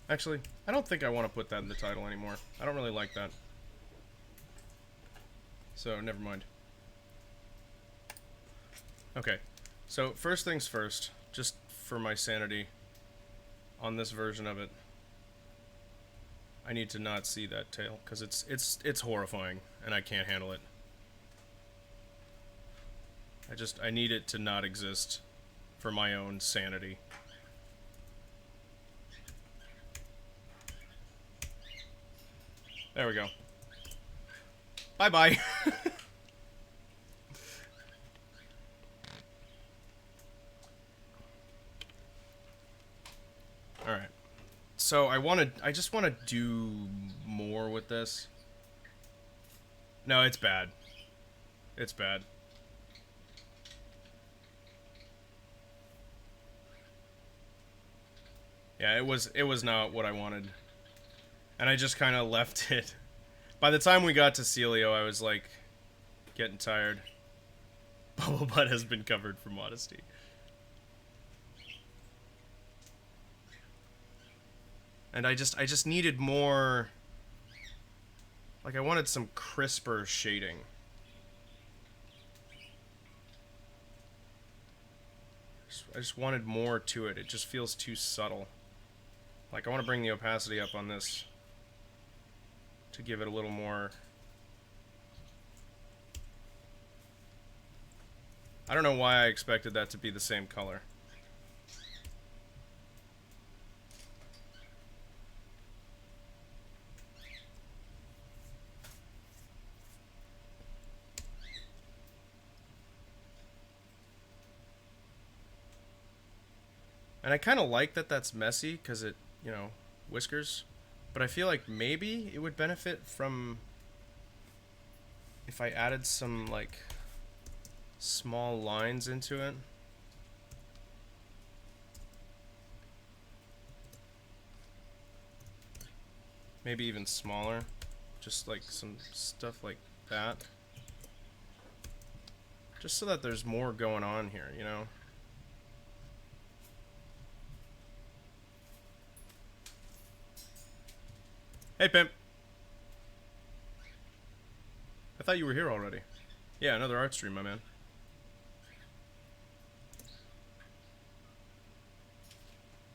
Actually, I don't think I want to put that in the title anymore. I don't really like that. So, never mind. Okay. So, first things first, just for my sanity on this version of it, I need to not see that tail because it's horrifying and I can't handle it. I need it to not exist for my own sanity. There we go. Bye-bye. All right. So I just want to do more with this. No, it's bad. It's bad. Yeah, it was not what I wanted. And I just kind of left it. By the time we got to Celio, I was like getting tired. Bubble butt has been covered for modesty. And I just needed more, like I wanted some crisper shading. I just wanted more to it. It just feels too subtle. Like I want to bring the opacity up on this to give it a little more. I don't know why I expected that to be the same color. And I kind of like that that's messy because it, you know, whiskers. But I feel like maybe it would benefit from if I added some, like, small lines into it. Maybe even smaller. Just, like, some stuff like that. Just so that there's more going on here, you know? Hey, Pimp. I thought you were here already. Yeah, another art stream, my man.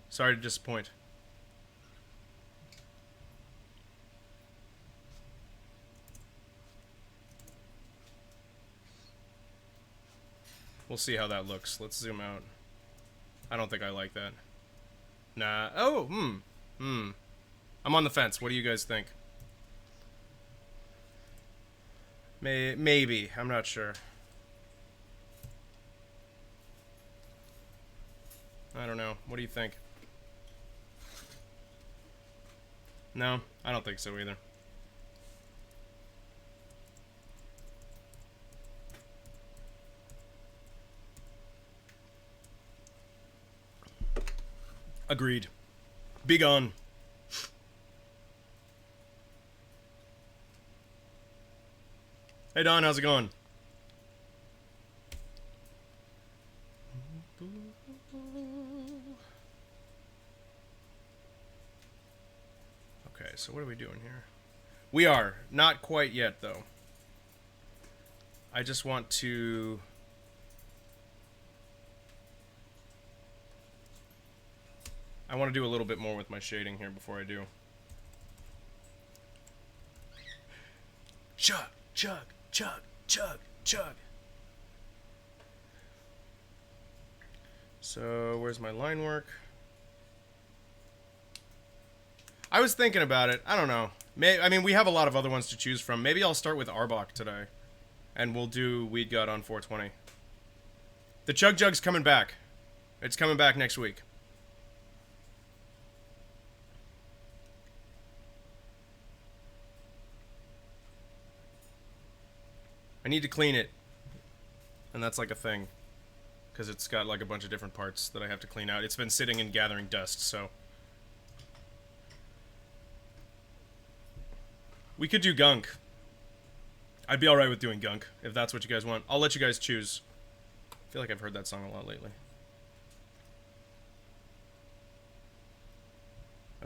Sorry to disappoint. We'll see how that looks. Let's zoom out. I don't think I like that. Nah. Oh, I'm on the fence. What do you guys think? Maybe. I'm not sure. I don't know. What do you think? No, I don't think so either. Agreed. Be gone. Hey Don, how's it going? Okay, so what are we doing here? We are. Not quite yet, though. I just want to... I want to do a little bit more with my shading here before I do. Chug, chug, chug, chug, chug. So, where's my line work? I was thinking about it. I don't know. I mean, we have a lot of other ones to choose from. Maybe I'll start with Arbok today. And we'll do Weed God on 420. The Chug Jug's coming back. It's coming back next week. I need to clean it. And that's like a thing. Because it's got like a bunch of different parts that I have to clean out. It's been sitting and gathering dust, so... We could do Gunk. I'd be alright with doing Gunk, if that's what you guys want. I'll let you guys choose. I feel like I've heard that song a lot lately.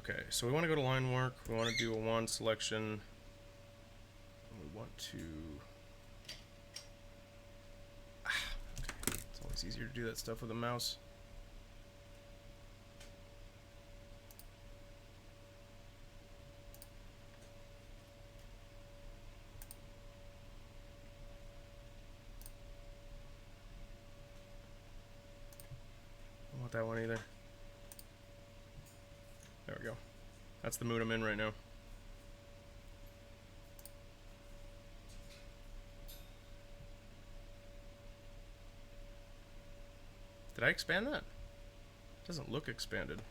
Okay, so we want to go to line work. We want to do a wand selection. We want to... Okay. It's always easier to do that stuff with a mouse. I don't want that one either. There we go. That's the mood I'm in right now. Did I expand that? It doesn't look expanded.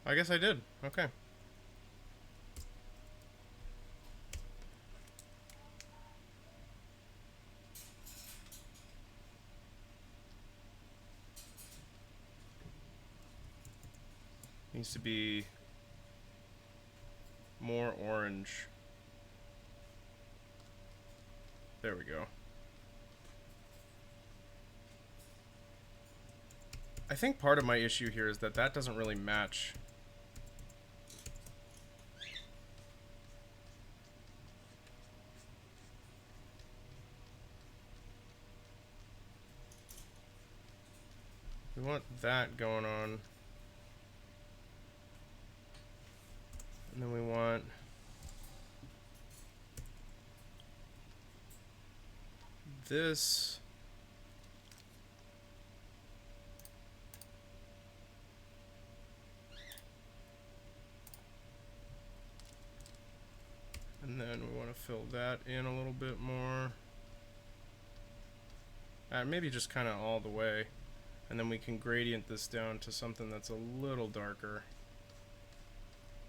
I guess I did. Okay. Needs to be more orange. There we go. I think part of my issue here is that that doesn't really match. We want that going on. And then we want this. And then we want to fill that in a little bit more. Maybe just kind of all the way. And then we can gradient this down to something that's a little darker.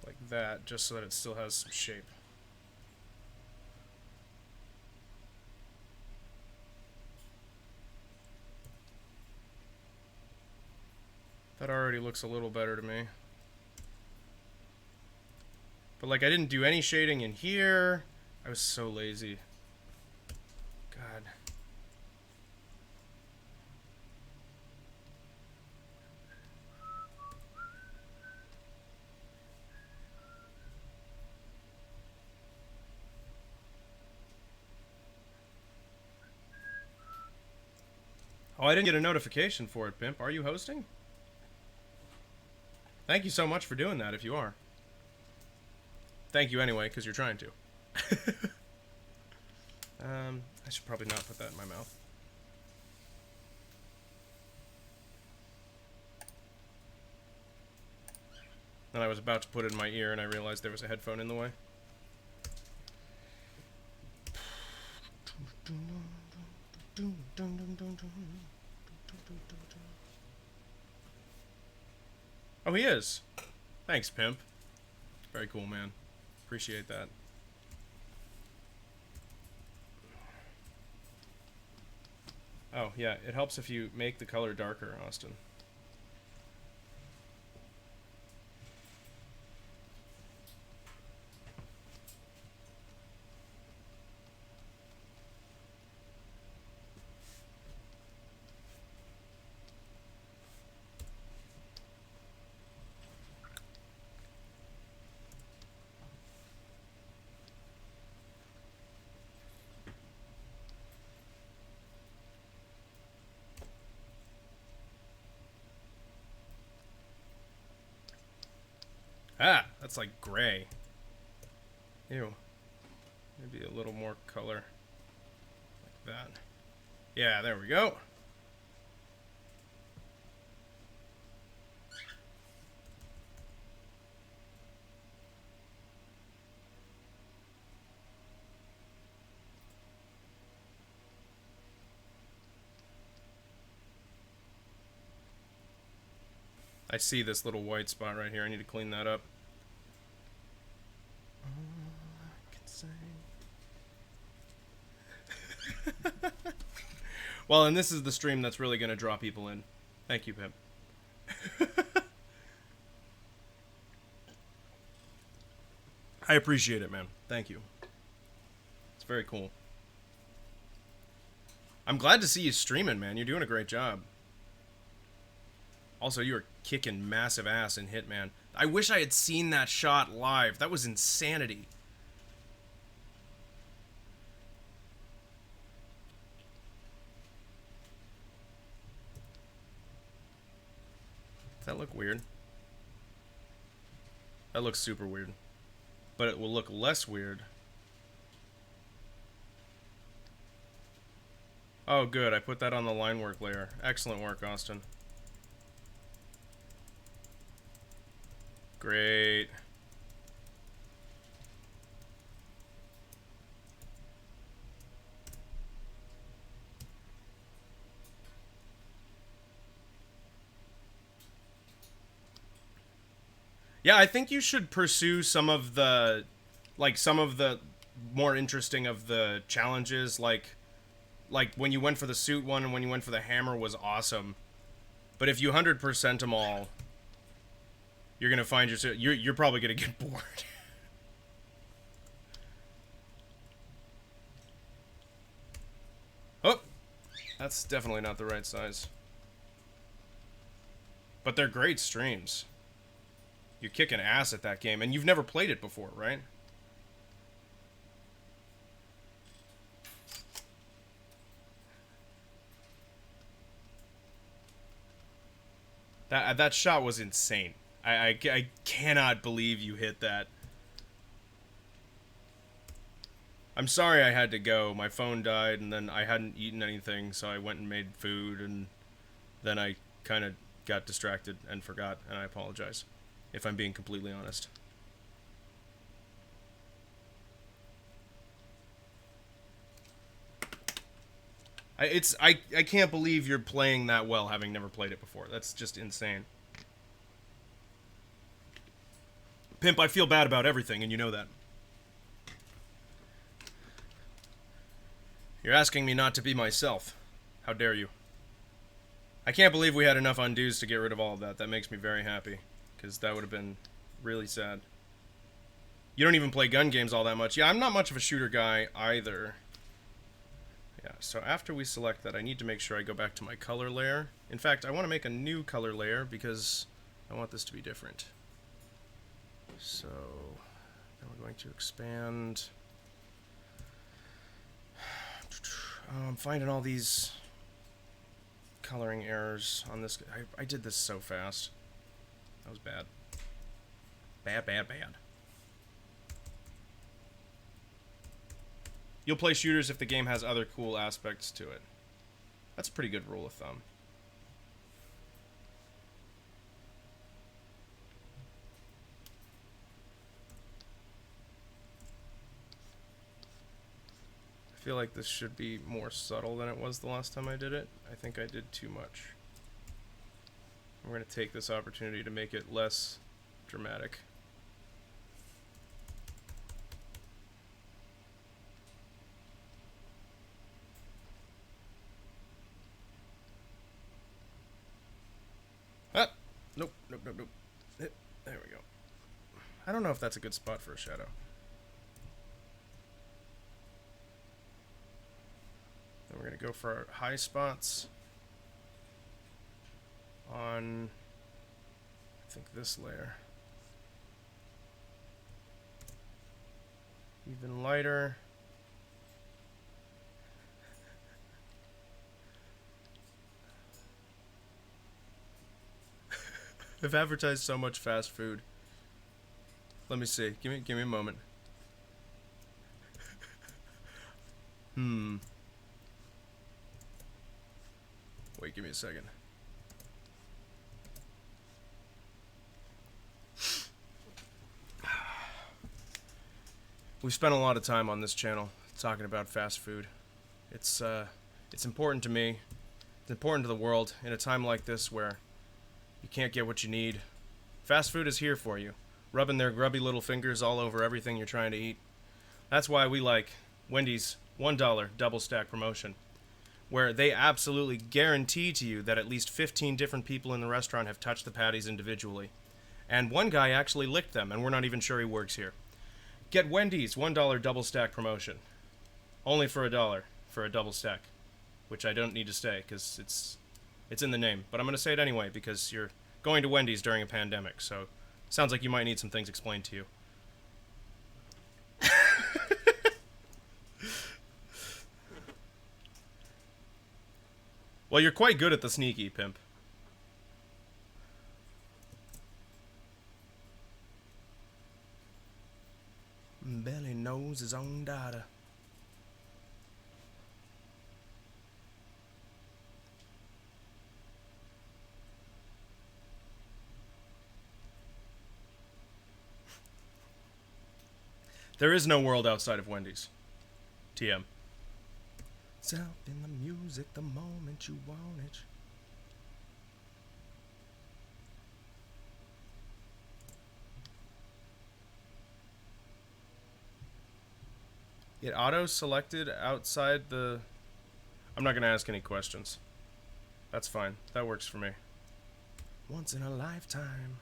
Like that, just so that it still has some shape. That already looks a little better to me. But like I didn't do any shading in here. I was so lazy. God. Oh, I didn't get a notification for it, Pimp. Are you hosting? Thank you so much for doing that, if you are. Thank you anyway, because you're trying to. I should probably not put that in my mouth. Then I was about to put it in my ear, and I realized there was a headphone in the way. Oh, he is. Thanks, Pimp. Very cool, man. Appreciate that. Oh, yeah. It helps if you make the color darker, Austin. Ah, that's like gray. Ew. Maybe a little more color. Like that. Yeah, there we go. I see this little white spot right here. I need to clean that up. Well, and this is the stream that's really going to draw people in. Thank you, Pimp. I appreciate it, man. Thank you. It's very cool. I'm glad to see you streaming, man. You're doing a great job. Also, you were kicking massive ass in Hitman. I wish I had seen that shot live. That was insanity. Does that look weird? That looks super weird. But it will look less weird. Oh, good. I put that on the line work layer. Excellent work, Austin. Great. Yeah, I think you should pursue some of the, more interesting of the challenges, like when you went for the suit one and when you went for the hammer was awesome. But if you 100% them all, you're gonna find you're probably gonna get bored. Oh, that's definitely not the right size. But they're great streams. You're kicking ass at that game, and you've never played it before, right? That shot was insane. I cannot believe you hit that. I'm sorry I had to go. My phone died, and then I hadn't eaten anything, so I went and made food, and then I kind of got distracted and forgot, and I apologize, if I'm being completely honest. I can't believe you're playing that well, having never played it before. That's just insane. Pimp, I feel bad about everything, and you know that. You're asking me not to be myself. How dare you? I can't believe we had enough undos to get rid of all of that. That makes me very happy, because that would have been really sad. You don't even play gun games all that much. Yeah, I'm not much of a shooter guy either. Yeah, so after we select that, I need to make sure I go back to my color layer. In fact, I want to make a new color layer because I want this to be different. So, then we're going to expand. I'm finding all these coloring errors on this. I did this so fast. That was bad. Bad. You'll play shooters if the game has other cool aspects to it. That's a pretty good rule of thumb. I feel like this should be more subtle than it was the last time I did it. I think I did too much. We're going to take this opportunity to make it less dramatic. Ah! Nope. There we go. I don't know if that's a good spot for a shadow. Then we're going to go for our high spots on, I think, this layer. Even lighter. I've advertised so much fast food. Let me see. Give me a moment. Wait, give me a second. We've spent a lot of time on this channel talking about fast food. It's important to me. It's important to the world in a time like this where you can't get what you need. Fast food is here for you, rubbing their grubby little fingers all over everything you're trying to eat. That's why we like Wendy's $1 double stack promotion, where they absolutely guarantee to you that at least 15 different people in the restaurant have touched the patties individually. And one guy actually licked them, and we're not even sure he works here. Get Wendy's $1 double stack promotion. Only for $1 for a double stack, which I don't need to say because it's in the name. But I'm gonna say it anyway because you're going to Wendy's during a pandemic, so sounds like you might need some things explained to you. Well, you're quite good at the sneaky, pimp. Billy knows his own data. There is no world outside of Wendy's. TM. Self in the music the moment you want it. It auto-selected outside the... I'm not going to ask any questions. That's fine. That works for me. Once in a lifetime.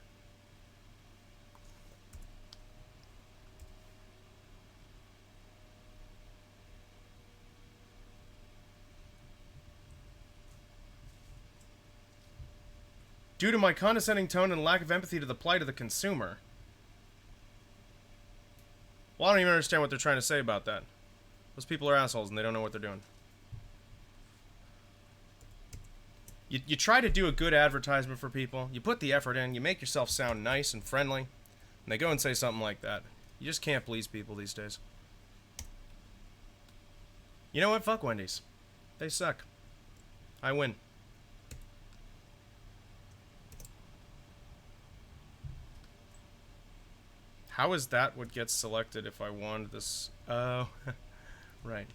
Due to my condescending tone and lack of empathy to the plight of the consumer. Well, I don't even understand what they're trying to say about that. Those people are assholes and they don't know what they're doing. You try to do a good advertisement for people. You put the effort in. You make yourself sound nice and friendly. And they go and say something like that. You just can't please people these days. You know what? Fuck Wendy's. They suck. I win. How is that what gets selected if I wanted this? Oh, right.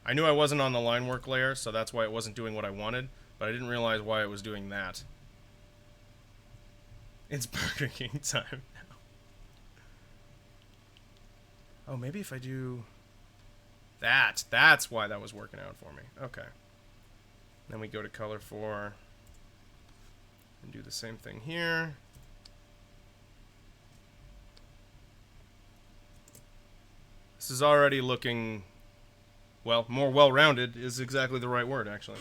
I knew I wasn't on the line work layer, so that's why it wasn't doing what I wanted, but I didn't realize why it was doing that. It's Burger King time now. Oh, maybe if I do that, that's why that was working out for me. Okay. Then we go to color 4 and do the same thing here. This is already looking, well, more well-rounded is exactly the right word, actually.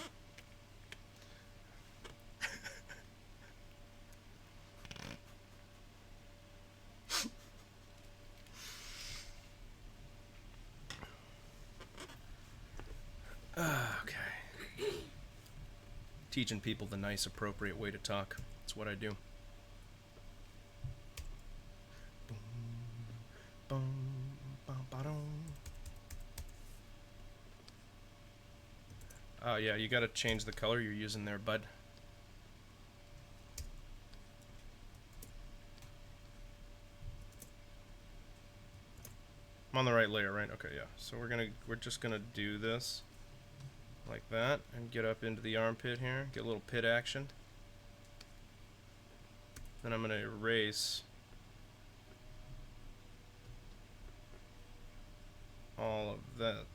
Okay. Teaching people the nice, appropriate way to talk. That's what I do. Boom, boom, ba-dum. Oh, yeah, you gotta change the color you're using there, bud. I'm on the right layer, right? Okay, yeah. So we're just gonna do this like that and get up into the armpit here, get a little pit action. Then I'm gonna erase all of that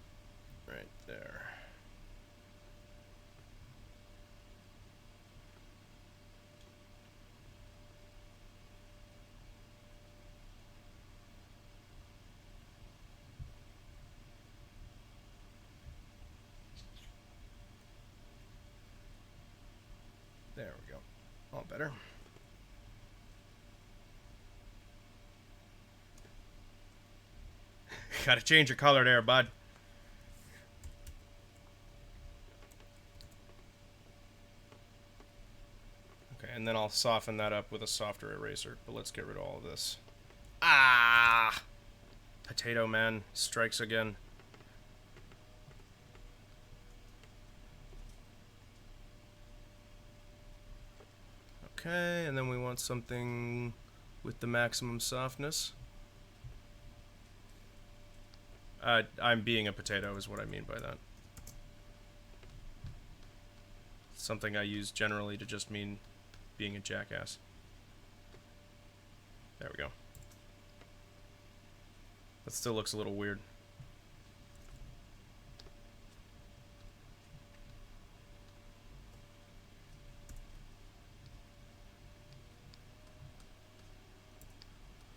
right there. There we go. All better. Gotta change your color there, bud. Okay, and then I'll soften that up with a softer eraser. But let's get rid of all of this. Ah! Potato Man strikes again. Okay, and then we want something with the maximum softness. I'm being a potato is what I mean by that. Something I use generally to just mean being a jackass. There we go. That still looks a little weird.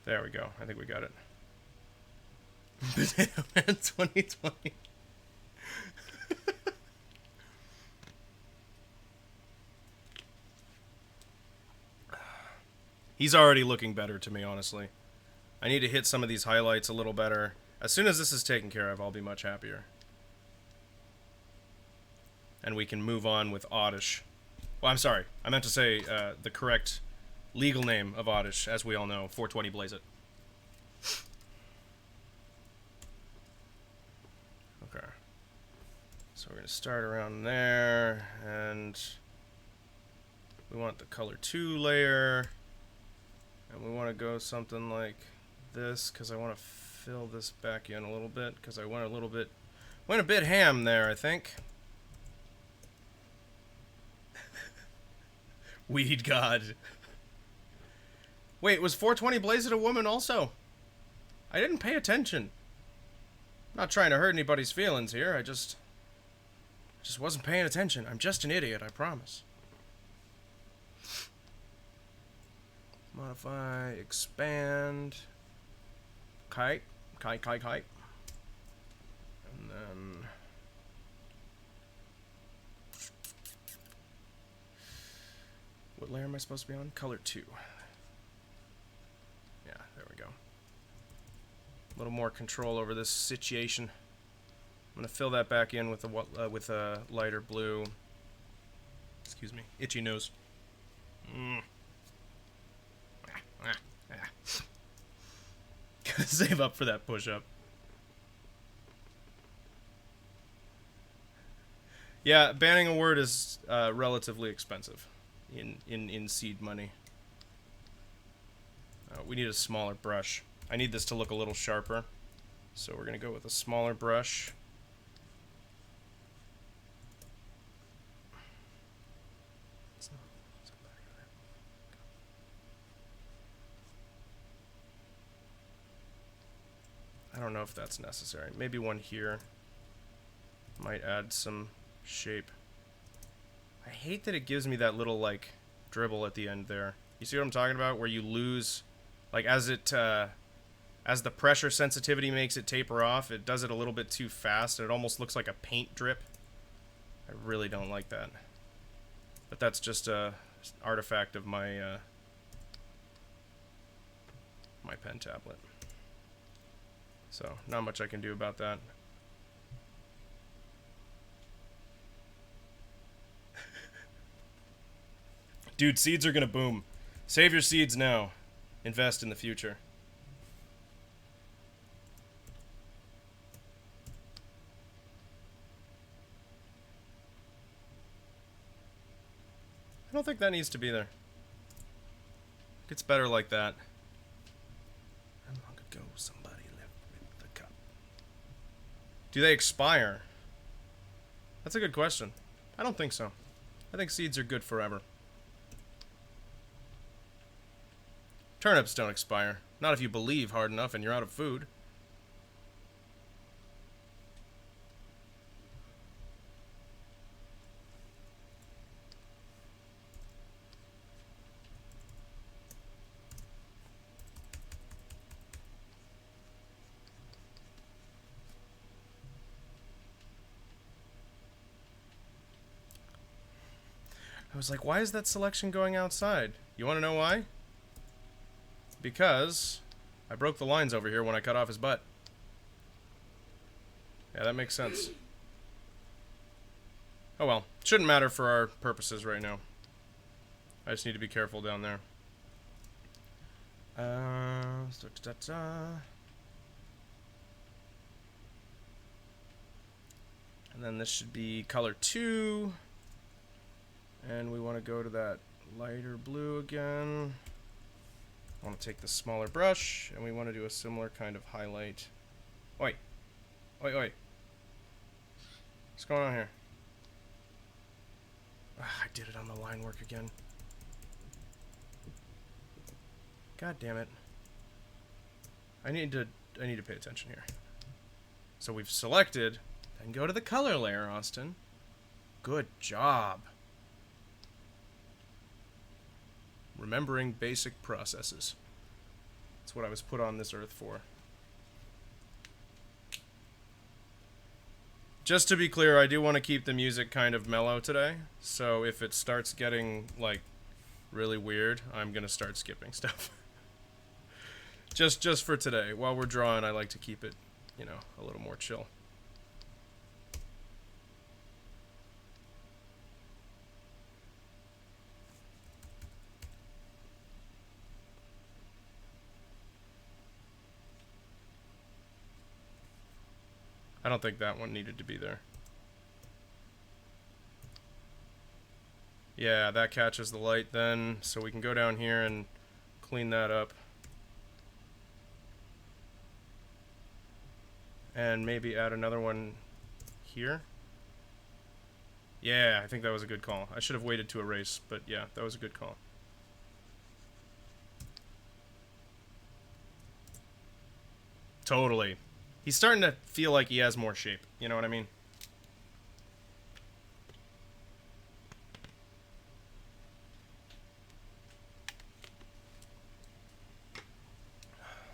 There we go. I think we got it. Potato Man 2020. He's already looking better to me, honestly. I need to hit some of these highlights a little better. As soon as this is taken care of, I'll be much happier. And we can move on with Oddish. Well, I'm sorry. I meant to say the correct legal name of Oddish, as we all know. 420 Blaze It. Okay. So we're going to start around there, and we want the color 2 layer, and we want to go something like this, because I want to fill this back in a little bit, because I went a bit ham there, I think. Weed God. Wait, was 420 Blaze It a woman also? I didn't pay attention. I'm not trying to hurt anybody's feelings here. I just wasn't paying attention. I'm just an idiot, I promise. Modify, expand. Kite. And then... what layer am I supposed to be on? Color 2. Yeah, there we go. A little more control over this situation. I'm gonna fill that back in with a lighter blue. Excuse me, itchy nose. Gotta save up for that push-up. Yeah, banning a word is relatively expensive in seed money. We need a smaller brush. I need this to look a little sharper, so we're gonna go with a smaller brush. I don't know if that's necessary. Maybe one here might add some shape. I hate that it gives me that little, like, dribble at the end there. You see what I'm talking about? Where you lose, like, as the pressure sensitivity makes it taper off, it does it a little bit too fast, and it almost looks like a paint drip. I really don't like that. But that's just a artifact of my, my pen tablet. So, not much I can do about that. Dude, seeds are gonna boom. Save your seeds now. Invest in the future. I don't think that needs to be there. It gets better like that. How long ago somebody left with the cup? Do they expire? That's a good question. I don't think so. I think seeds are good forever. Turnips don't expire. Not if you believe hard enough and you're out of food. I was like, why is that selection going outside? You want to know why? Because I broke the lines over here when I cut off his butt. Yeah, that makes sense. Oh well. Shouldn't matter for our purposes right now. I just need to be careful down there. And then this should be color 2. And we want to go to that lighter blue again. I want to take the smaller brush, and we want to do a similar kind of highlight. Oi. Oi, oi. What's going on here? I did it on the line work again. God damn it. I need to pay attention here. So we've selected, then go to the color layer, Austin. Good job. Remembering basic processes. That's what I was put on this earth for. Just to be clear, I do want to keep the music kind of mellow today. So if it starts getting, like, really weird, I'm going to start skipping stuff. just for today. While we're drawing, I like to keep it, you know, a little more chill. I don't think that one needed to be there. Yeah, that catches the light then, so we can go down here and clean that up. And maybe add another one here. Yeah, I think that was a good call. I should have waited to erase, but yeah, that was a good call. Totally. He's starting to feel like he has more shape. You know what I mean?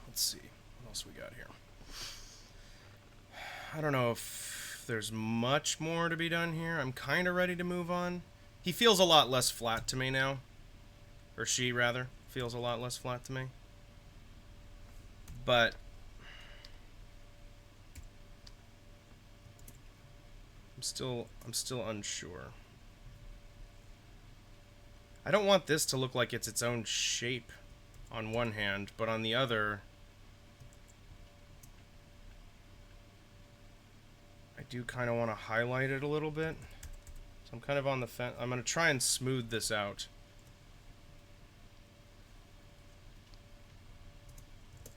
Let's see. What else we got here? I don't know if there's much more to be done here. I'm kind of ready to move on. He feels a lot less flat to me now. Or she, rather, feels a lot less flat to me. But I'm still unsure. I don't want this to look like it's its own shape on one hand, but on the other, I do kind of want to highlight it a little bit. So I'm kind of on the fence. I'm going to try and smooth this out.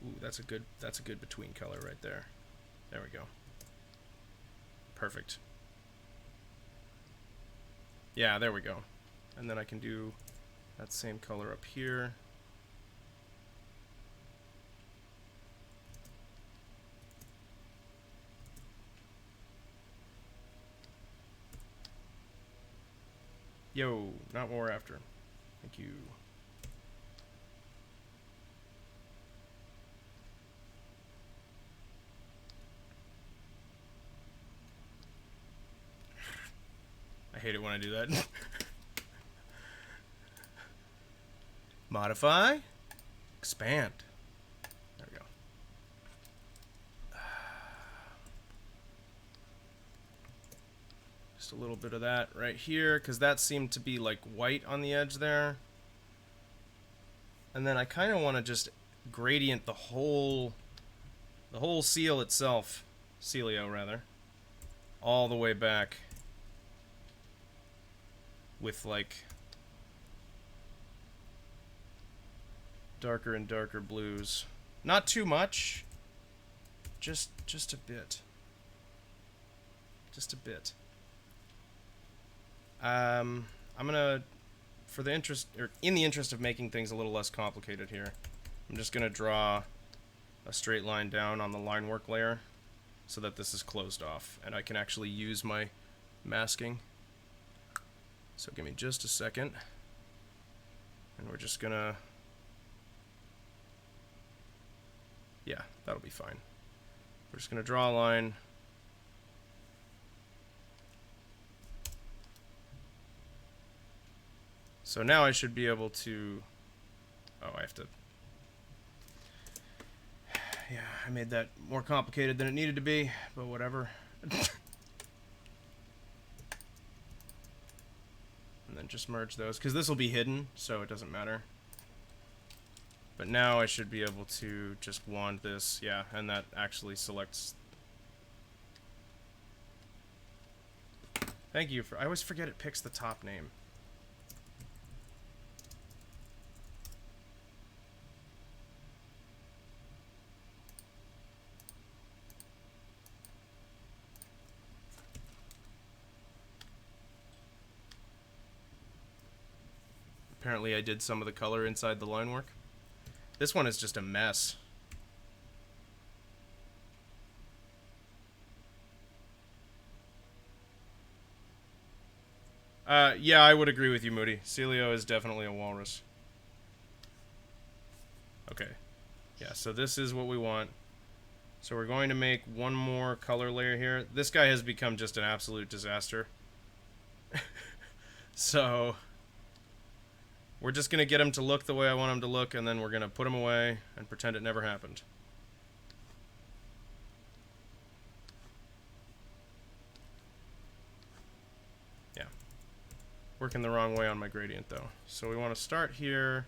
Ooh, that's a good between color right there. There we go. Perfect. Yeah, there we go. And then I can do that same color up here. Yo, not what we're after. Thank you. I hate it when I do that. Modify. Expand. There we go. Just a little bit of that right here, because that seemed to be like white on the edge there. And then I kind of want to just gradient the whole seal itself, Celio rather, all the way back with like darker and darker blues. Not too much, just a bit. Just a bit. I'm gonna, in the interest of making things a little less complicated here, I'm just gonna draw a straight line down on the line work layer so that this is closed off and I can actually use my masking. So give me just a second, and we're just gonna, yeah, that'll be fine. We're just gonna draw a line. So now I should be able to, oh, I have to, yeah, I made that more complicated than it needed to be, but whatever. And then just merge those, because this will be hidden, so it doesn't matter. But now I should be able to just wand this, yeah, and that actually selects. Thank you for, I always forget it picks the top name. Apparently I did some of the color inside the line work. This one is just a mess. Yeah, I would agree with you, Moody. Celio is definitely a walrus. Okay. Yeah, so this is what we want. So we're going to make one more color layer here. This guy has become just an absolute disaster. So we're just going to get him to look the way I want him to look, and then we're going to put him away and pretend it never happened. Yeah. Working the wrong way on my gradient, though. So we want to start here,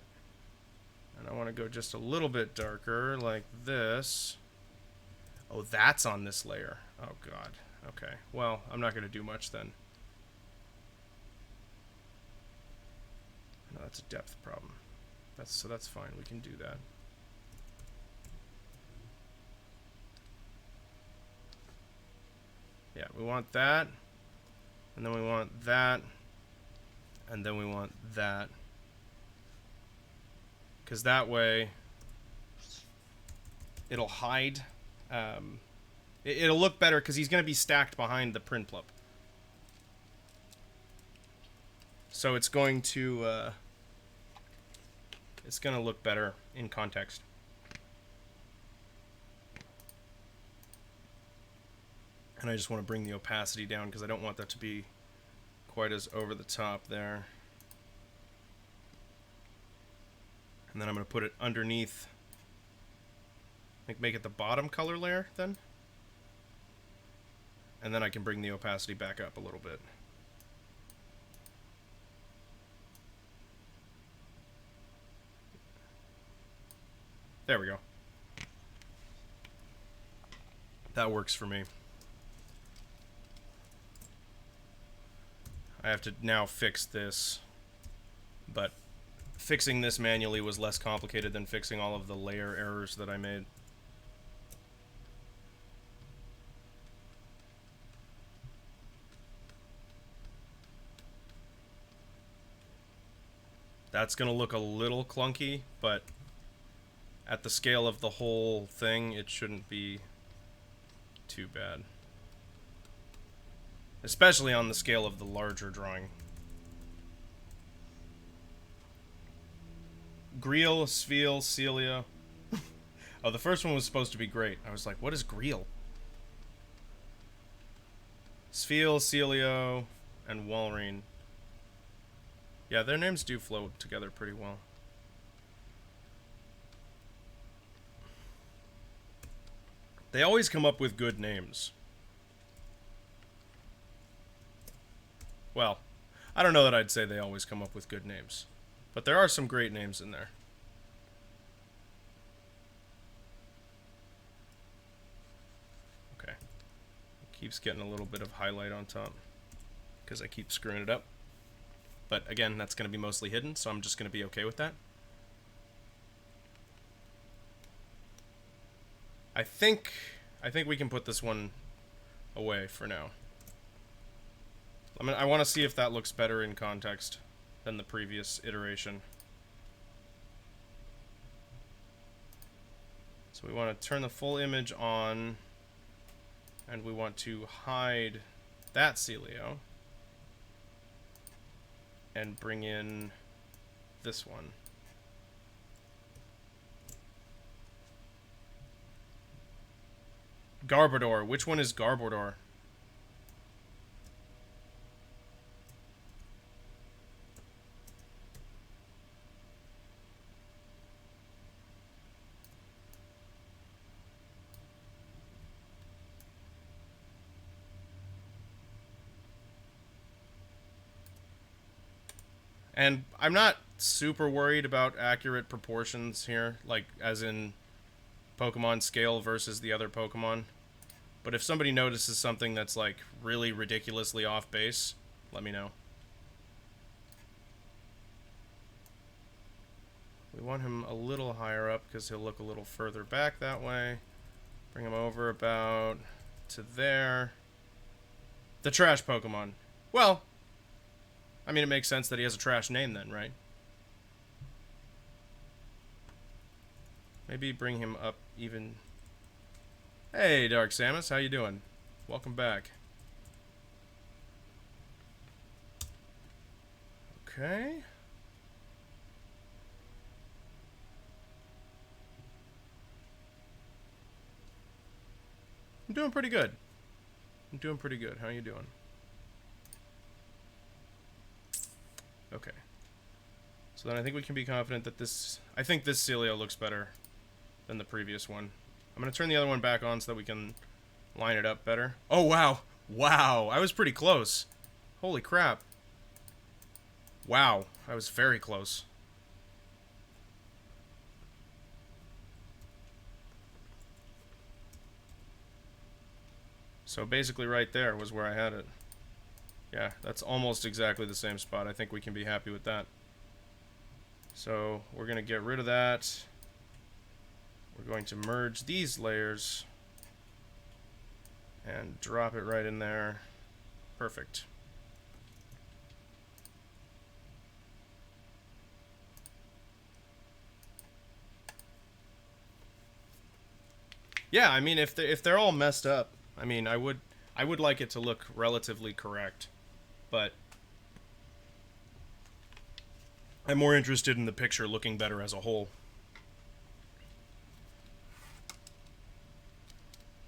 and I want to go just a little bit darker, like this. Oh, that's on this layer. Oh, God. Okay. Well, I'm not going to do much then. No, that's a depth problem. So that's fine. We can do that. Yeah, we want that. And then we want that. And then we want that. Because that way, it'll hide. It'll look better because he's going to be stacked behind the print plug. So it's going to look better in context. And I just want to bring the opacity down because I don't want that to be quite as over the top there. And then I'm going to put it underneath. Make it the bottom color layer then. And then I can bring the opacity back up a little bit. There we go. That works for me. I have to now fix this, but fixing this manually was less complicated than fixing all of the layer errors that I made. That's going to look a little clunky, but at the scale of the whole thing, it shouldn't be too bad. Especially on the scale of the larger drawing. Greel, Sviel, Celia. Oh, the first one was supposed to be great. I was like, what is Greel? Sviel, Celio, and Walreen. Yeah, their names do flow together pretty well. They always come up with good names. Well, I don't know that I'd say they always come up with good names. But there are some great names in there. Okay. It keeps getting a little bit of highlight on top because I keep screwing it up. But again, that's going to be mostly hidden, so I'm just going to be okay with that. I think we can put this one away for now. I want to see if that looks better in context than the previous iteration. So we want to turn the full image on, and we want to hide that Celio and bring in this one. Garbodor. Which one is Garbodor? And I'm not super worried about accurate proportions here, like as in Pokemon scale versus the other Pokemon. But if somebody notices something that's like really ridiculously off base, let me know. We want him a little higher up because he'll look a little further back that way. Bring him over about to there. The trash Pokemon. Well, I mean, it makes sense that he has a trash name then, right? Maybe bring him up even... Hey, Dark Samus, how you doing? Welcome back. Okay. I'm doing pretty good. I'm doing pretty good. How you doing? Okay. So then I think we can be confident that this... I think this Celio looks better than the previous one. I'm going to turn the other one back on so that we can line it up better. Oh, wow. Wow. I was pretty close. Holy crap. Wow. I was very close. So basically right there was where I had it. Yeah, that's almost exactly the same spot. I think we can be happy with that. So we're going to get rid of that. We're going to merge these layers and drop it right in there. Perfect. Yeah, I mean, if they're all messed up, I mean, I would like it to look relatively correct, but I'm more interested in the picture looking better as a whole.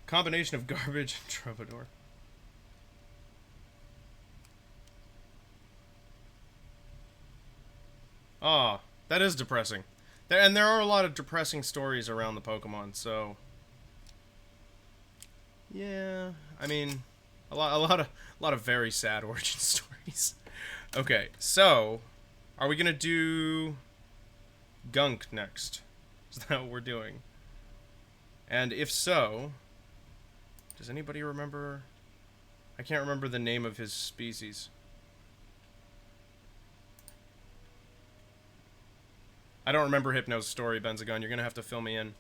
Combination of garbage and troubadour. Ah, that is depressing. And there are a lot of depressing stories around the Pokemon, so yeah, I mean, a lot of very sad origin stories. Okay, so are we gonna do Gunk next? Is that what we're doing? And if so, does anybody remember? I can't remember the name of his species. I don't remember Hypno's story, Benzagon. You're gonna have to fill me in.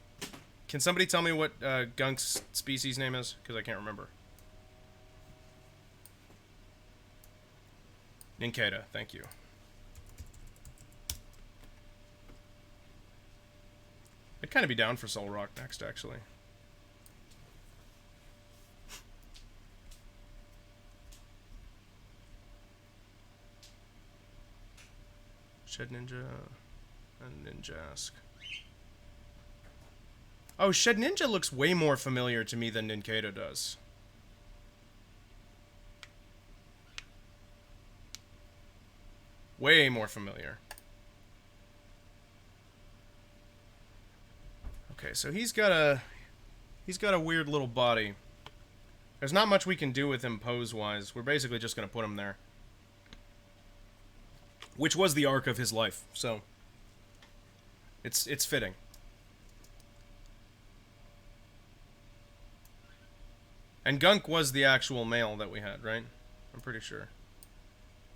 Can somebody tell me what Gunk's species name is? Because I can't remember. Nincada, thank you. I'd kind of be down for Soul Rock next, actually. Shed Ninja and Ninjask. Oh, Shed Ninja looks way more familiar to me than Nincada does. Way more familiar. Okay, so he's got a weird little body. There's not much we can do with him pose-wise. We're basically just gonna put him there. Which was the arc of his life, so it's fitting. And Gunk was the actual male that we had, right? I'm pretty sure.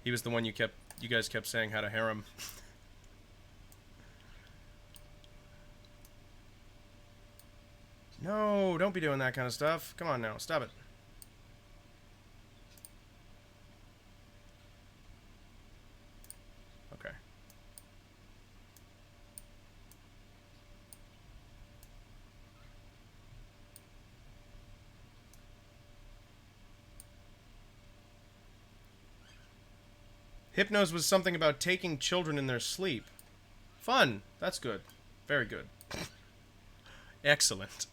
He was the one you guys kept saying had a harem. No, don't be doing that kind of stuff. Come on now, stop it. Okay. Hypnos was something about taking children in their sleep. Fun. That's good. Very good. Excellent.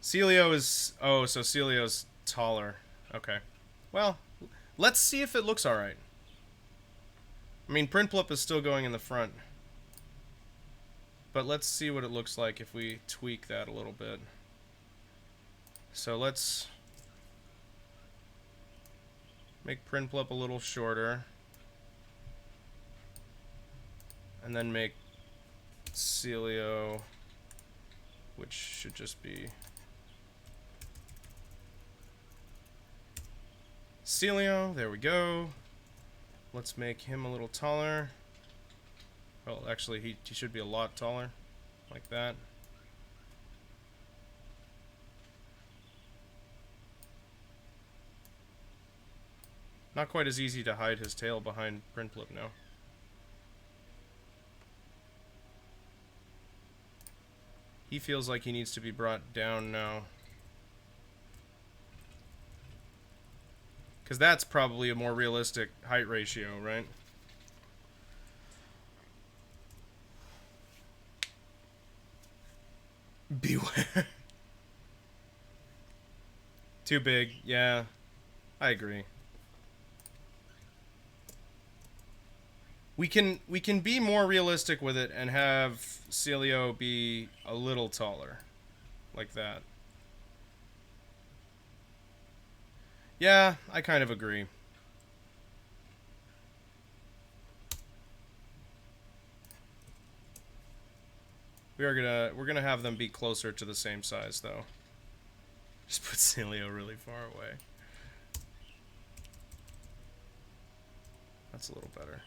Celio is... Oh, so Celio's taller. Okay. Well, let's see if it looks alright. I mean, Prinplup is still going in the front. But let's see what it looks like if we tweak that a little bit. So let's make Prinplup a little shorter. And then make Celio, which should just be Celio. There we go. Let's make him a little taller. Well, actually, he should be a lot taller, like that. Not quite as easy to hide his tail behind Prinplup now. He feels like he needs to be brought down now. Because that's probably a more realistic height ratio, right? Beware. Too big. Yeah, I agree. We can be more realistic with it and have Celio be a little taller, like that. Yeah, I kind of agree. We're gonna have them be closer to the same size though. Just put Celio really far away. That's a little better.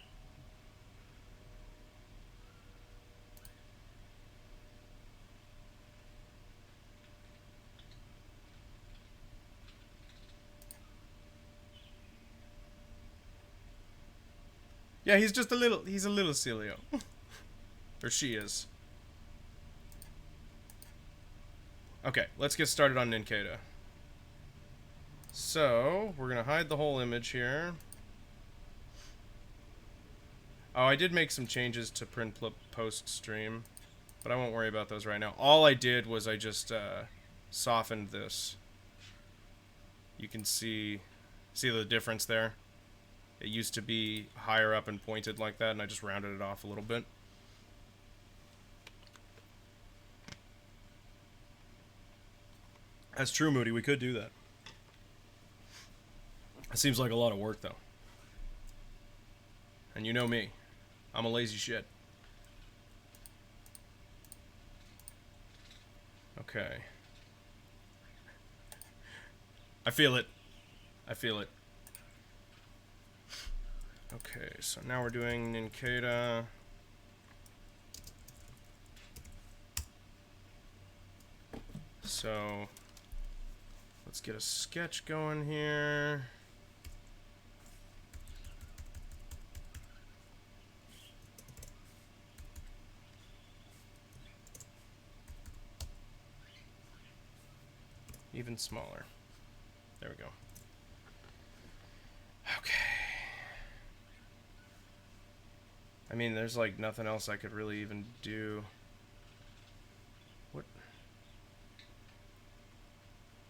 Yeah, he's a little Celio. Or she is. Okay, let's get started on Ninkata. So, we're gonna hide the whole image here. Oh, I did make some changes to print post stream, but I won't worry about those right now. All I did was I just softened this. You can see the difference there. It used to be higher up and pointed like that, and I just rounded it off a little bit. That's true, Moody. We could do that. It seems like a lot of work, though. And you know me. I'm a lazy shit. Okay. I feel it. I feel it. Okay, so now we're doing Ninkata. So, let's get a sketch going here. Even smaller. There we go. Okay. I mean, there's like nothing else I could really even do. What?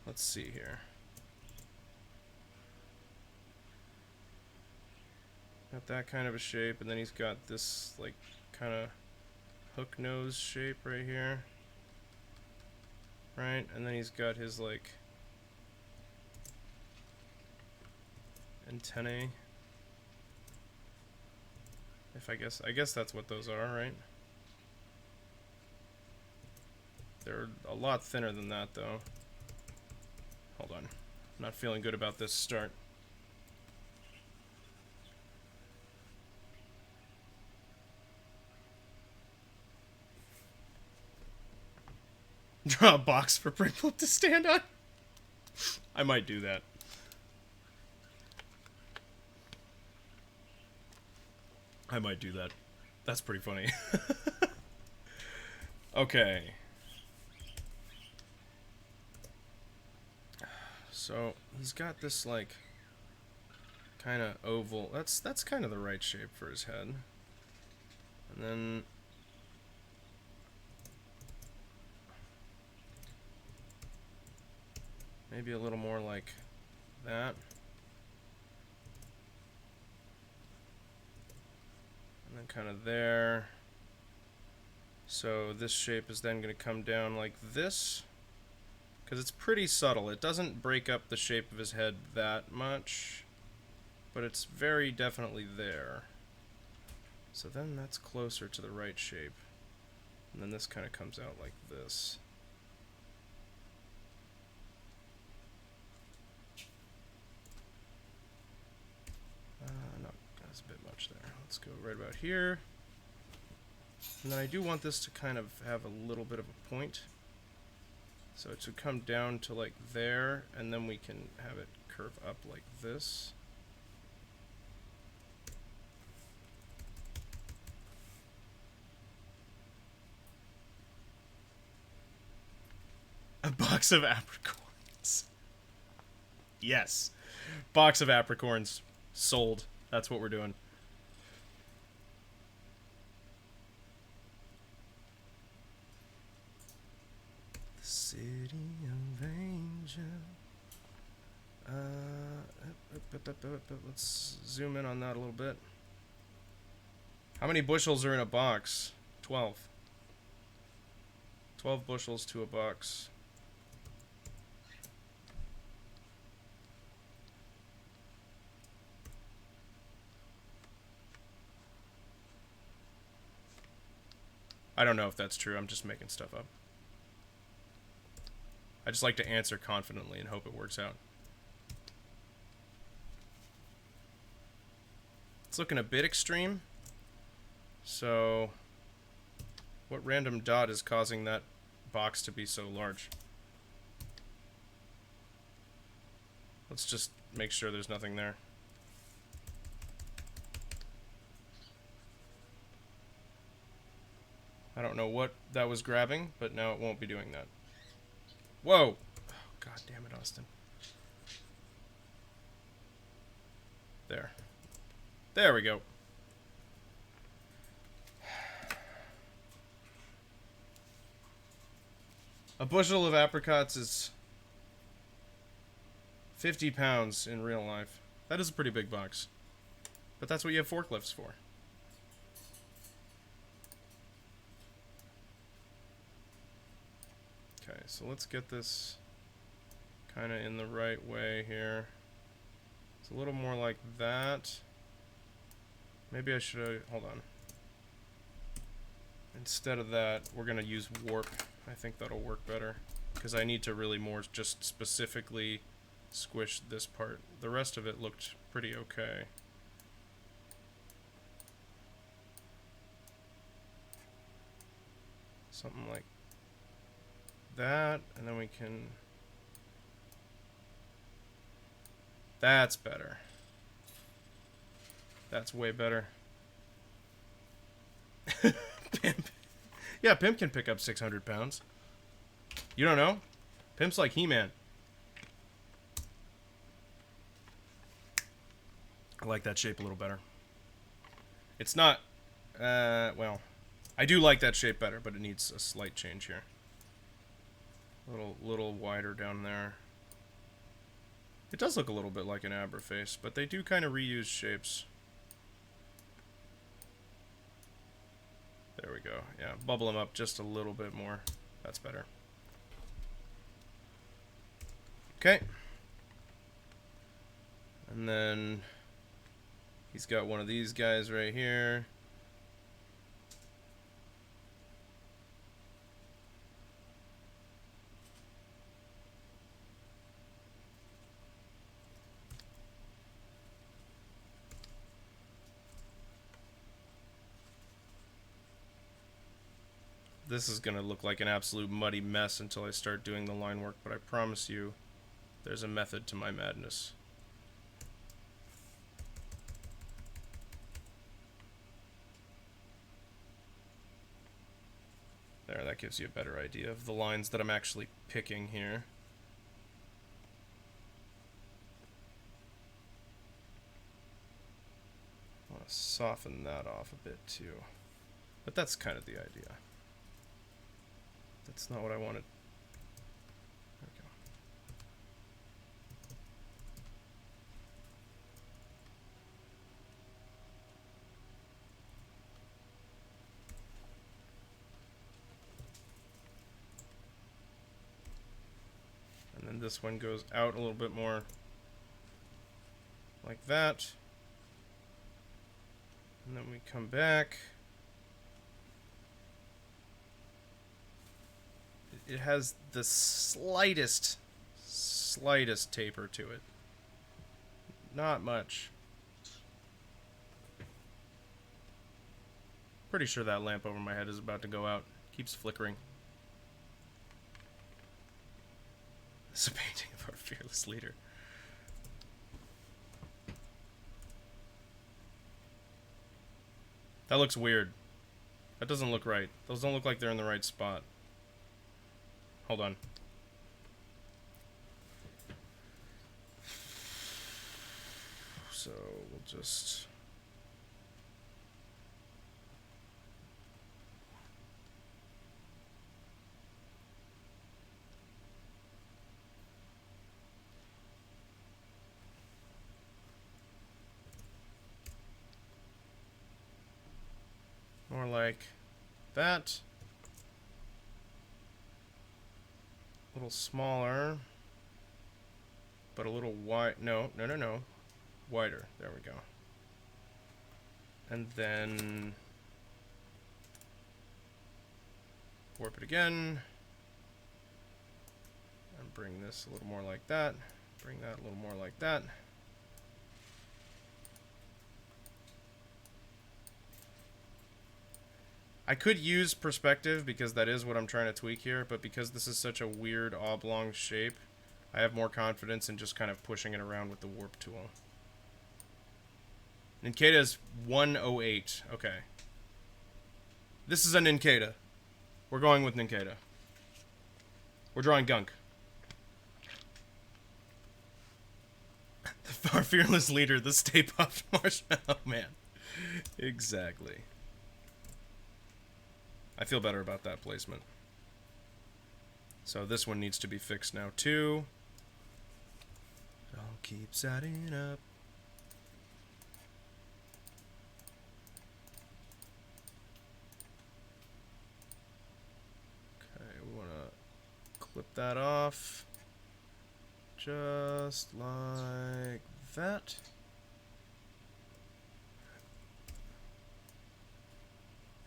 Let's see here. Got that kind of a shape, and then he's got this like kind of hook nose shape right here. Right, and then he's got his like antennae. I guess that's what those are, right? They're a lot thinner than that though. Hold on. I'm not feeling good about this start. Draw a box for Prickflip to stand on. I might do that. I might do that. That's pretty funny. Okay. So he's got this like kind of oval. That's kind of the right shape for his head. And then maybe a little more like that. And then kind of there. So this shape is then going to come down like this. Because it's pretty subtle. It doesn't break up the shape of his head that much. But it's very definitely there. So then that's closer to the right shape. And then this kind of comes out like this. No, that's a bit much there. Let's go right about here. And then I do want this to kind of have a little bit of a point. So it should come down to like there, and then we can have it curve up like this. A box of apricorns. Yes. Box of apricorns. Sold. That's what we're doing. Let's zoom in on that a little bit. How many bushels are in a box? 12. 12 bushels to a box. I don't know if that's true. I'm just making stuff up. I just like to answer confidently and hope it works out. It's looking a bit extreme. So, what random dot is causing that box to be so large? Let's just make sure there's nothing there. I don't know what that was grabbing, but now it won't be doing that. Whoa! Oh, God damn it, Austin. There. There we go. A bushel of apricots is 50 pounds in real life. That is a pretty big box. But that's what you have forklifts for. Okay, so let's get this kind of in the right way here. It's a little more like that. Maybe I should, hold on. Instead of that, we're gonna use warp. I think that'll work better, because I need to really more just specifically squish this part. The rest of it looked pretty okay. Something like that, and then we can... That's better. That's way better. Pimp. Yeah, Pimp can pick up 600 pounds. You don't know? Pimp's like He-Man. I like that shape a little better. It's not... well... I do like that shape better, but it needs a slight change here. Little wider down there. It does look a little bit like an Abra face, but they do kind of reuse shapes. There we go. Yeah, bubble them up just a little bit more. That's better. Okay. And then he's got one of these guys right here. This is going to look like an absolute muddy mess until I start doing the line work, but I promise you there's a method to my madness. There, that gives you a better idea of the lines that I'm actually picking here. I want to soften that off a bit too. But that's kind of the idea. That's not what I wanted. There we go. And then this one goes out a little bit more like that. And then we come back. It has the slightest taper to it. Not much. Pretty sure that lamp over my head is about to go out. Keeps flickering. This is a painting of our fearless leader. That looks weird. That doesn't look right. Those don't look like they're in the right spot. Hold on. So we'll just... like that. A little smaller, but a little wide. No. Wider. There we go. And then warp it again. And bring this a little more like that. Bring that a little more like that. I could use perspective because that is what I'm trying to tweak here, but because this is such a weird oblong shape, I have more confidence in just kind of pushing it around with the warp tool. Ninkata is 108. Okay. This is a Ninkata. We're going with Ninkata. We're drawing Gunk. Our fearless leader, the Stay Puft Marshmallow Man. Exactly. I feel better about that placement. So this one needs to be fixed now too. I'll keep setting up. Okay, we want to clip that off. Just like that.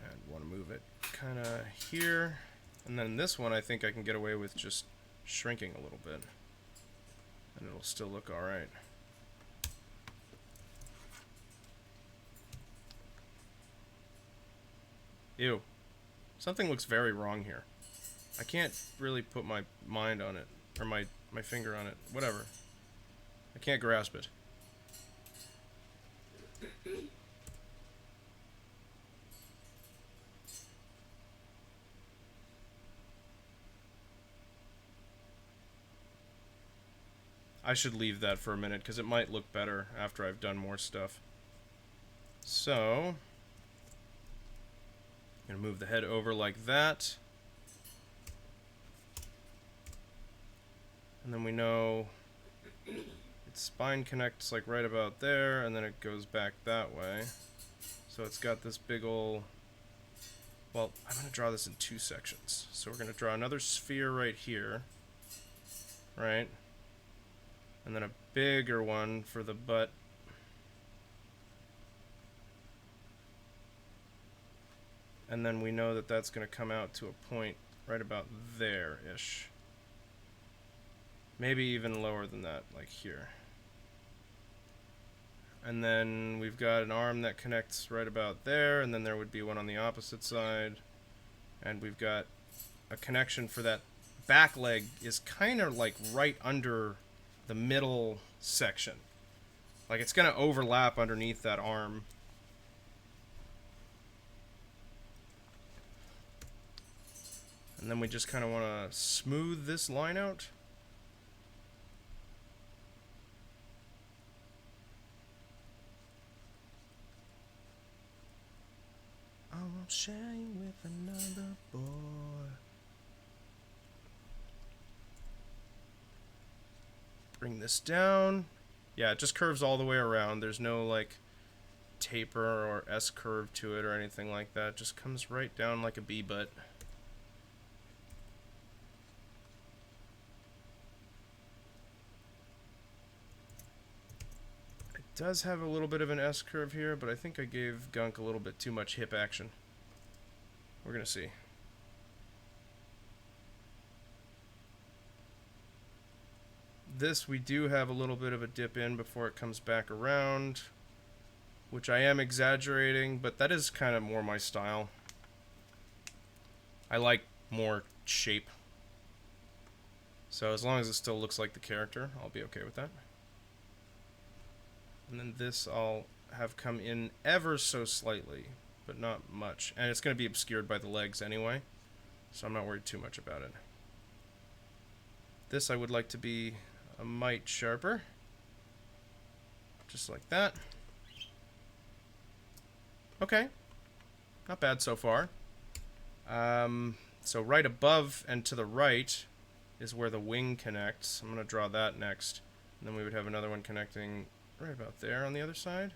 And want to move it kind of here. And then this one I think I can get away with just shrinking a little bit. And it'll still look alright. Ew. Something looks very wrong here. I can't really put my mind on it. Or my finger on it. Whatever. I can't grasp it. I should leave that for a minute because it might look better after I've done more stuff. So, I'm going to move the head over like that. And then we know its spine connects like right about there, and then it goes back that way. So it's got this big ol'... Well, I'm going to draw this in two sections. So we're going to draw another sphere right here. Right? And then a bigger one for the butt. And then we know that that's going to come out to a point right about there-ish. Maybe even lower than that, like here. And then we've got an arm that connects right about there, and then there would be one on the opposite side. And we've got a connection for that back leg is kind of like right under the middle section. Like it's going to overlap underneath that arm. And then we just kind of want to smooth this line out. I won't share you with another boy. Bring this down. Yeah, it just curves all the way around. There's no like taper or S curve to it or anything like that. It just comes right down like a bee butt. It does have a little bit of an S curve here, but I think I gave Gunk a little bit too much hip action. We're gonna see. This we do have a little bit of a dip in before it comes back around, which I am exaggerating, but that is kind of more my style. I like more shape. So as long as it still looks like the character, I'll be okay with that. And then this I'll have come in ever so slightly, but not much. And it's going to be obscured by the legs anyway, so I'm not worried too much about it. This I would like to be a mite sharper. Just like that. Okay. Not bad so far. So right above and to the right is where the wing connects. I'm going to draw that next. And then we would have another one connecting right about there on the other side.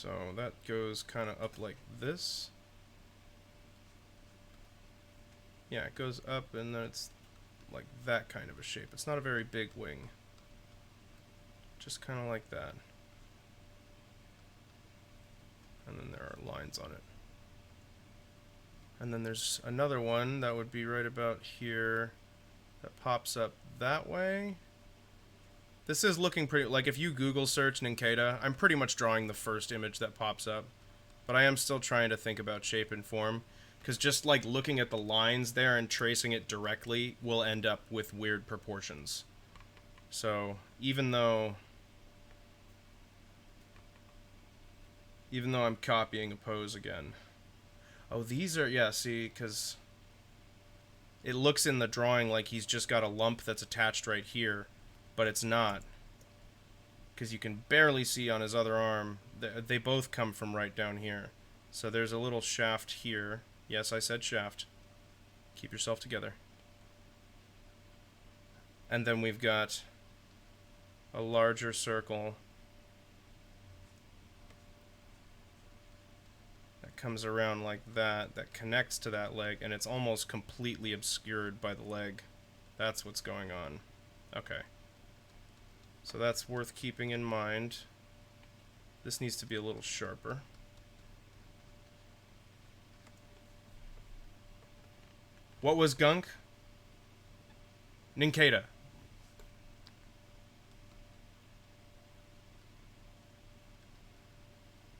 So that goes kind of up like this. Yeah, it goes up and then it's like that kind of a shape. It's not a very big wing. Just kind of like that. And then there are lines on it. And then there's another one that would be right about here that pops up that way. This is looking pretty, like if you Google search Ninkata, I'm pretty much drawing the first image that pops up. But I am still trying to think about shape and form, because just like looking at the lines there and tracing it directly will end up with weird proportions. So even though I'm copying a pose again. Oh, these are, yeah, see, because it looks in the drawing like he's just got a lump that's attached right here, but it's not. Because you can barely see on his other arm. They both come from right down here. So there's a little shaft here. Yes, I said shaft. Keep yourself together. And then we've got a larger circle that comes around like that, that connects to that leg, and it's almost completely obscured by the leg. That's what's going on. Okay. So that's worth keeping in mind. This needs to be a little sharper. What was gunk? Ninkata.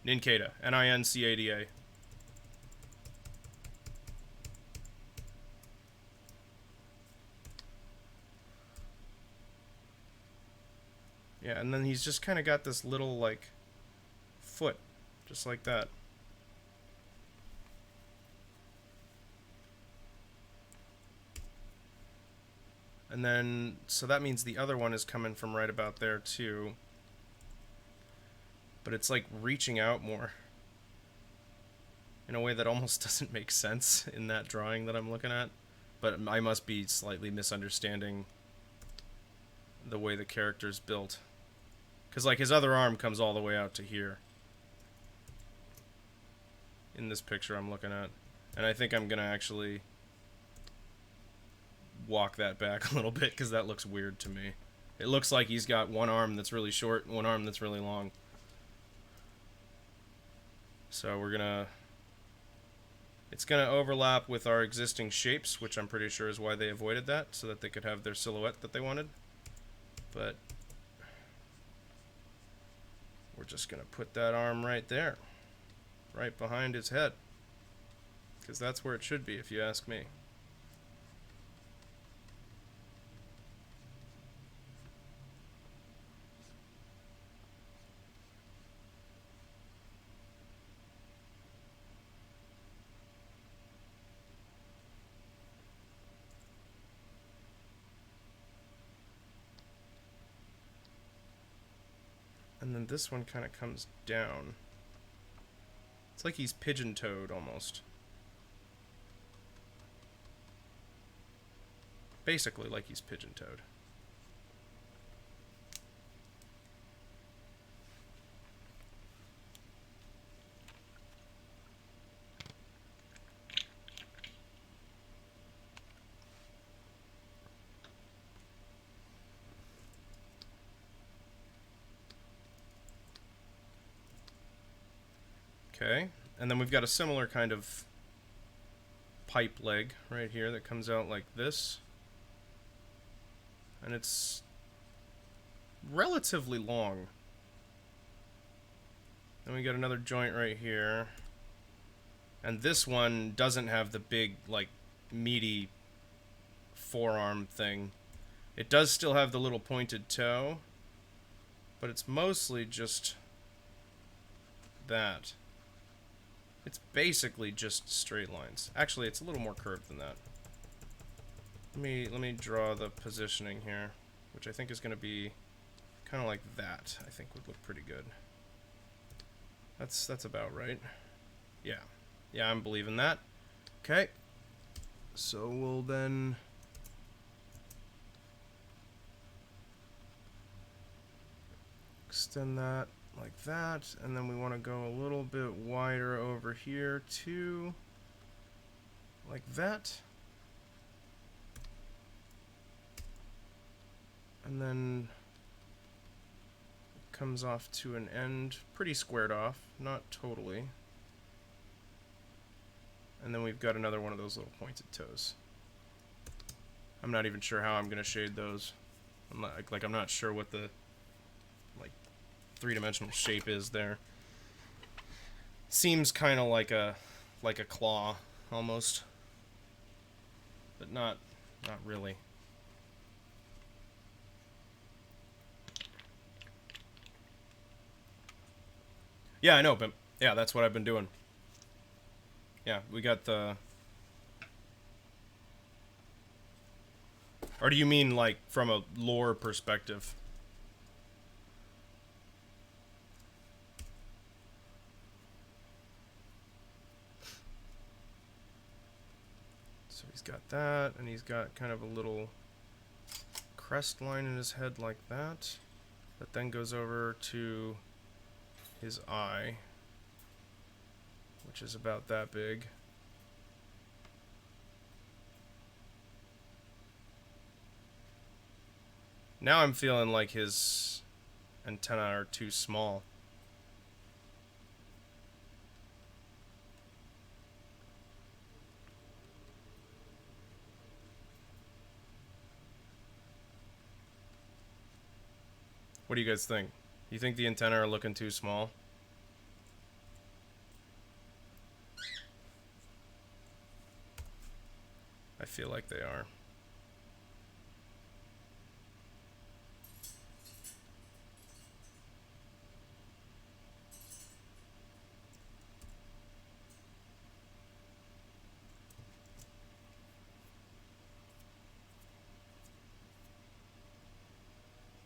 Ninkata. Nincada. Yeah, and then he's just kind of got this little, like, foot. Just like that. And then, so that means the other one is coming from right about there, too. But it's, like, reaching out more. In a way that almost doesn't make sense in that drawing that I'm looking at. But I must be slightly misunderstanding the way the character's built. Because, like, his other arm comes all the way out to here. In this picture I'm looking at. And I think I'm going to actually walk that back a little bit, because that looks weird to me. It looks like he's got one arm that's really short and one arm that's really long. So we're going to... It's going to overlap with our existing shapes, which I'm pretty sure is why they avoided that, so that they could have their silhouette that they wanted. But we're just going to put that arm right there, right behind his head, because that's where it should be, if you ask me. And then this one kind of comes down. It's like he's pigeon-toed, almost. Basically like he's pigeon-toed. Okay, and then we've got a similar kind of pipe leg right here that comes out like this. And it's relatively long. Then we got another joint right here. And this one doesn't have the big, like, meaty forearm thing. It does still have the little pointed toe, but it's mostly just that. It's basically just straight lines. Actually, it's a little more curved than that. Let me draw the positioning here, which I think is going to be kind of like that. I think would look pretty good. That's about right. Yeah. Yeah, I'm believing that. Okay. So we'll then extend that like that, and then we want to go a little bit wider over here too, like that. And then it comes off to an end, pretty squared off, not totally. And then we've got another one of those little pointed toes. I'm not even sure how I'm gonna shade those. I'm not sure what the three-dimensional shape is there. Seems kind of like a claw almost, but not really. Yeah, I know, but yeah, that's what I've been doing. Yeah, we got the... Or do you mean, like, from a lore perspective? So he's got that, and he's got kind of a little crest line in his head like that. That then goes over to his eye, which is about that big. Now I'm feeling like his antennae are too small. What do you guys think? You think the antennae are looking too small? I feel like they are.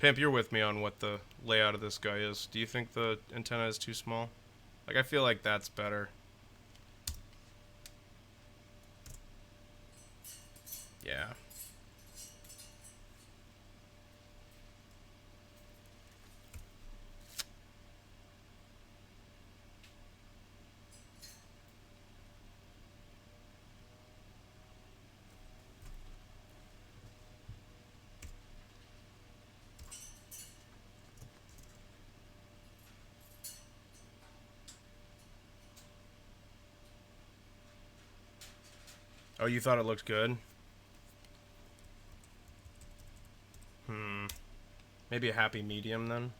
Pimp, you're with me on what the layout of this guy is. Do you think the antenna is too small? Like, I feel like that's better. Yeah. Oh, you thought it looked good? Maybe a happy medium then?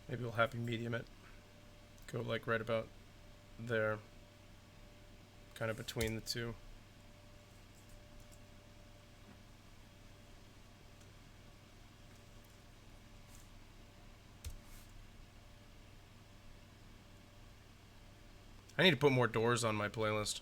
Maybe we'll happy medium it. Go like right about there. Kind of between the two. I need to put more doors on my playlist.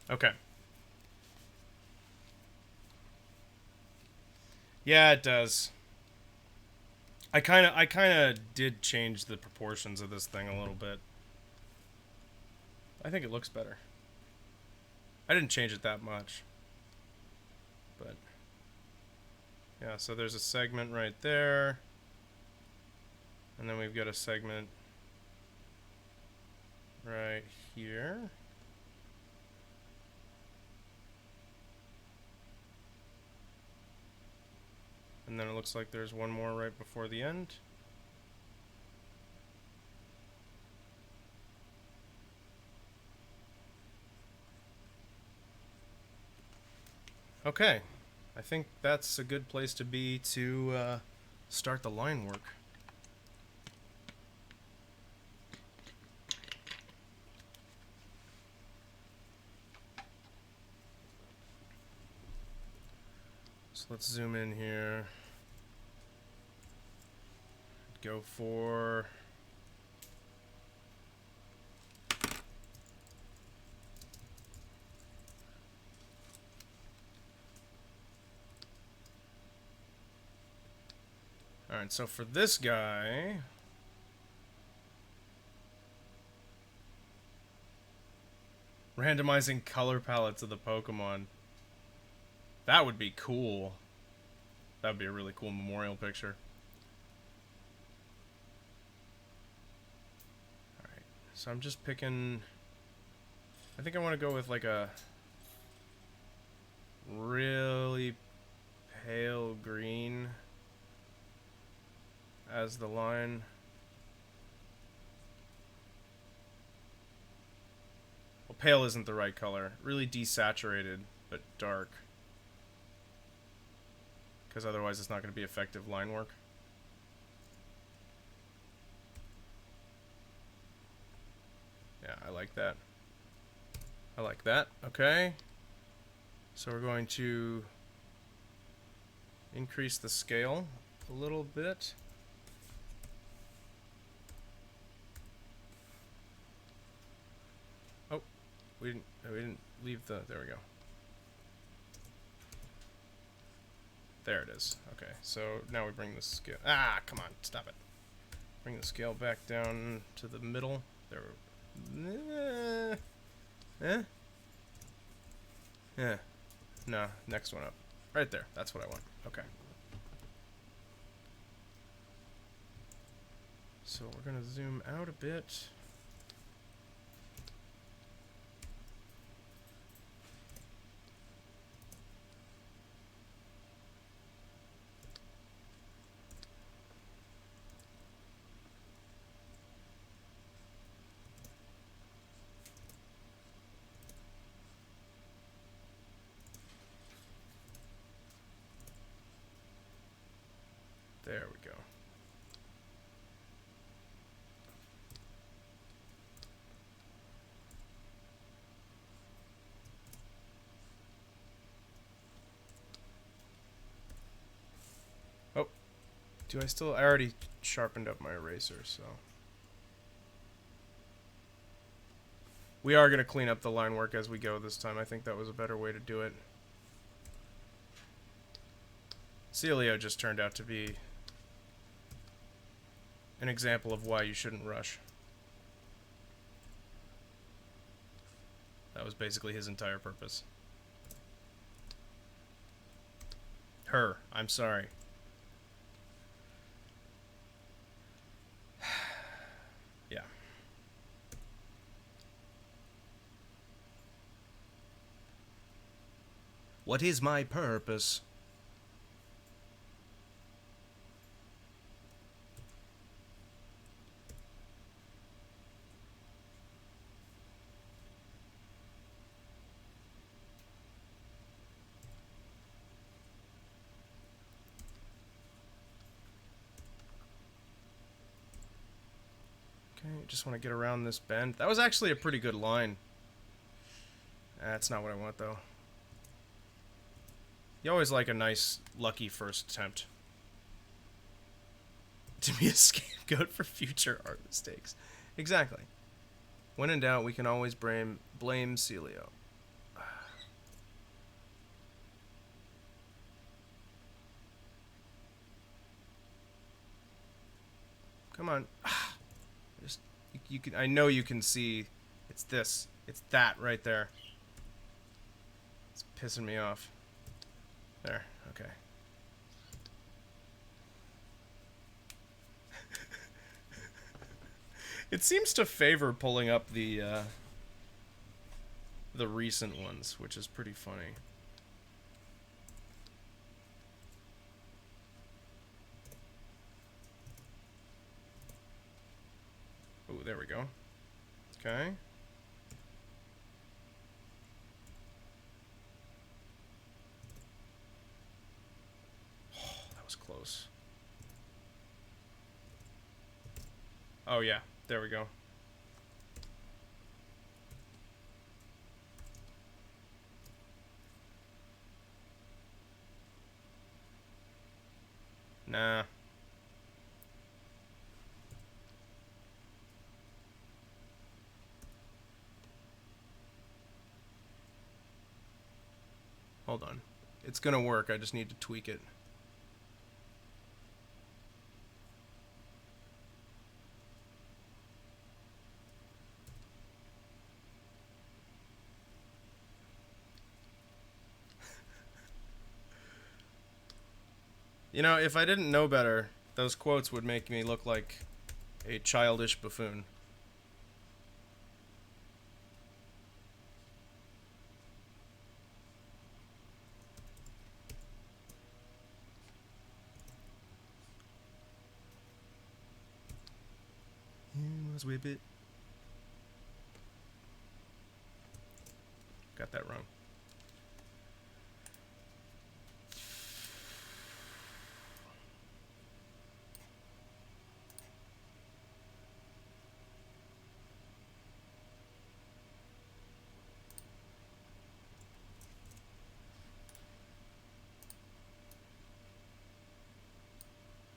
Okay. Yeah, it does. I kind of did change the proportions of this thing a little bit. I think it looks better. I didn't change it that much. But yeah, so there's a segment right there. And then we've got a segment right here. And then it looks like there's one more right before the end. Okay. I think that's a good place to be to start the line work. So let's zoom in here. go for... Alright, so for this guy... randomizing color palettes of the Pokemon. That would be cool. That would be a really cool memorial picture. Alright, so I'm just picking... I think I want to go with like a really pale green as the line. Well, pale isn't the right color. Really desaturated, but dark. Because otherwise it's not going to be effective line work. Yeah, I like that. I like that. Okay. So we're going to increase the scale a little bit. Oh, we didn't leave the... There we go. There it is. Okay, so now we bring the scale... Ah, come on, stop it. Bring the scale back down to the middle. There. Yeah. No, next one up. Right there. That's what I want. Okay. So we're going to zoom out a bit. There we go. Oh, do I still... I already sharpened up my eraser, so... We are going to clean up the line work as we go this time. I think that was a better way to do it. Celio just turned out to be an example of why you shouldn't rush. That was basically his entire purpose. Her. I'm sorry. Yeah. What is my purpose? Okay, just want to get around this bend. That was actually a pretty good line. That's not what I want, though. You always like a nice, lucky first attempt. To be a scapegoat for future art mistakes. Exactly. When in doubt, we can always blame Celio. Come on. Just you can. I know you can see. It's this. It's that right there. It's pissing me off. There. Okay. It seems to favor pulling up the recent ones, which is pretty funny. Oh, there we go. Okay. Oh, that was close. Oh, yeah. There we go. Nah. Hold on. It's gonna work, I just need to tweak it. You know, if I didn't know better, those quotes would make me look like a childish buffoon. Whip it. Got that wrong.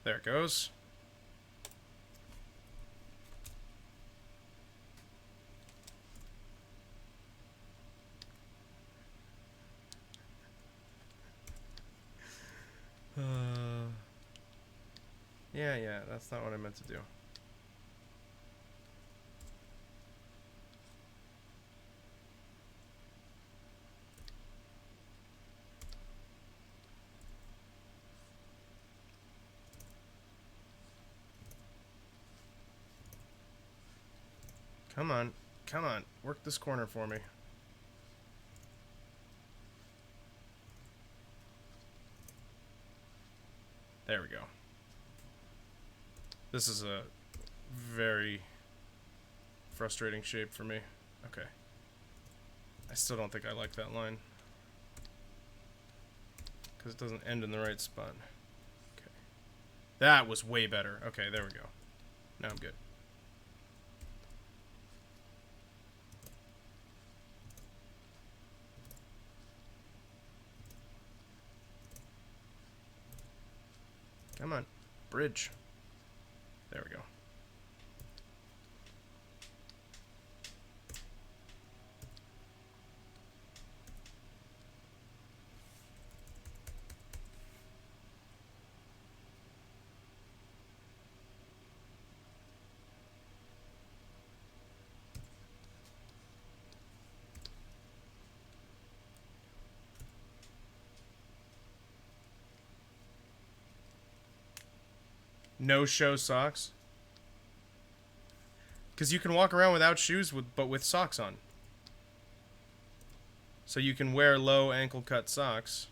There it goes. Yeah, that's not what I meant to do. Come on, come on, work this corner for me. There we go. This is a very frustrating shape for me. Okay. I still don't think I like that line. Because it doesn't end in the right spot. Okay. That was way better. Okay, there we go. Now I'm good. Come on. Bridge. There we go. No-show socks? Because you can walk around without shoes, but with socks on. So you can wear low ankle-cut socks.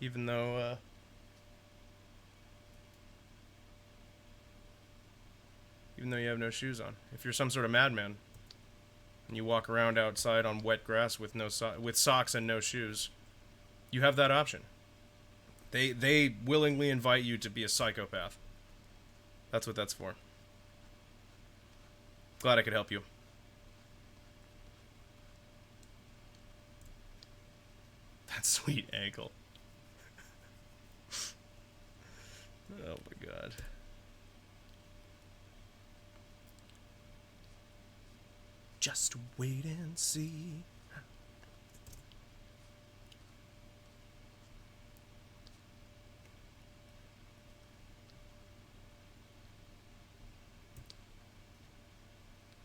Even though, you have no shoes on. If you're some sort of madman, and you walk around outside on wet grass with with socks and no shoes, you have that option. They willingly invite you to be a psychopath. That's what that's for. Glad I could help you. That sweet ankle. Oh my god. Just wait and see.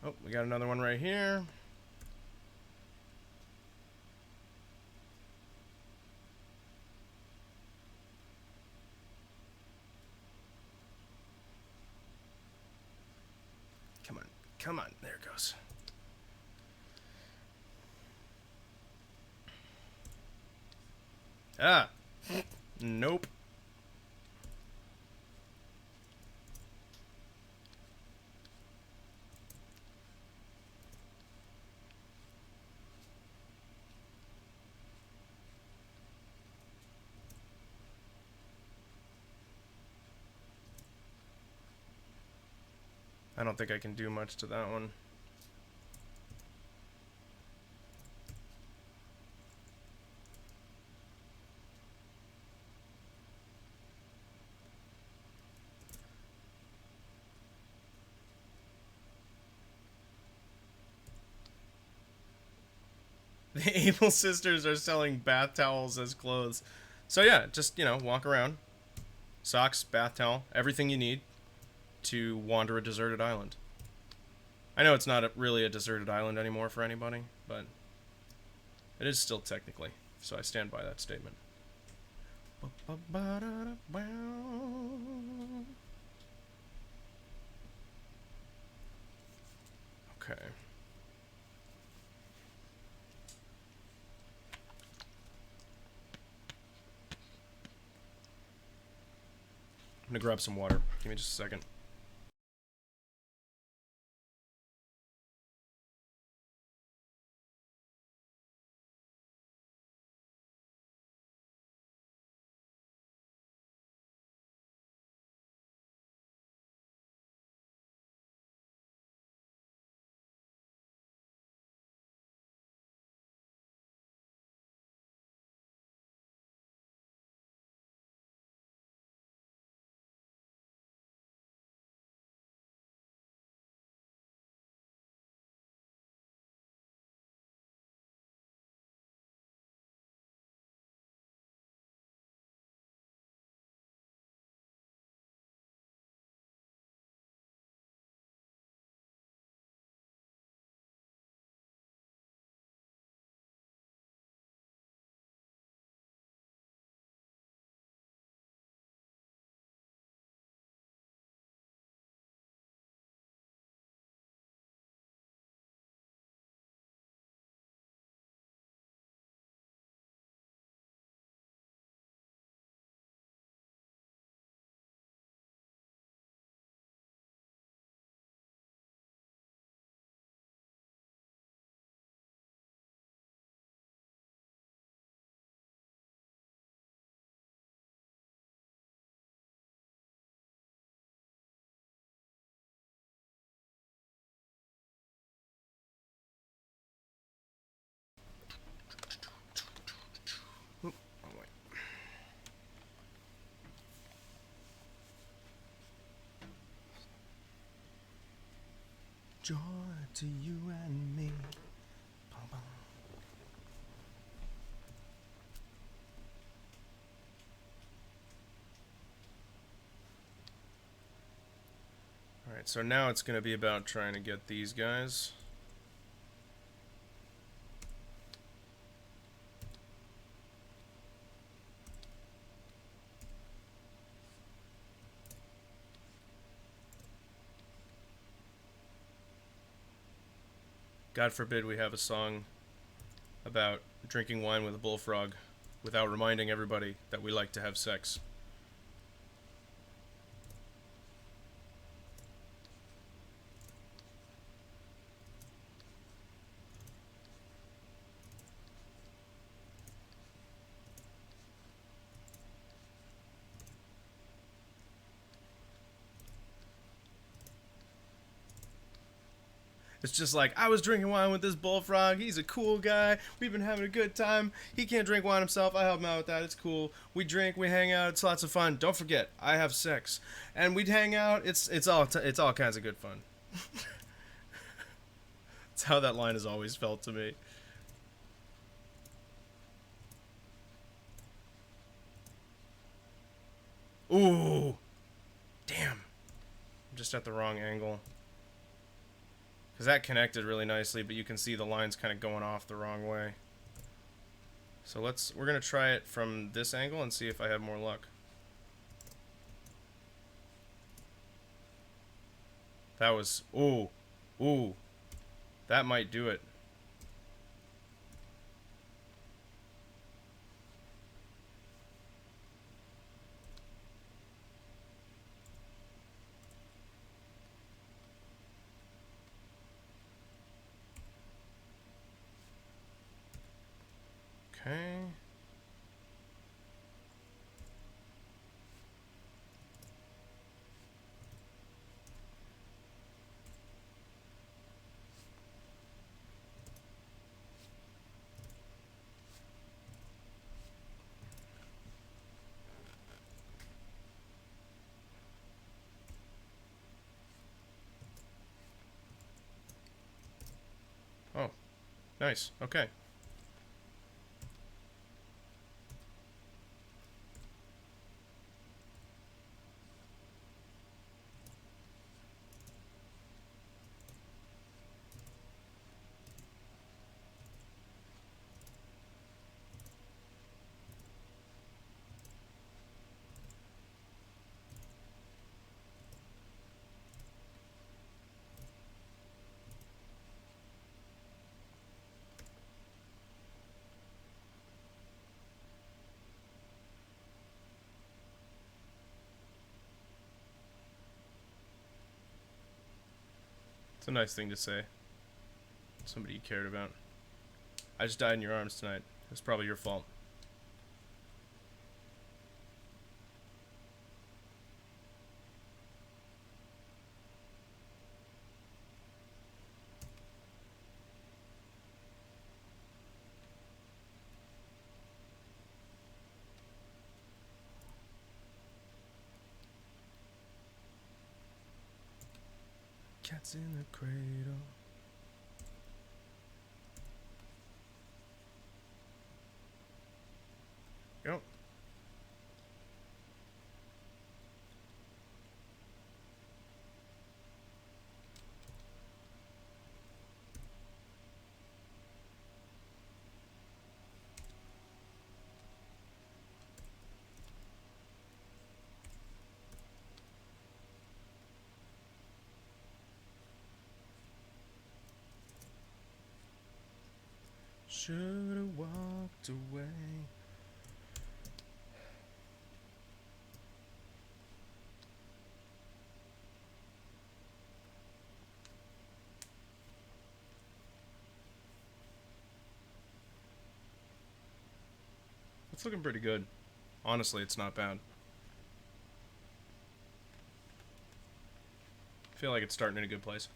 Oh, we got another one right here. Come on. Come on. There it goes. Ah. Nope. I don't think I can do much to that one. The Able Sisters are selling bath towels as clothes. So yeah, just, walk around. Socks, bath towel, everything you need to wander a deserted island. I know it's not really a deserted island anymore for anybody, but it is still technically. So I stand by that statement. Okay. I'm gonna grab some water. Give me just a second. Oh, wait. Joy to you and me. Bum, bum. Alright, so now it's going to be about trying to get these guys. God forbid we have a song about drinking wine with a bullfrog without reminding everybody that we like to have sex. It's just like, I was drinking wine with this bullfrog. He's a cool guy. We've been having a good time. He can't drink wine himself. I help him out with that. It's cool. We drink, we hang out. It's lots of fun. Don't forget, I have sex, and we'd hang out. It's all kinds of good fun. It's how that line has always felt to me. Ooh, damn! I'm just at the wrong angle. Because that connected really nicely, but you can see the lines kind of going off the wrong way. So we're going to try it from this angle and see if I have more luck. That was, ooh, that might do it. Okay. Oh, nice. Okay. It's a nice thing to say. Somebody you cared about. I just died in your arms tonight. It was probably your fault. Cats in the cradle. Yep. Should've walked away. It's looking pretty good. Honestly, it's not bad. I feel like it's starting in a good place.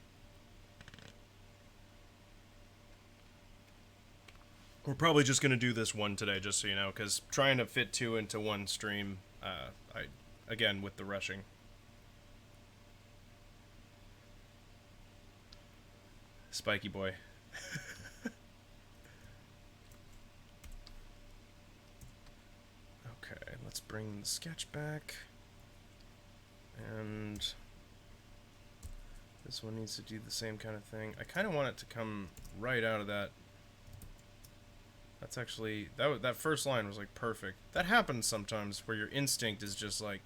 We're probably just going to do this one today, just so you know, because trying to fit two into one stream, again, with the rushing. Spiky boy. Okay, let's bring the sketch back. And this one needs to do the same kind of thing. I kind of want it to come right out of that. That's actually, that first line was like perfect. That happens sometimes where your instinct is just like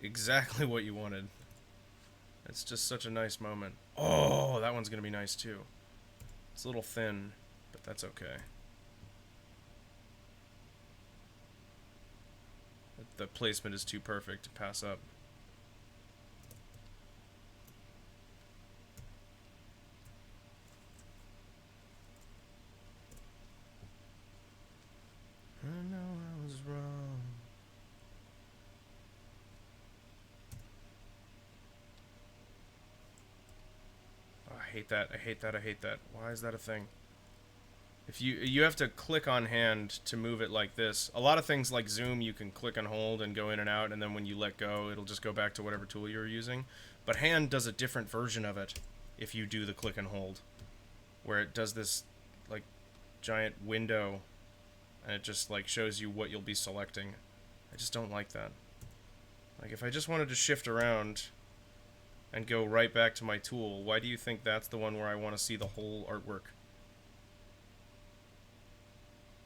exactly what you wanted. It's just such a nice moment. Oh, that one's gonna be nice too. It's a little thin, but that's okay. The placement is too perfect to pass up. I know I was wrong. Oh, I hate that. I hate that. I hate that. Why is that a thing? If you have to click on hand to move it like this. A lot of things like zoom you can click and hold and go in and out, and then when you let go it'll just go back to whatever tool you're using. But hand does a different version of it if you do the click and hold, where it does this like giant window and it just like shows you what you'll be selecting. I just don't like that. Like if I just wanted to shift around and go right back to my tool, why do you think that's the one where I want to see the whole artwork?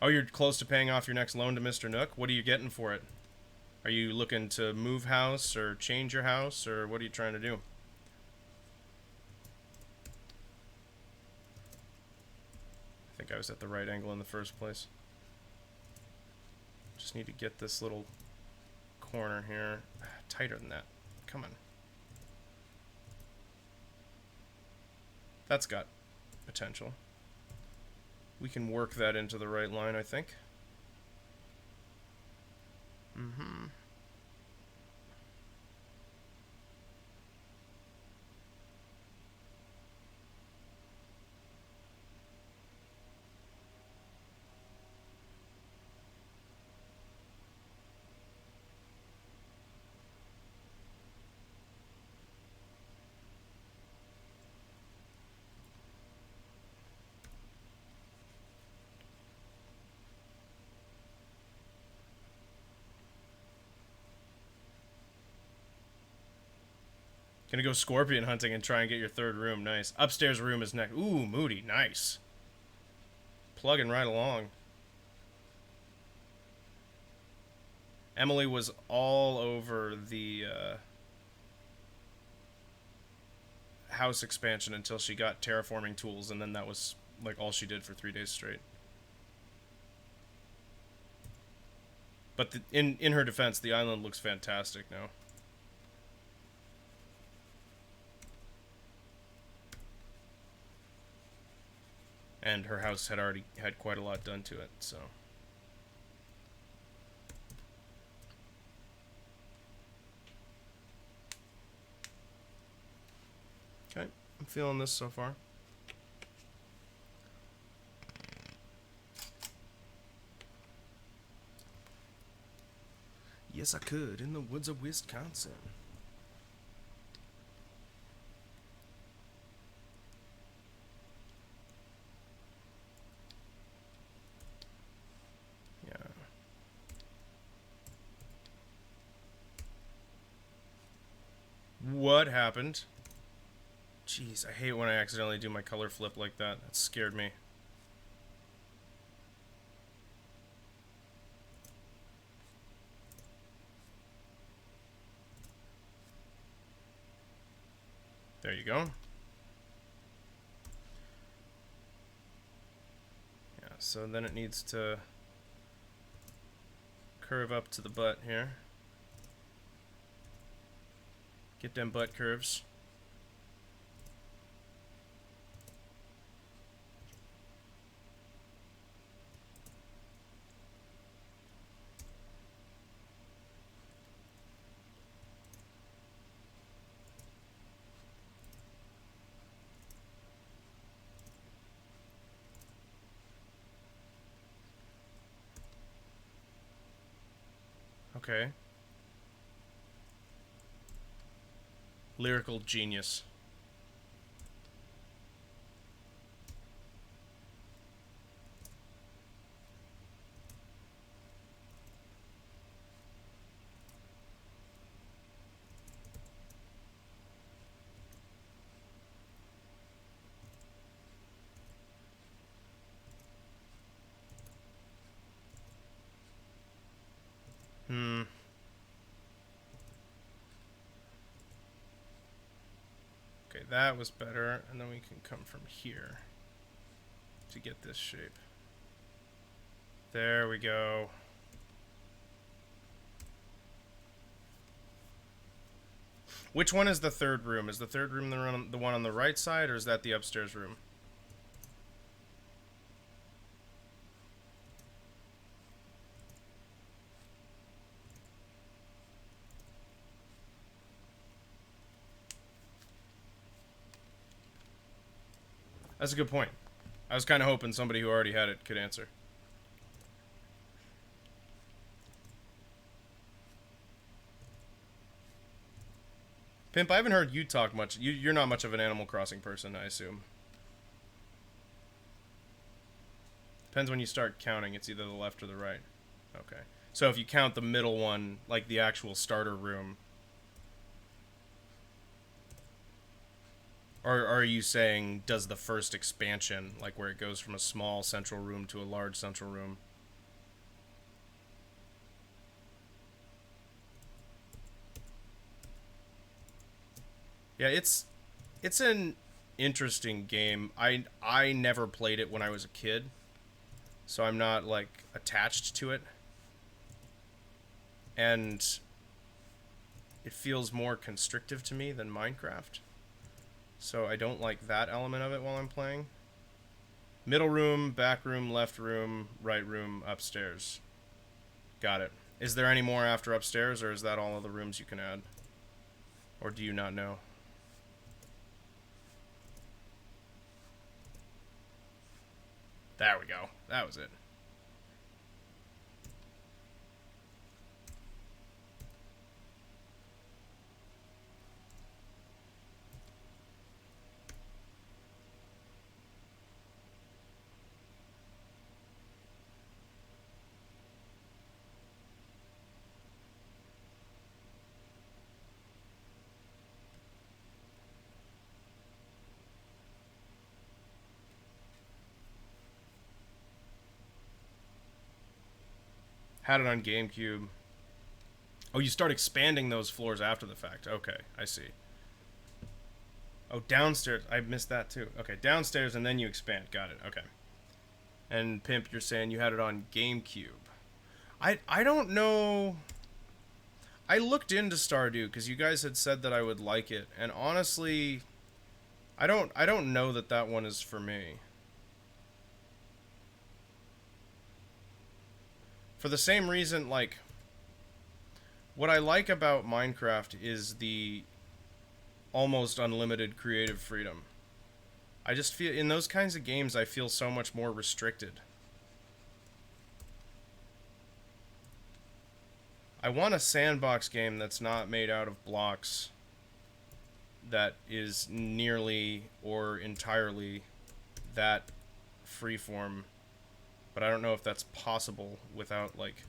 Oh, you're close to paying off your next loan to Mr. Nook? What are you getting for it? Are you looking to move house or change your house, or what are you trying to do? I think I was at the right angle in the first place. Just need to get this little corner here tighter than that. Come on. That's got potential. We can work that into the right line, I think. Mm-hmm. Gonna go scorpion hunting and try and get your third room. Nice. Upstairs room is next. Ooh, Moody. Nice. Plugging right along. Emily was all over the house expansion until she got terraforming tools, and then that was like all she did for 3 days straight. But in her defense, the island looks fantastic now. And her house had already had quite a lot done to it, so. Okay, I'm feeling this so far. Yes, I could, in the woods of Wisconsin. Yeah. What happened? Jeez, I hate when I accidentally do my color flip like that. That scared me. There you go. Yeah, so then it needs to curve up to the butt here. Get them butt curves. Okay. Lyrical genius. Okay, that was better, and then we can come from here to get this shape. There we go. Which one is the third room? Is the third room the one on the right side, or is that the upstairs room? That's a good point. I was kind of hoping somebody who already had it could answer. Pimp, I haven't heard you talk much. You're not much of an Animal Crossing person, I assume. Depends when you start counting. It's either the left or the right. Okay. So if you count the middle one, like the actual starter room... Or are you saying, does the first expansion, like where it goes from a small central room to a large central room? Yeah, it's an interesting game. I never played it when I was a kid, so I'm not like attached to it. And it feels more constrictive to me than Minecraft. So I don't like that element of it while I'm playing. Middle room, back room, left room, right room, upstairs. Got it. Is there any more after upstairs, or is that all of the rooms you can add? Or do you not know? There we go. That was it. Had it on GameCube. Oh, you start expanding those floors after the fact. Okay, I see. Oh, downstairs. I missed that too. Okay, downstairs and then you expand. Got it. Okay. And Pimp, you're saying you had it on GameCube. I don't know. I looked into Stardew because you guys had said that I would like it, and honestly, I don't know that that one is for me. For the same reason, like, what I like about Minecraft is the almost unlimited creative freedom. I just feel, in those kinds of games, I feel so much more restricted. I want a sandbox game that's not made out of blocks, that is nearly or entirely that freeform, but I don't know if that's possible without, like,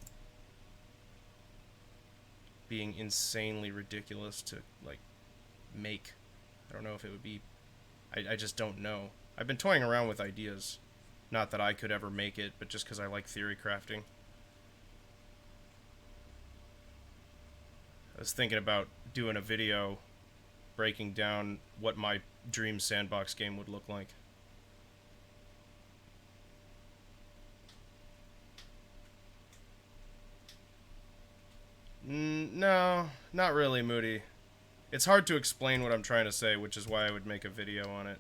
being insanely ridiculous to, like, make. I don't know if it would be... I just don't know. I've been toying around with ideas. Not that I could ever make it, but just because I like theory crafting. I was thinking about doing a video breaking down what my dream sandbox game would look like. No, not really, Moody. It's hard to explain what I'm trying to say, which is why I would make a video on it.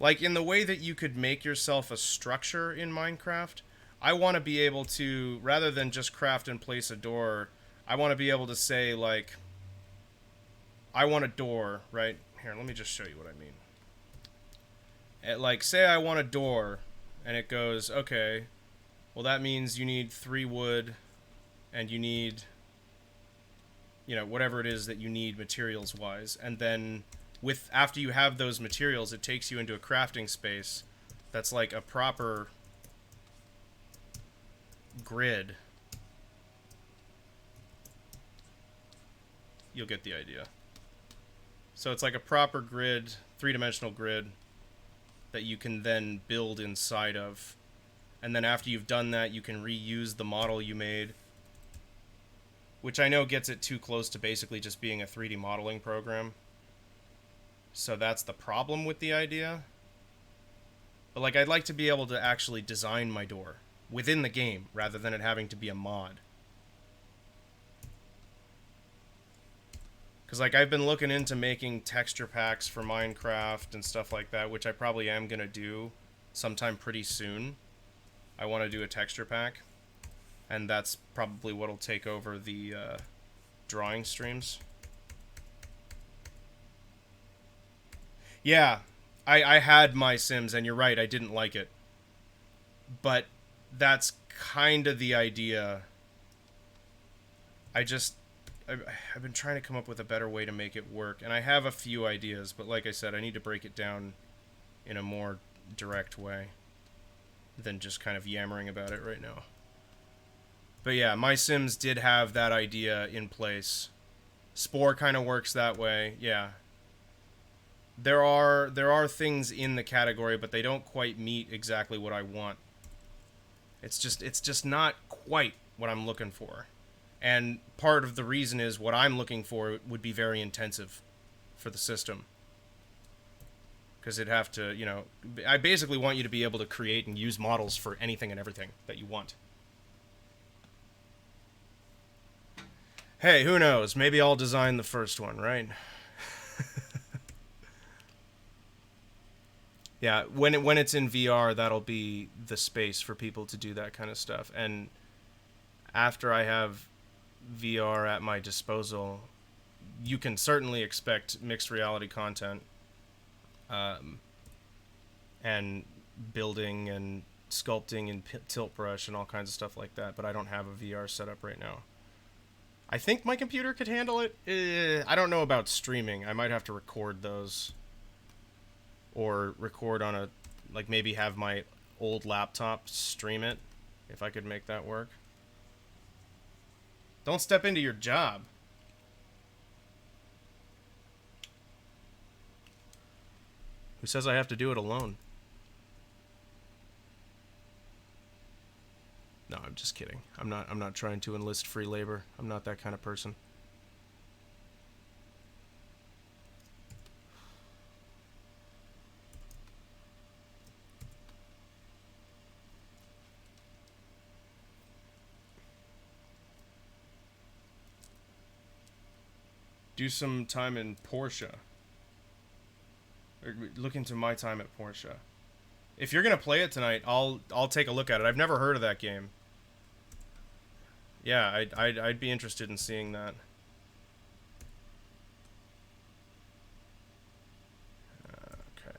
Like, in the way that you could make yourself a structure in Minecraft, I want to be able to, rather than just craft and place a door, I want to be able to say, like, I want a door, right? Here, let me just show you what I mean. Like, say I want a door, and it goes, okay, well, that means you need 3 wood, and you need, you know, whatever it is that you need materials-wise, and then after you have those materials, it takes you into a crafting space that's like a proper grid. You'll get the idea. So it's like a proper grid, 3-dimensional grid that you can then build inside of. And then after you've done that, you can reuse the model you made, which I know gets it too close to basically just being a 3D modeling program. So that's the problem with the idea. But, like, I'd like to be able to actually design my door within the game rather than it having to be a mod. Because, like, I've been looking into making texture packs for Minecraft and stuff like that, which I probably am going to do sometime pretty soon. I want to do a texture pack. And that's probably what'll take over the drawing streams. Yeah, I had my Sims, and you're right, I didn't like it. But that's kind of the idea. I've been trying to come up with a better way to make it work, and I have a few ideas, but like I said, I need to break it down in a more direct way than just kind of yammering about it right now. But yeah, my Sims did have that idea in place. Spore kind of works that way, yeah. There are things in the category, but they don't quite meet exactly what I want. It's just not quite what I'm looking for. And part of the reason is what I'm looking for would be very intensive for the system. Because it'd have to, you know, I basically want you to be able to create and use models for anything and everything that you want. Hey, who knows? Maybe I'll design the first one, right? Yeah, when it's in VR, that'll be the space for people to do that kind of stuff. And after I have VR at my disposal, you can certainly expect mixed reality content, and building and sculpting and tilt brush and all kinds of stuff like that. But I don't have a VR setup right now. I think my computer could handle it. I don't know about streaming. I might have to record those. Or record on a, like, maybe have my old laptop stream it, if I could make that work. Don't step into your job. Who says I have to do it alone? No, I'm just kidding. I'm not trying to enlist free labor. I'm not that kind of person. Do some time in Porsche. Look into my time at Porsche. If you're gonna play it tonight, I'll take a look at it. I've never heard of that game. Yeah, I'd be interested in seeing that. Okay.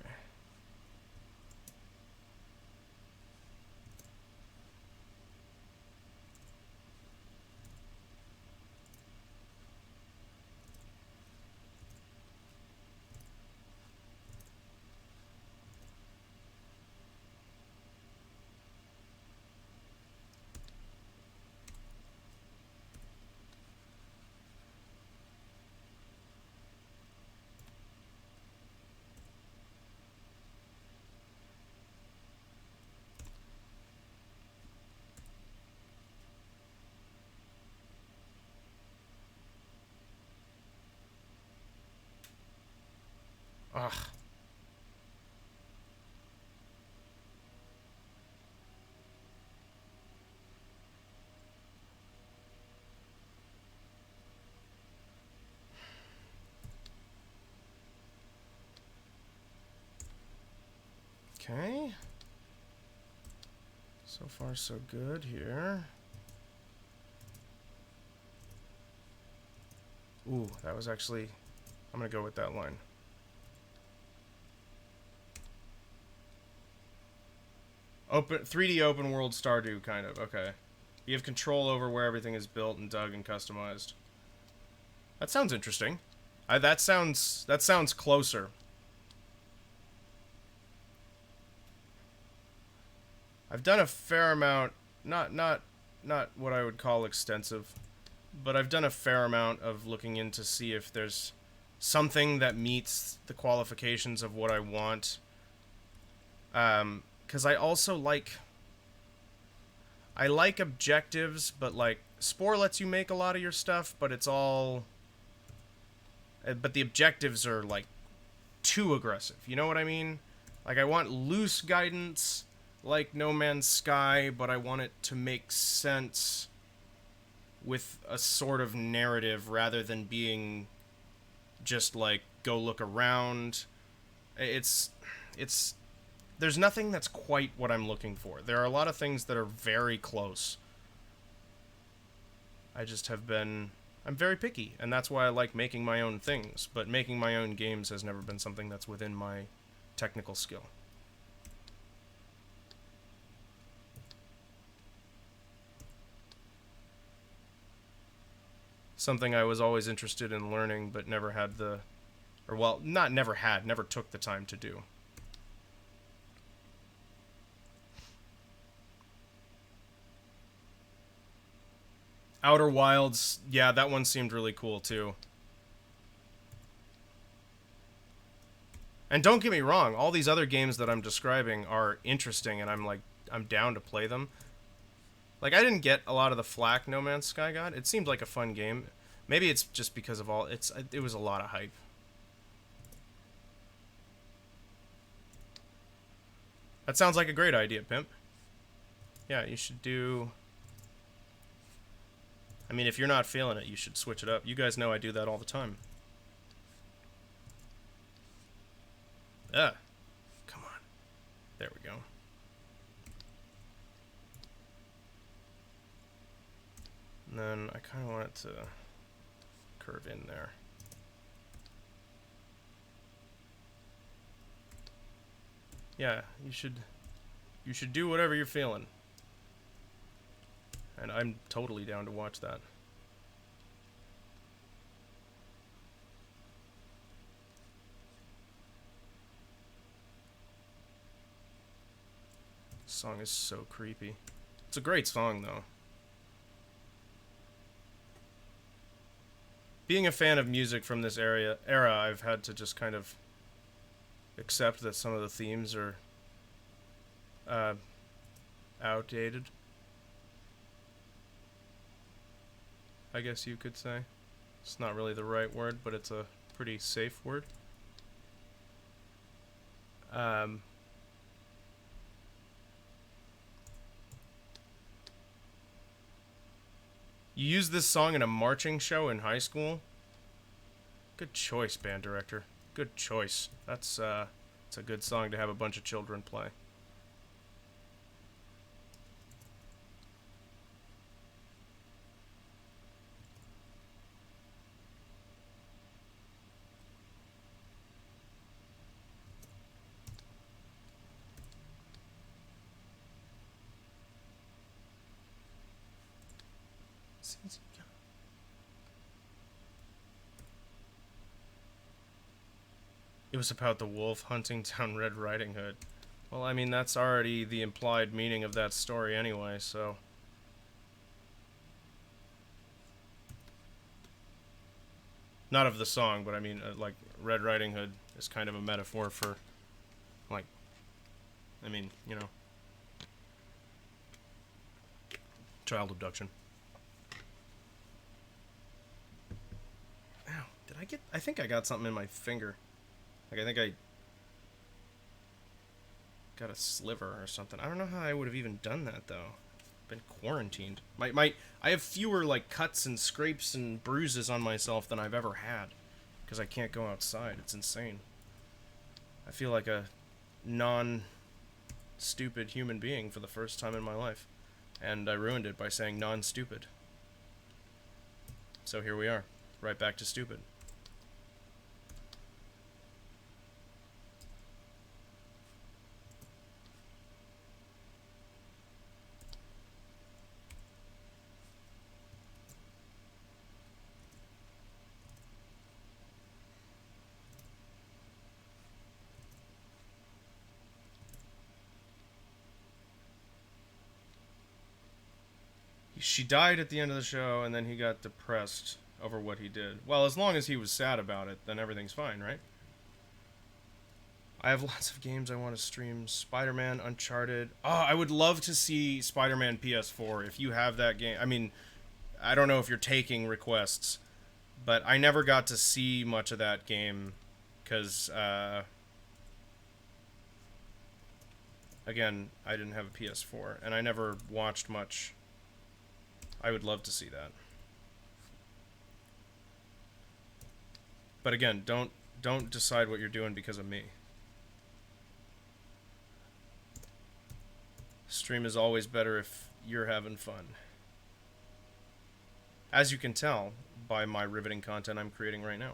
Ugh. Okay. So far, so good here. Ooh, that was actually... I'm gonna go with that line. Open 3D open world Stardew, kind of. Okay. You have control over where everything is built and dug and customized. That sounds interesting. That sounds closer. I've done a fair amount, not what I would call extensive, but I've done a fair amount of looking in to see if there's something that meets the qualifications of what I want. Because I also like objectives, but like Spore lets you make a lot of your stuff, but it's all but the objectives are like too aggressive. You know what I mean? Like I want loose guidance like No Man's Sky, but I want it to make sense with a sort of narrative rather than being just like go look around. It's there's nothing that's quite what I'm looking for. There are a lot of things that are very close. I'm very picky, and that's why I like making my own things, but making my own games has never been something that's within my technical skill. Something I was always interested in learning, but never had the... Or, well, not never had, never took the time to do. Outer Wilds, yeah, that one seemed really cool, too. And don't get me wrong, all these other games that I'm describing are interesting, and I'm down to play them. Like, I didn't get a lot of the flack No Man's Sky got. It seemed like a fun game. Maybe it's just because of it was a lot of hype. That sounds like a great idea, Pimp. Yeah, you should do... I mean, if you're not feeling it, you should switch it up. You guys know I do that all the time. Come on. There we go. And then I kind of want it to curve in there. Yeah, you should do whatever you're feeling. And I'm totally down to watch that. This song is so creepy. It's a great song, though. Being a fan of music from this era, I've had to just kind of accept that some of the themes are outdated, I guess you could say. It's not really the right word, but it's a pretty safe word. You used this song in a marching show in high school? Good choice, band director. Good choice. That's it's a good song to have a bunch of children play. It was about the wolf hunting down Red Riding Hood. Well, I mean, that's already the implied meaning of that story anyway, so... Not of the song, but I mean, like, Red Riding Hood is kind of a metaphor for, like... I mean, you know... child abduction. Ow, did I get... I think I got something in my finger. Like, I think I got a sliver or something. I don't know how I would have even done that, though. Been quarantined. I have fewer, like, cuts and scrapes and bruises on myself than I've ever had. Because I can't go outside. It's insane. I feel like a non-stupid human being for the first time in my life. And I ruined it by saying non-stupid. So here we are. Right back to stupid. She died at the end of the show, and then he got depressed over what he did. Well, as long as he was sad about it, then everything's fine, right? I have lots of games I want to stream. Spider-Man, Uncharted. Oh, I would love to see Spider-Man PS4 if you have that game. I mean, I don't know if you're taking requests, but I never got to see much of that game because, again, I didn't have a PS4, and I never watched much. I would love to see that. But again, don't decide what you're doing because of me. Stream is always better if you're having fun. As you can tell by my riveting content I'm creating right now.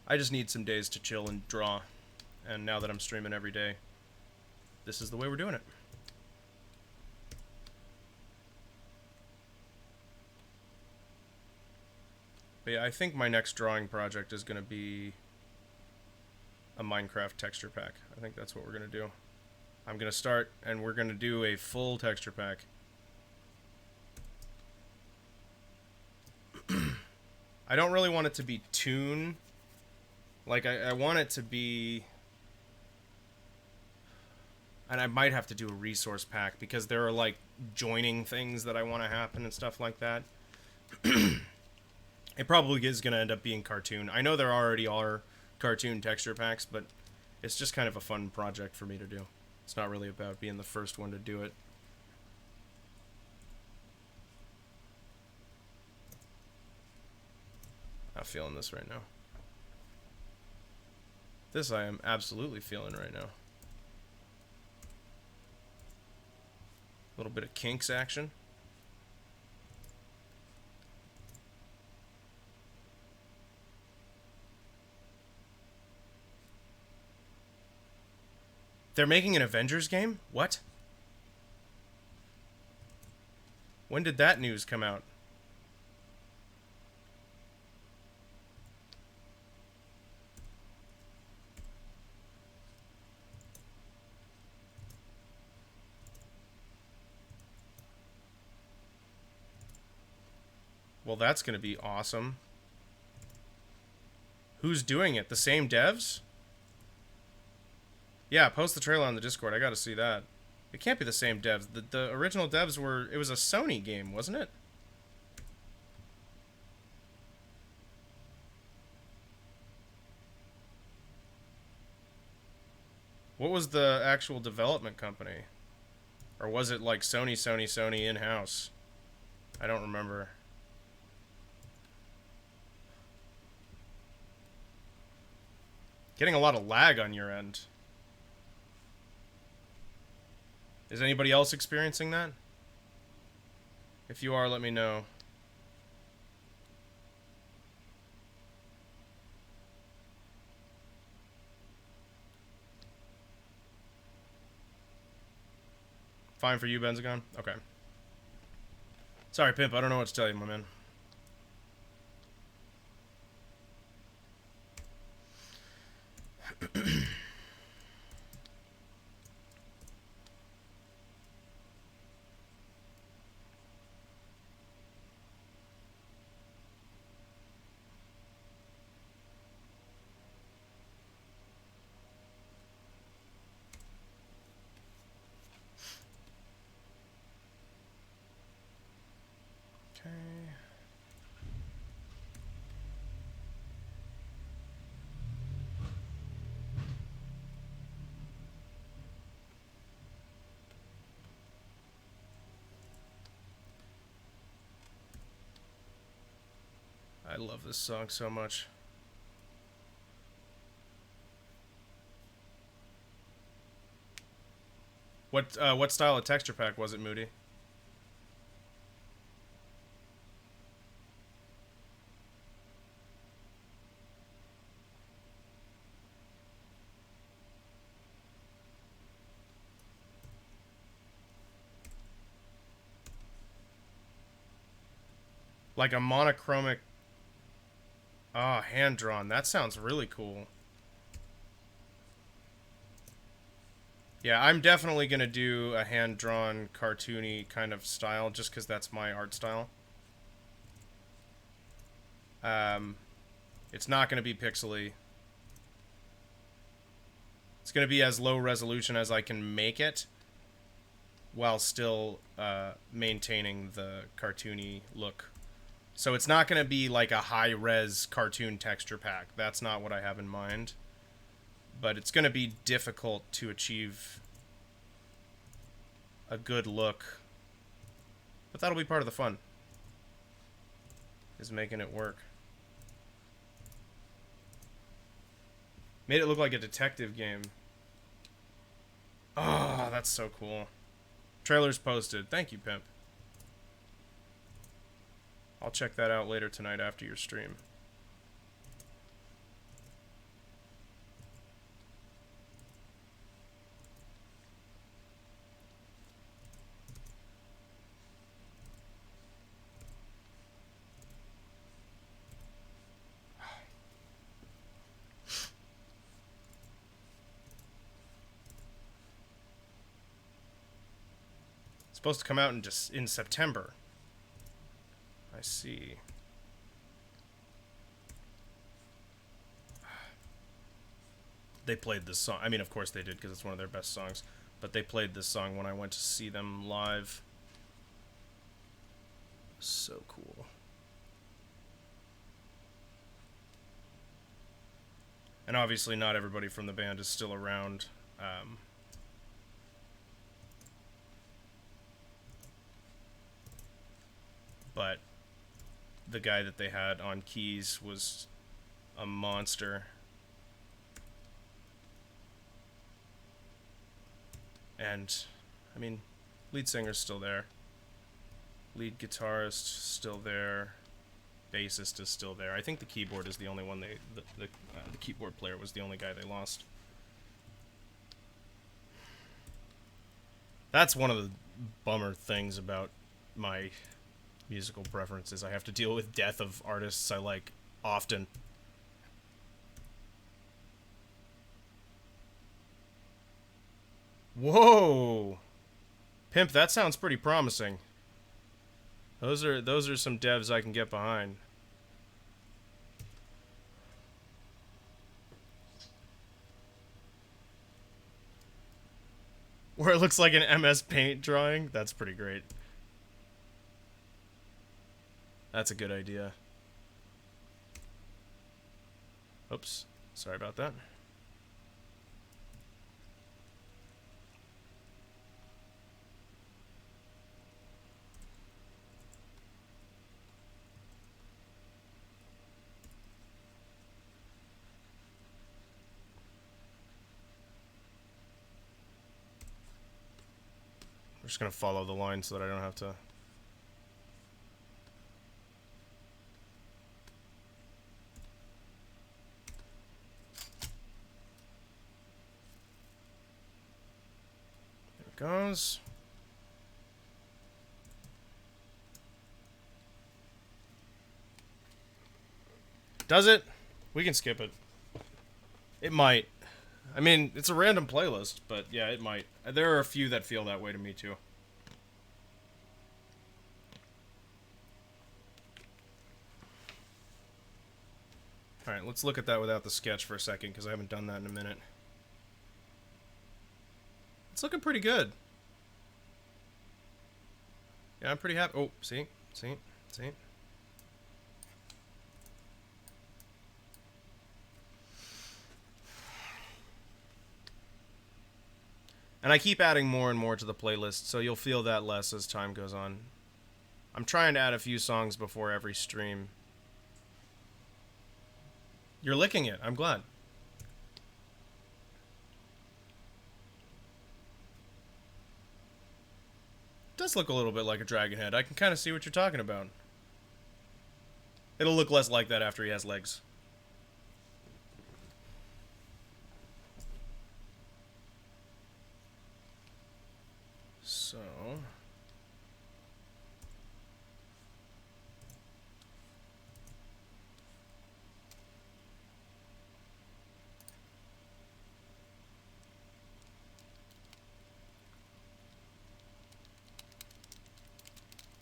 I just need some days to chill and draw. And now that I'm streaming every day, this is the way we're doing it. But yeah, I think my next drawing project is going to be a Minecraft texture pack. I think that's what we're going to do. I'm going to start, and we're going to do a full texture pack. I don't really want it to be toon. Like, I want it to be... And I might have to do a resource pack, because there are, like, joining things that I want to happen and stuff like that. It probably is going to end up being cartoon. I know there already are cartoon texture packs, but it's just kind of a fun project for me to do. It's not really about being the first one to do it. I'm feeling this right now. This I am absolutely feeling right now. A little bit of kinks action. They're making an Avengers game? What? When did that news come out? Well, that's going to be awesome. Who's doing it? The same devs? Yeah, post the trailer on the Discord. I gotta see that. It can't be the same devs. The original devs were... It was a Sony game, wasn't it? What was the actual development company? Or was it like Sony in-house? I don't remember. Getting a lot of lag on your end. Is anybody else experiencing that? If you are, let me know. Fine for you, Benzagon? Okay. Sorry, Pimp. I don't know what to tell you, my man. Okay. I love this song so much. What style of texture pack was it, Moody? Like a monochromic... Ah, hand-drawn. That sounds really cool. Yeah, I'm definitely going to do a hand-drawn, cartoony kind of style, just because that's my art style. It's not going to be pixely. It's going to be as low resolution as I can make it, while still maintaining the cartoony look. So it's not going to be like a high-res cartoon texture pack. That's not what I have in mind. But it's going to be difficult to achieve a good look. But that'll be part of the fun, is making it work. Made it look like a detective game. Oh, that's so cool. Trailer's posted. Thank you, Pimp. I'll check that out later tonight after your stream. It's supposed to come out in September. I see. They played this song. I mean, of course they did, because it's one of their best songs. But they played this song when I went to see them live. So cool. And obviously not everybody from the band is still around. But the guy that they had on keys was a monster. And, I mean, lead singer's still there. Lead guitarist still there. Bassist is still there. I think the keyboard is the only one the keyboard player was the only guy they lost. That's one of the bummer things about my musical preferences. I have to deal with death of artists I like often. Whoa! Pimp, that sounds pretty promising. Those are some devs I can get behind. Where it looks like an MS Paint drawing? That's pretty great. That's a good idea. Oops. Sorry about that. just gonna follow the line so that I don't have to. There it goes. Does it? We can skip it. It might. I mean, it's a random playlist, but yeah, it might. There are a few that feel that way to me, too. Alright, let's look at that without the sketch for a second, because I haven't done that in a minute. It's looking pretty good. Yeah, I'm pretty happy. Oh, see? See? See? And I keep adding more and more to the playlist, so you'll feel that less as time goes on. I'm trying to add a few songs before every stream. You're licking it. I'm glad. It does look a little bit like a dragon head. I can kind of see what you're talking about. It'll look less like that after he has legs. So...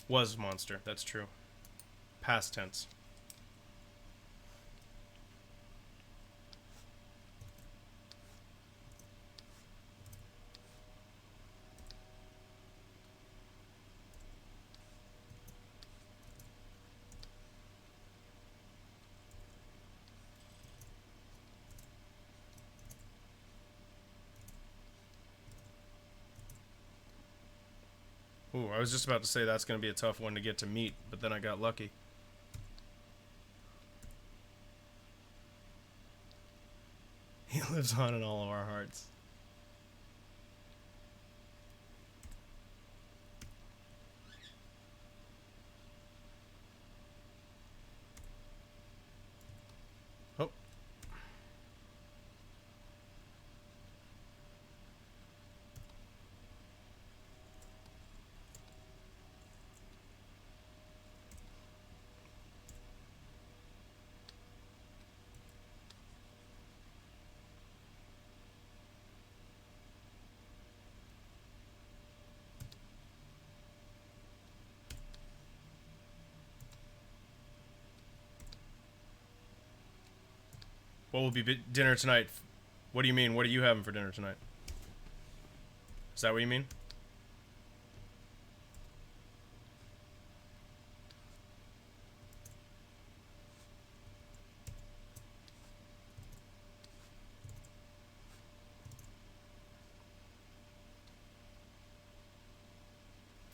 Was monster, that's true. Past tense. Ooh, I was just about to say that's going to be a tough one to get to meet, but then I got lucky. He lives on in all of our hearts. Oh. What will be dinner tonight? What do you mean? What are you having for dinner tonight? Is that what you mean?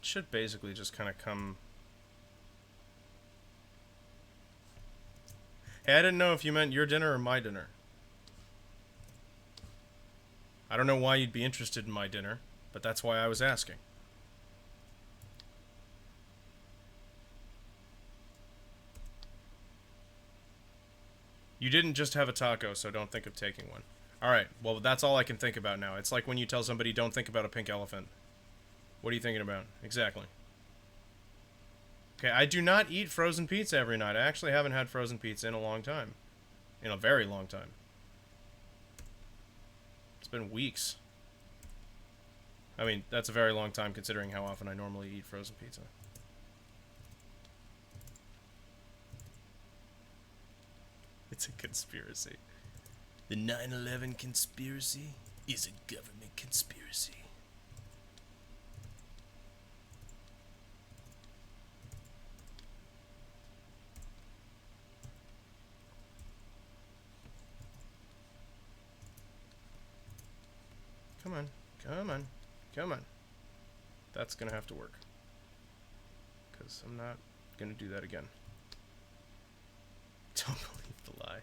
It should basically just kind of come... Hey, I didn't know if you meant your dinner or my dinner. I don't know why you'd be interested in my dinner, but that's why I was asking. You didn't just have a taco, so don't think of taking one. Alright, well, that's all I can think about now. It's like when you tell somebody, don't think about a pink elephant. What are you thinking about? Exactly. Okay, I do not eat frozen pizza every night. I actually haven't had frozen pizza in a long time. In a very long time. It's been weeks. I mean, that's a very long time considering how often I normally eat frozen pizza. It's a conspiracy. The 9/11 conspiracy is a government conspiracy. Come on, come on, come on. That's gonna have to work. Because I'm not gonna do that again. Don't believe the lie.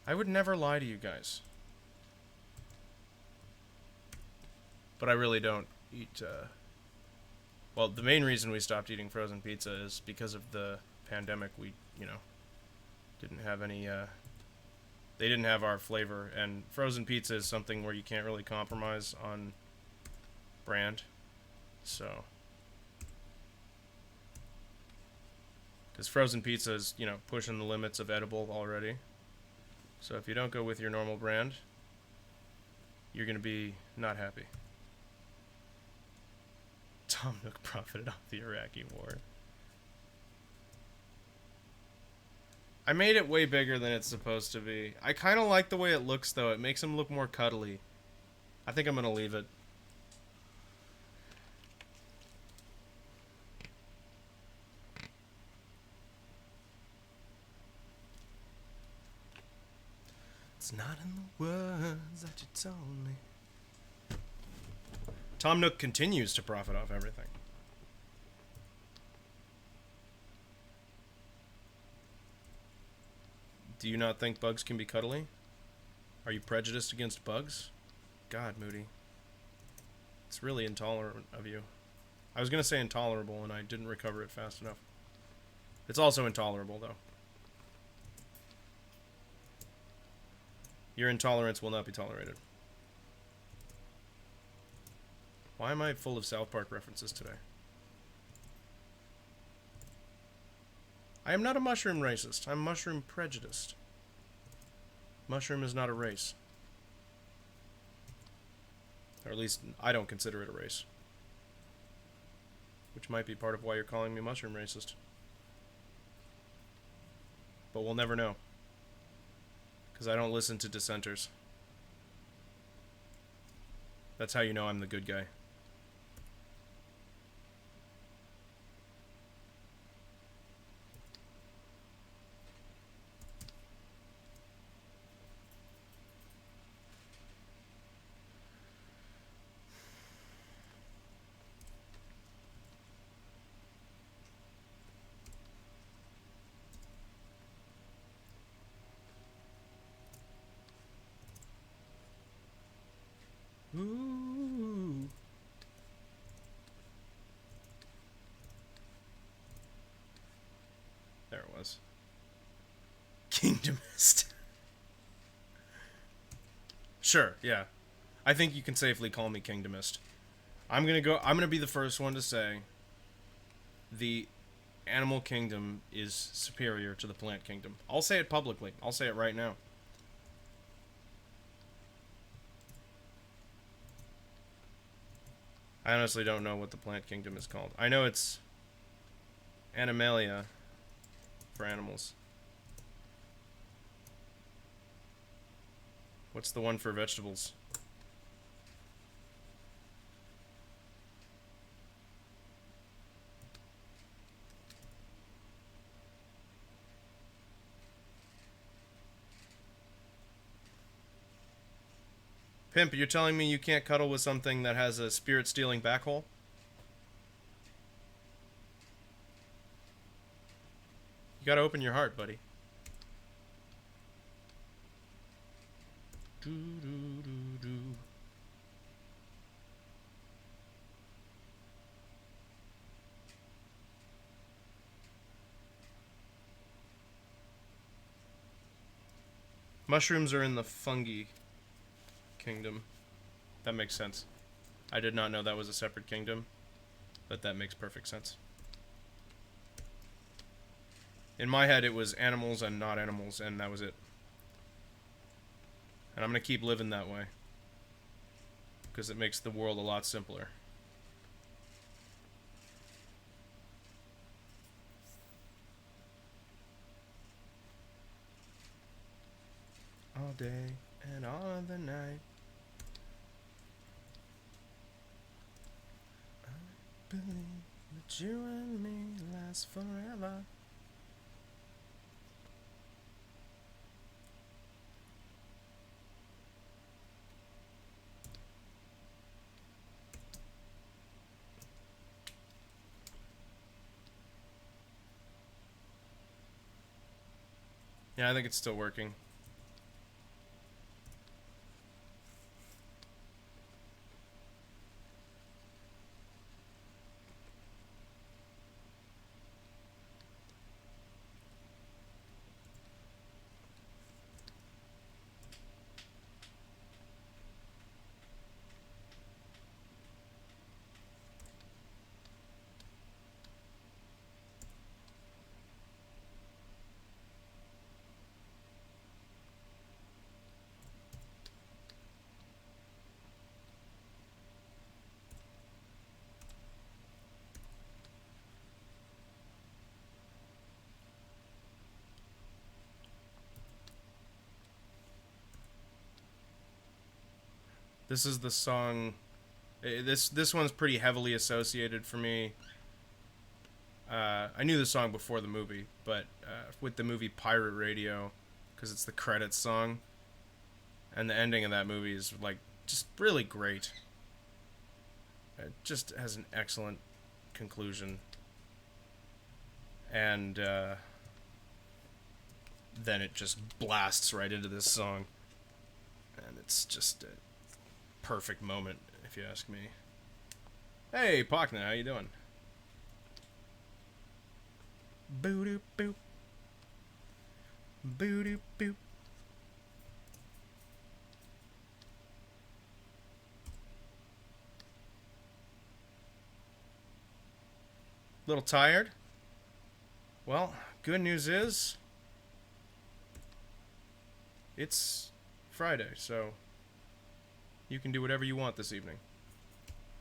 I would never lie to you guys. But I really don't eat Well, the main reason we stopped eating frozen pizza is because of the pandemic. We, didn't have any. They didn't have our flavor, and frozen pizza is something where you can't really compromise on brand. So, because frozen pizza is, pushing the limits of edible already. So if you don't go with your normal brand, you're going to be not happy. Tom Nook profited off the Iraqi war. I made it way bigger than it's supposed to be. I kind of like the way it looks, though. It makes him look more cuddly. I think I'm going to leave it. It's not in the words that you told me. Tom Nook continues to profit off everything. Do you not think bugs can be cuddly? Are you prejudiced against bugs? God, Moody. It's really intolerant of you. I was going to say intolerable, and I didn't recover it fast enough. It's also intolerable, though. Your intolerance will not be tolerated. Why am I full of South Park references today? I am not a mushroom racist. I'm mushroom prejudiced. Mushroom is not a race. Or at least, I don't consider it a race. Which might be part of why you're calling me mushroom racist. But we'll never know. Because I don't listen to dissenters. That's how you know I'm the good guy. Ooh. There it was. Kingdomist. Sure, yeah. I think you can safely call me Kingdomist. I'm gonna be the first one to say the animal kingdom is superior to the plant kingdom. I'll say it publicly. I'll say it right now. I honestly don't know what the plant kingdom is called. I know it's Animalia for animals. What's the one for vegetables? Pimp, you're telling me you can't cuddle with something that has a spirit-stealing backhole? You gotta open your heart, buddy. Do. Mushrooms are in the fungi kingdom. That makes sense. I did not know that was a separate kingdom, but that makes perfect sense. In my head, it was animals and not animals, and that was it. And I'm gonna keep living that way, because it makes the world a lot simpler. All day and all the night. I believe that you and me last forever. Yeah, I think it's still working. This is the song. This one's pretty heavily associated for me. I knew the song before the movie, but with the movie Pirate Radio, because it's the credits song, and the ending of that movie is like just really great. It just has an excellent conclusion, and then it just blasts right into this song, and it's just a perfect moment, if you ask me. Hey, Pakna, how you doing? Boo doop boop. Boo doop boop. Little tired? Well, good news is it's Friday, so you can do whatever you want this evening.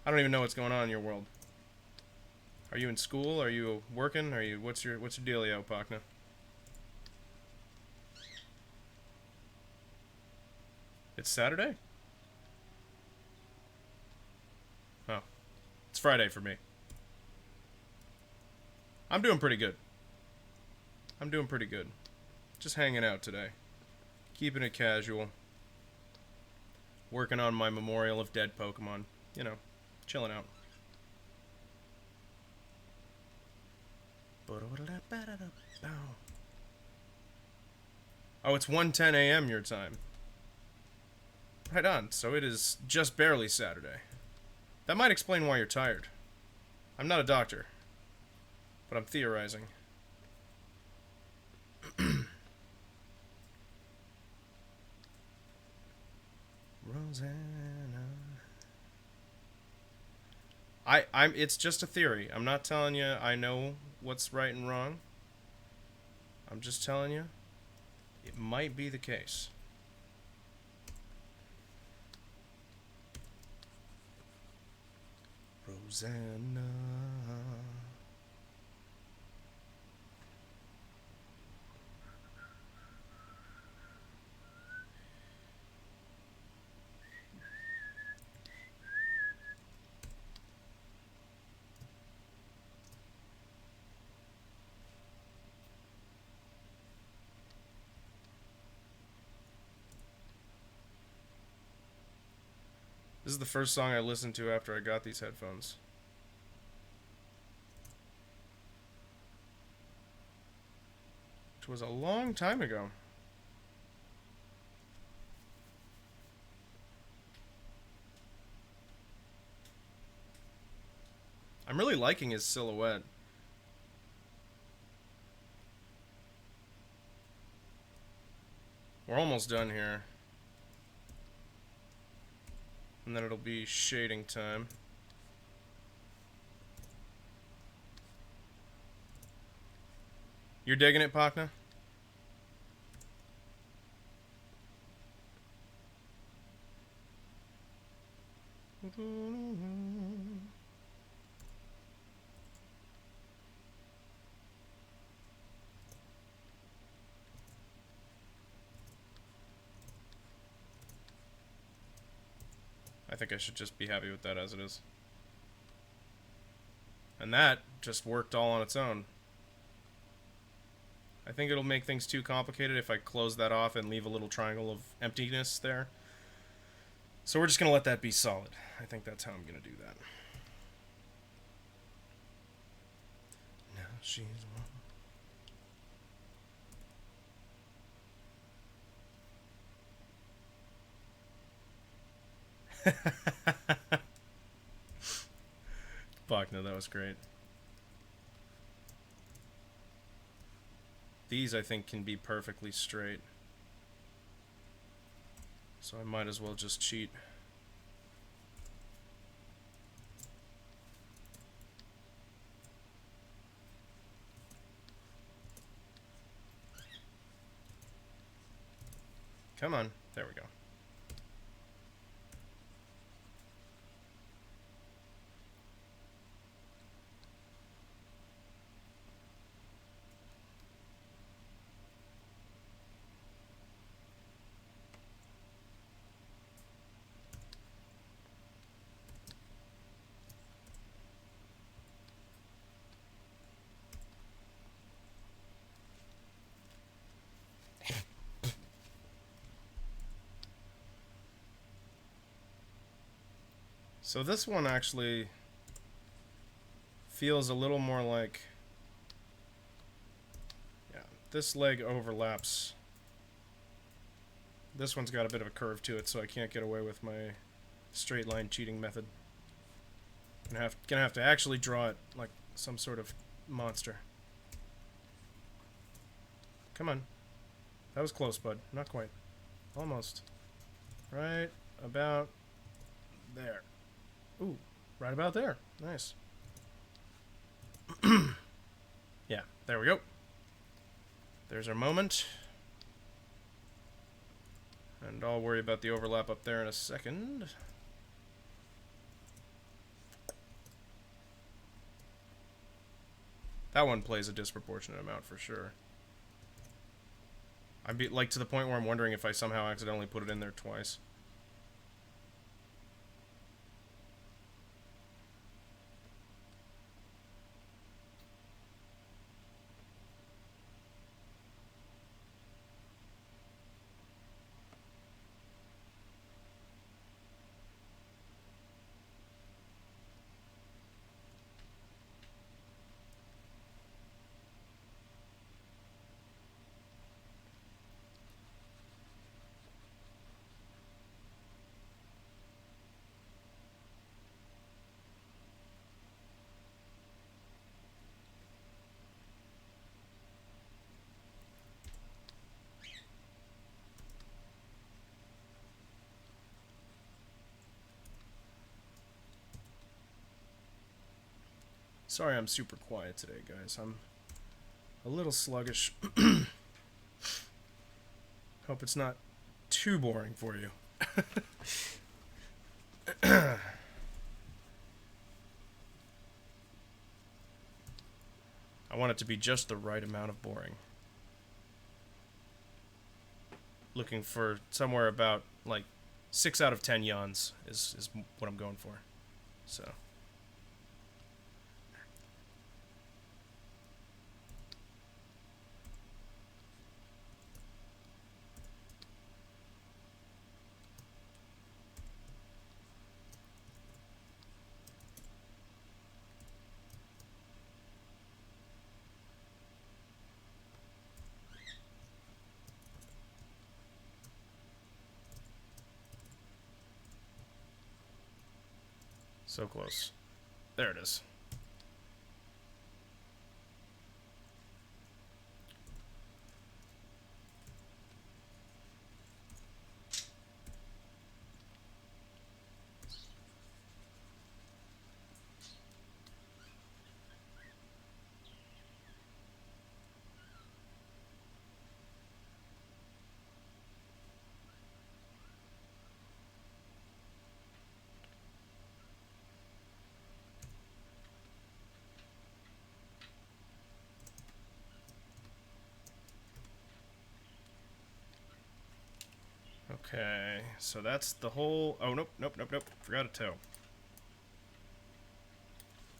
I don't even know what's going on in your world. Are you in school? Are you working? Are you what's your dealio, Pakna? It's Saturday? Oh. It's Friday for me. I'm doing pretty good. Just hanging out today. Keeping it casual. Working on my memorial of dead Pokemon. You know, chilling out. Oh, it's 1:10 a.m. your time. Right on, so it is just barely Saturday. That might explain why you're tired. I'm not a doctor, but I'm theorizing. Rosanna. It's just a theory. I'm not telling you I know what's right and wrong. I'm just telling you it might be the case. Rosanna. This is the first song I listened to after I got these headphones. Which was a long time ago. I'm really liking his silhouette. We're almost done here. And then it'll be shading time. You're digging it, Pakna? I think I should just be happy with that as it is. And that just worked all on its own. I think it'll make things too complicated if I close that off and leave a little triangle of emptiness there. So we're just going to let that be solid. I think that's how I'm going to do that. Now she's Fuck, no, that was great. These, I think, can be perfectly straight. So I might as well just cheat. Come on. There we go. So this one actually feels a little more like... Yeah, this leg overlaps. This one's got a bit of a curve to it, so I can't get away with my straight line cheating method. Gonna have to actually draw it like some sort of monster. Come on. That was close, bud. Not quite. Almost. Right about there. Ooh, right about there. Nice. Yeah, there we go. There's our moment. And I'll worry about the overlap up there in a second. That one plays a disproportionate amount for sure. I'd be like to the point where I'm wondering if I somehow accidentally put it in there twice. Sorry I'm super quiet today, guys. I'm a little sluggish. Hope it's not too boring for you. I want it to be just the right amount of boring. Looking for somewhere about, like, 6 out of 10 yawns is what I'm going for. So... So close. There it is. Okay, so that's the whole... Oh, nope. Forgot a toe.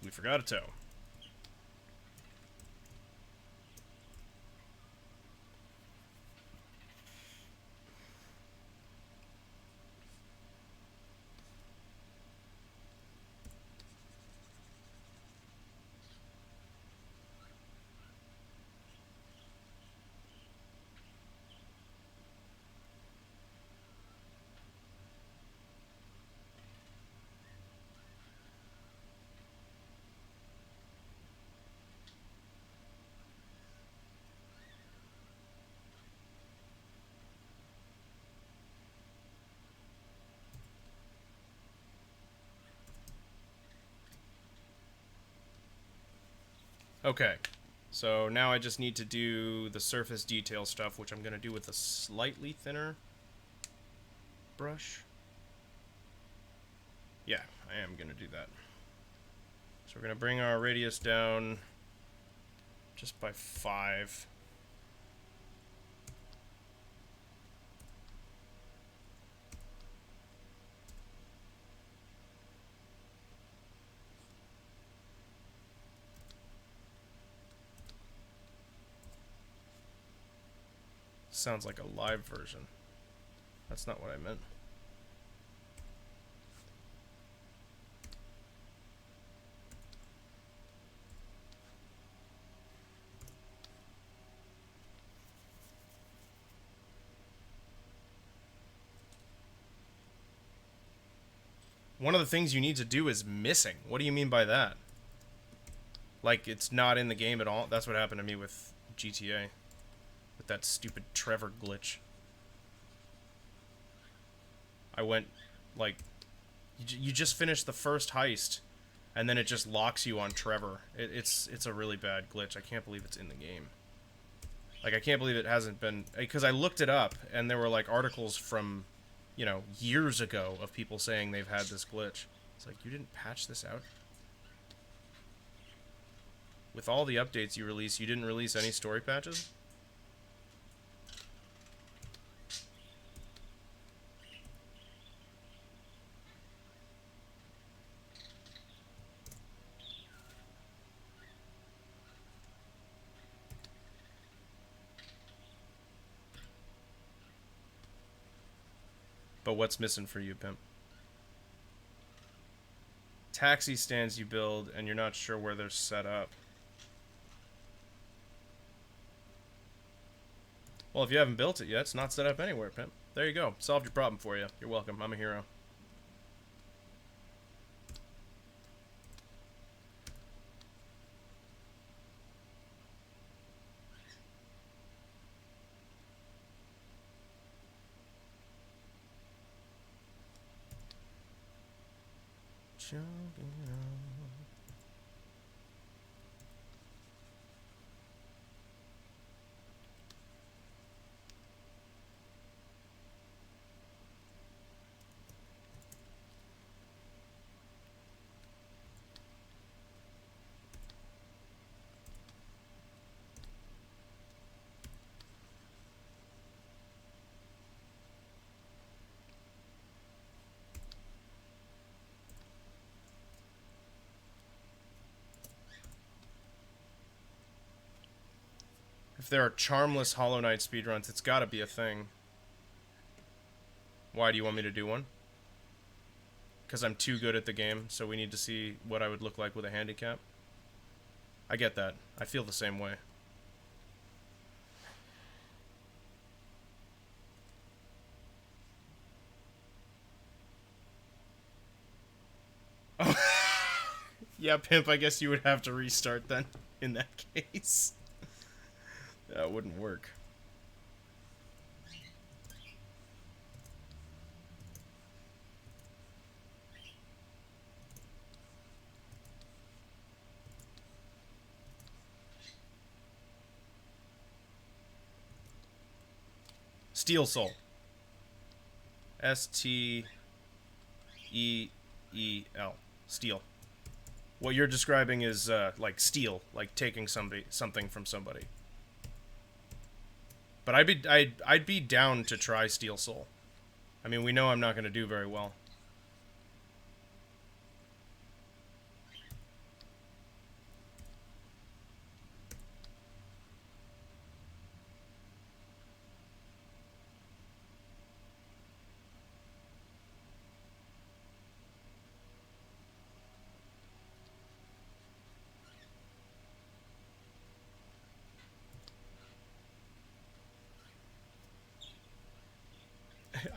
We forgot a toe. Okay, so now I just need to do the surface detail stuff, which I'm going to do with a slightly thinner brush. Yeah, I am going to do that. So we're going to bring our radius down just by 5. Sounds like a live version. That's not what I meant. one of the things you need to do is missing. What do you mean by that? Like, it's not in the game at all? That's what happened to me with GTA. With that stupid Trevor glitch. I went, like... You just finished the first heist, and then it just locks you on Trevor. It's a really bad glitch. I can't believe it's in the game. Like, I can't believe it hasn't been... Because I looked it up, and there were, like, articles from, you know, years ago of people saying they've had this glitch. It's like, you didn't patch this out? With all the updates you release, you didn't release any story patches? But what's missing for you, Pimp? Taxi stands you build, and you're not sure where they're set up. Well, if you haven't built it yet, it's not set up anywhere, Pimp. There you go. Solved your problem for you. You're welcome. I'm a hero. If there are charmless Hollow Knight speedruns, it's gotta be a thing. Why do you want me to do one? Because I'm too good at the game, so we need to see what I would look like with a handicap. I get that. I feel the same way. Oh. Yeah, Pimp, I guess you would have to restart then, in that case. That wouldn't work. Steel Soul. S-T-E-E-L. Steel. What you're describing is, like, steal. Like, taking something from somebody. But I'd be down to try Steel Soul. I mean, we know I'm not going to do very well.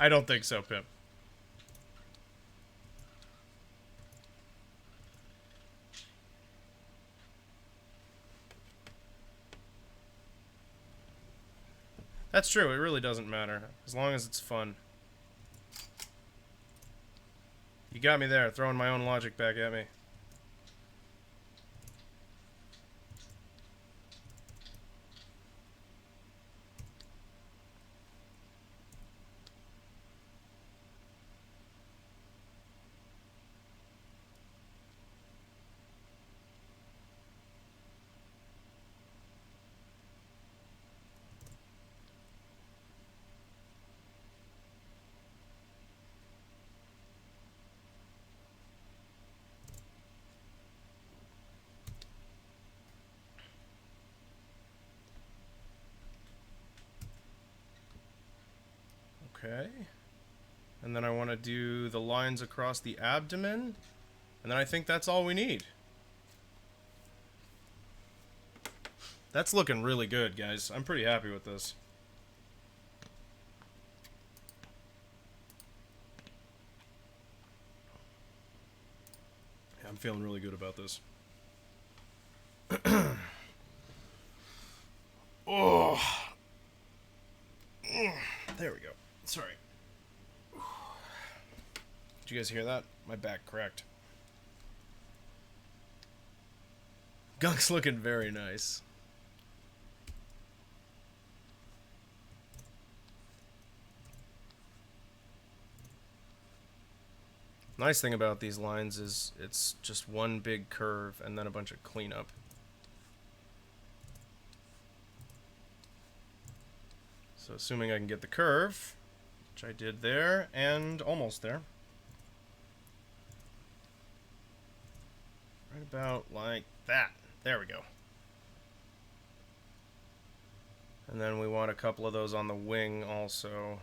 I don't think so, Pimp. That's true, it really doesn't matter, as long as it's fun. You got me there, throwing my own logic back at me. Okay. And then I want to do the lines across the abdomen. And then I think that's all we need. That's looking really good, guys. I'm pretty happy with this. I'm feeling really good about this. Oh. There we go. Sorry. Did you guys hear that? My back cracked. Gunk's looking very nice. Nice thing about these lines is it's just one big curve and then a bunch of cleanup. So assuming I can get the curve, which I did there, and almost there. Right about like that. There we go. And then we want a couple of those on the wing also.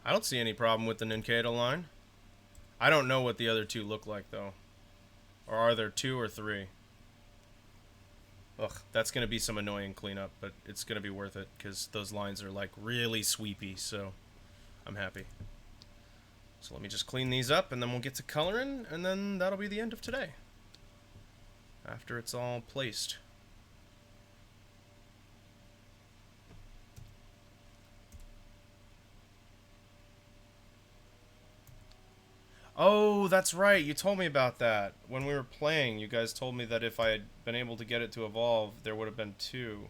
I don't see any problem with the Ninkata line. I don't know what the other two look like, though. Or are there 2 or 3? Ugh, that's going to be some annoying cleanup, but it's going to be worth it, because those lines are, like, really sweepy, so I'm happy. So let me just clean these up, and then we'll get to coloring, and then that'll be the end of today. After it's all placed. Oh, that's right. You told me about that. When we were playing, you guys told me that if I had been able to get it to evolve, there would have been 2.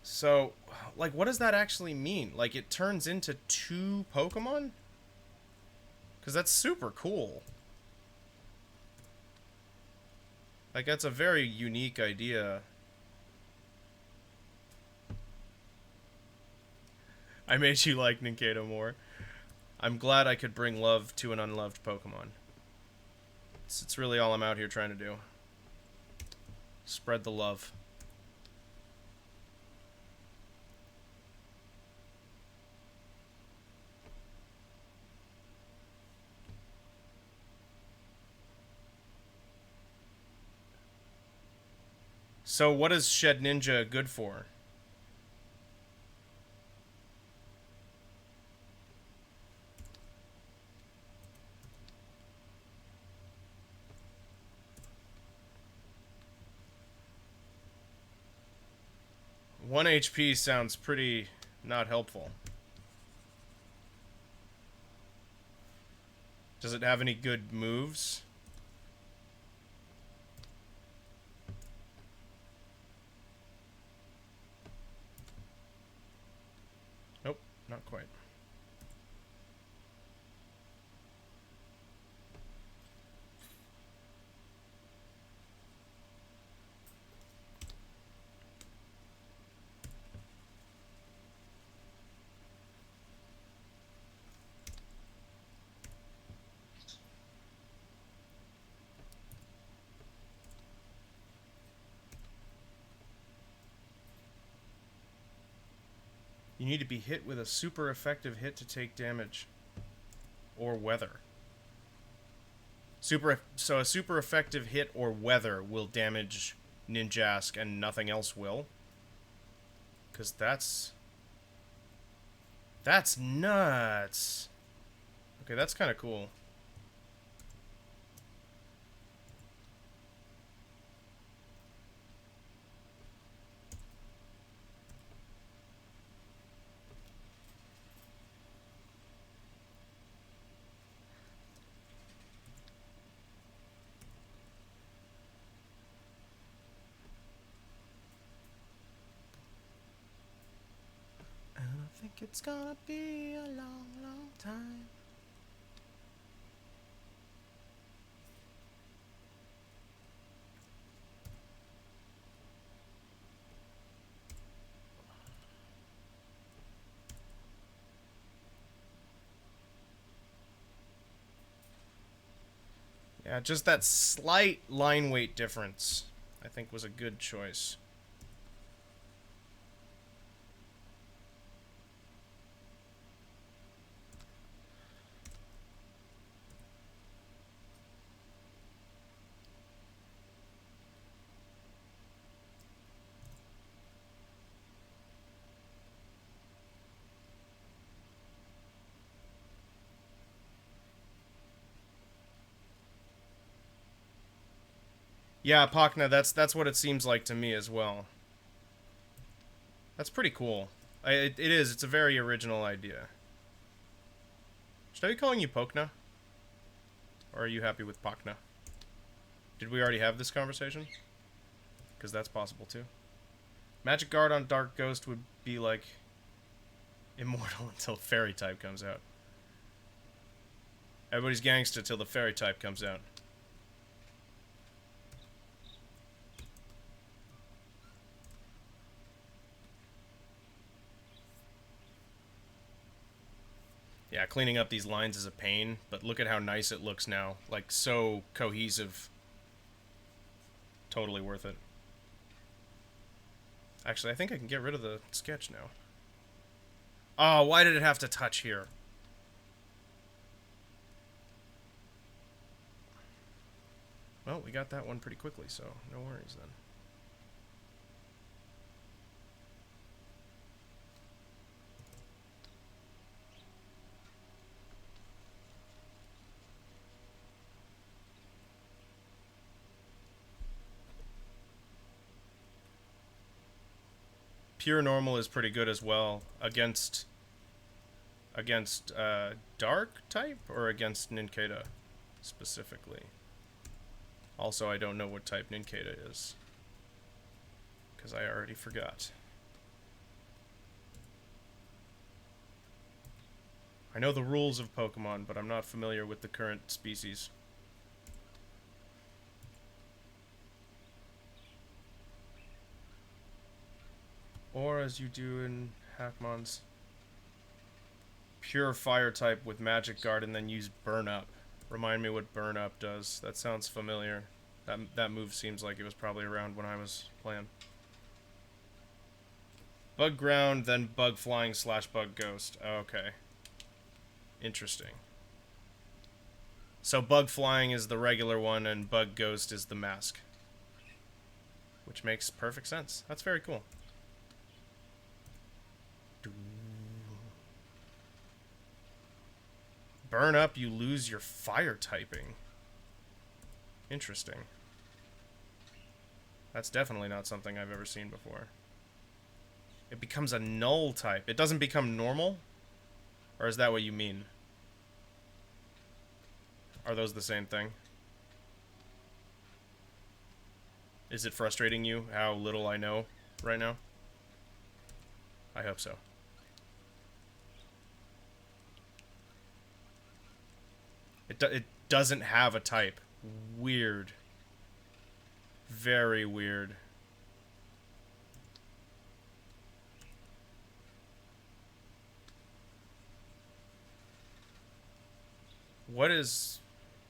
So, like, what does that actually mean? Like, it turns into 2 Pokemon? Because that's super cool. Like, that's a very unique idea. I made you like Ninkata more. I'm glad I could bring love to an unloved Pokemon. It's really all I'm out here trying to do. Spread the love. So what is Shed Ninja good for? One HP sounds pretty not helpful. Does it have any good moves? Nope, not quite. You need to be hit with a super effective hit to take damage. Or weather. So a super effective hit or weather will damage Ninjask and nothing else will? Because that's nuts. Okay, that's kind of cool. And I think it's gonna be a long, long time. Yeah, just that slight line weight difference, I think, was a good choice. Yeah, Pakna, that's what it seems like to me as well. That's pretty cool. It is. It's a very original idea. Should I be calling you Pokna? Or are you happy with Pakna? Did we already have this conversation? Because that's possible too. Magic Guard on Dark Ghost would be like immortal until Fairy type comes out. Everybody's gangsta till the Fairy type comes out. Yeah, cleaning up these lines is a pain, but look at how nice it looks now. Like, so cohesive. Totally worth it. Actually, I think I can get rid of the sketch now. Oh, why did it have to touch here? Well, we got that one pretty quickly, so no worries then. Pure normal is pretty good as well against dark type or against Ninkata specifically. Also, I don't know what type Ninkata is because I already forgot. I know the rules of Pokemon, but I'm not familiar with the current species. Or as you do in Hackmon's, pure fire type with Magic Guard and then use Burn Up. Remind me what Burn Up does. That sounds familiar. That move seems like it was probably around when I was playing. Bug Ground, then Bug Flying / Bug Ghost. Okay. Interesting. So Bug Flying is the regular one and Bug Ghost is the mask. Which makes perfect sense. That's very cool. Burn Up, you lose your fire typing. Interesting. That's definitely not something I've ever seen before. It becomes a null type. It doesn't become normal? Or is that what you mean? Are those the same thing? Is it frustrating you how little I know right now? I hope so. It doesn't have a type. Weird. Very weird. What does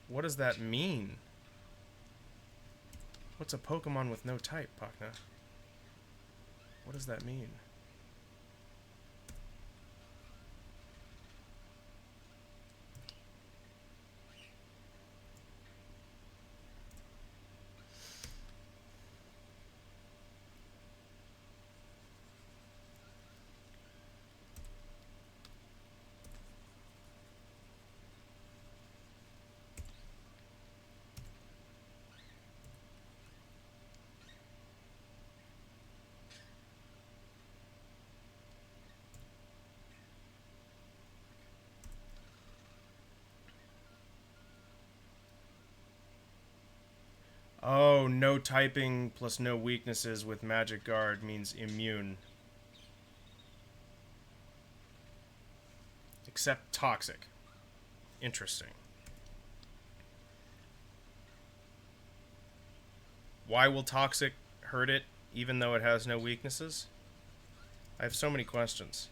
that mean? What's a Pokemon with no type, Pakna? What does that mean? Oh, no typing plus no weaknesses with Magic Guard means immune. Except toxic. Interesting. Why will toxic hurt it even though it has no weaknesses? I have so many questions.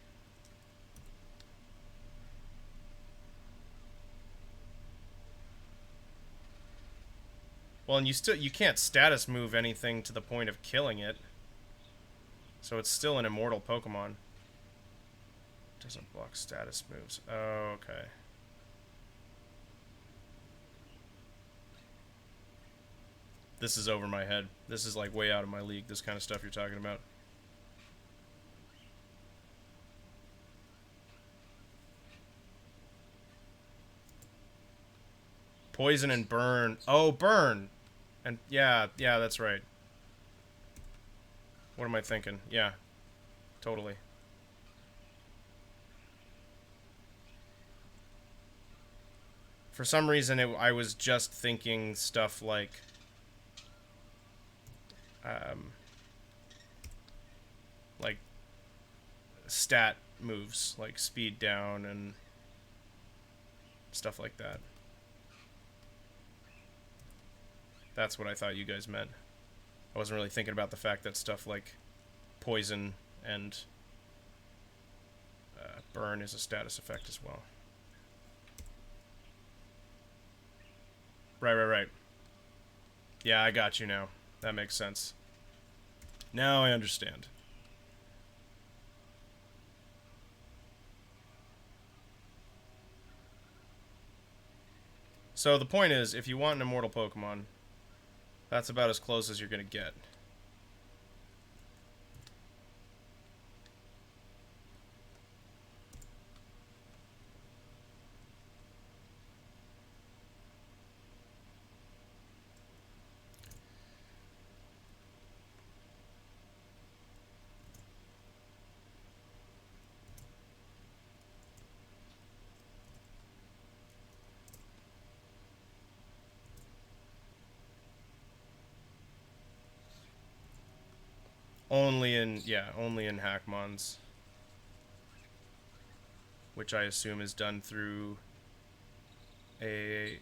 Well, and you can't status move anything to the point of killing it. So it's still an immortal Pokemon. Doesn't block status moves. Oh, okay. This is over my head. This is like way out of my league, this kind of stuff you're talking about. Poison and burn. Oh, burn. And yeah, yeah, that's right. What am I thinking? Yeah, totally. For some reason, I was just thinking stuff like, um, like stat moves, like speed down and stuff like that. That's what I thought you guys meant. I wasn't really thinking about the fact that stuff like poison and burn is a status effect as well. Right, right, right. Yeah, I got you now. That makes sense. Now I understand. So the point is, if you want an immortal Pokemon, that's about as close as you're going to get. Only in Hackmons. Which I assume is done through a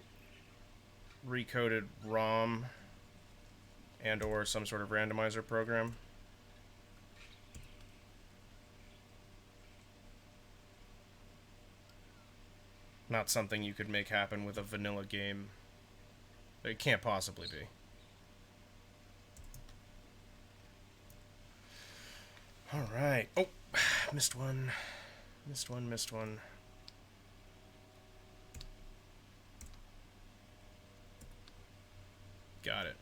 recoded ROM and or some sort of randomizer program. Not something you could make happen with a vanilla game. It can't possibly be. Alright. Oh, missed one. Missed one, missed one. Got it.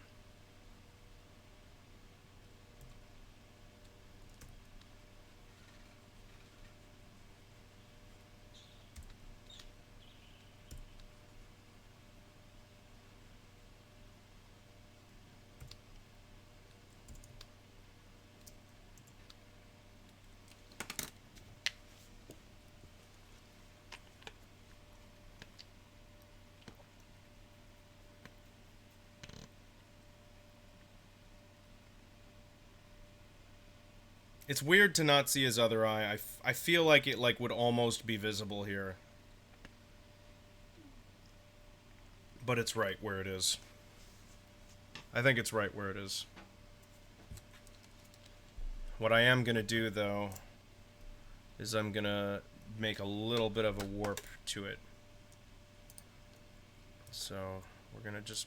It's weird to not see his other eye. I feel like it would almost be visible here. But it's right where it is. I think it's right where it is. What I am going to do, though, is I'm going to make a little bit of a warp to it. So, we're going to just...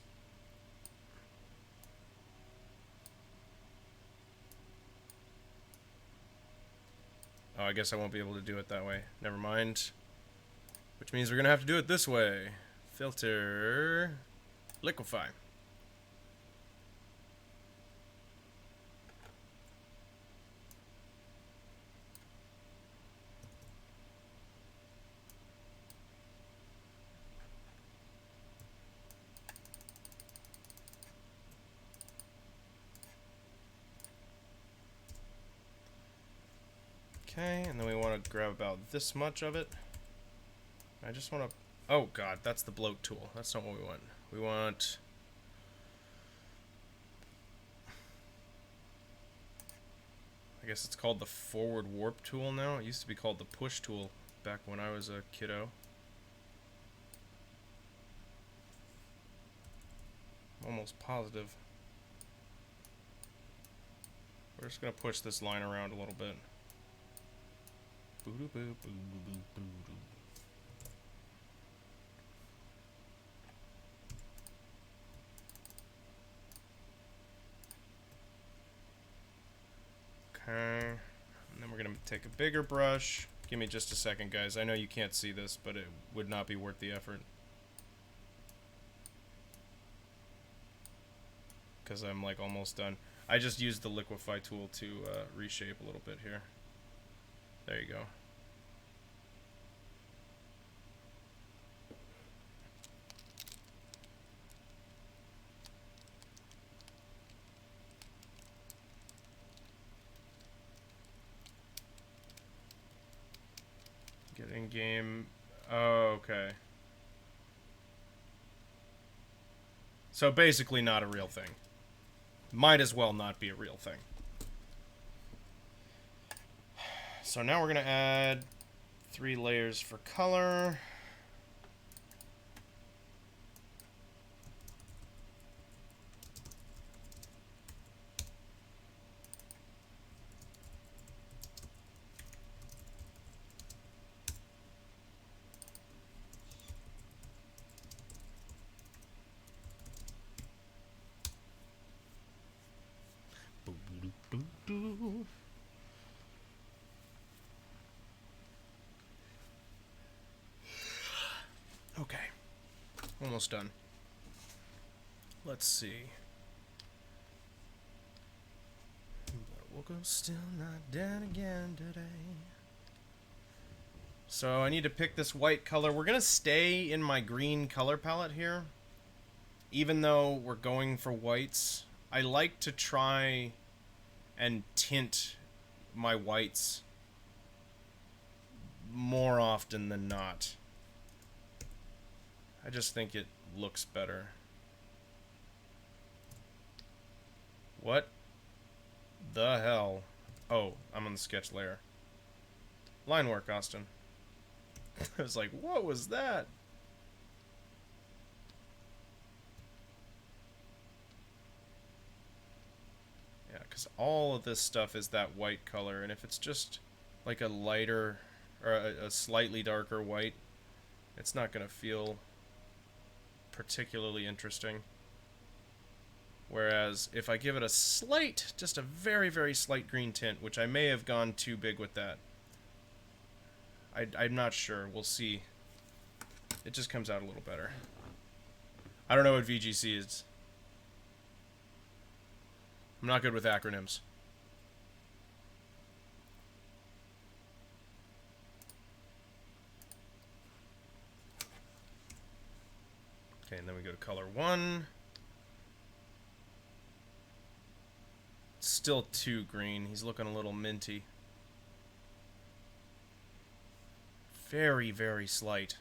Oh, I guess I won't be able to do it that way. Never mind. Which means we're going to have to do it this way. Filter... Liquefy. Okay, and then we want to grab about this much of it. I just want to... Oh, God, that's the bloat tool. That's not what we want. We want... I guess it's called the forward warp tool now. It used to be called the push tool back when I was a kiddo. I'm almost positive. We're just going to push this line around a little bit. Okay, and then we're gonna take a bigger brush. Give me just a second, guys. I know you can't see this, but it would not be worth the effort. Because I'm like almost done. I just used the liquefy tool to reshape a little bit here. There you go. In game. Oh, okay. So basically not a real thing. Might as well not be a real thing. So now we're going to add 3 layers for color. Okay. Almost done. Let's see. But woke up still not dead again today. So I need to pick this white color. We're going to stay in my green color palette here. Even though we're going for whites, I like to try and tint my whites more often than not. I just think it looks better. What the hell? Oh, I'm on the sketch layer. Line work, Austin. I was like, what was that? Yeah, because all of this stuff is that white color, and if it's just like a lighter or a slightly darker white, it's not going to feel particularly interesting. Whereas if I give it a slight, just a very, very slight green tint, which I may have gone too big with that. I'm not sure. We'll see. It just comes out a little better. I don't know what VGC is. I'm not good with acronyms. Okay, and then we go to color 1. Still too green. He's looking a little minty. Very, very slight.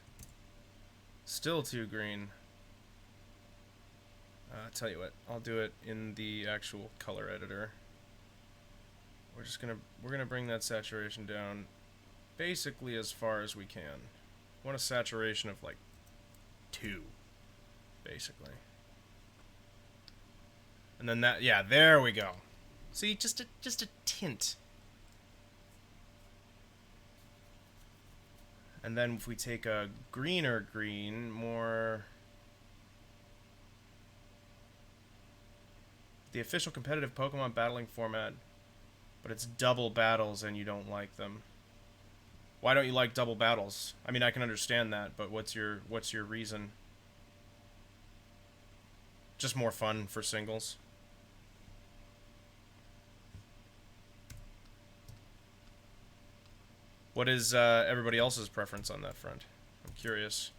Still too green. I'll tell you what, I'll do it in the actual color editor. We're gonna bring that saturation down basically as far as we can. I want a saturation of like 2, basically. And then that, yeah, there we go. See, just a tint. And then if we take a greener green, more... The official competitive Pokemon battling format, but it's double battles and you don't like them. Why don't you like double battles? I mean, I can understand that, but what's your reason? Just more fun for singles. What is everybody else's preference on that front? I'm curious.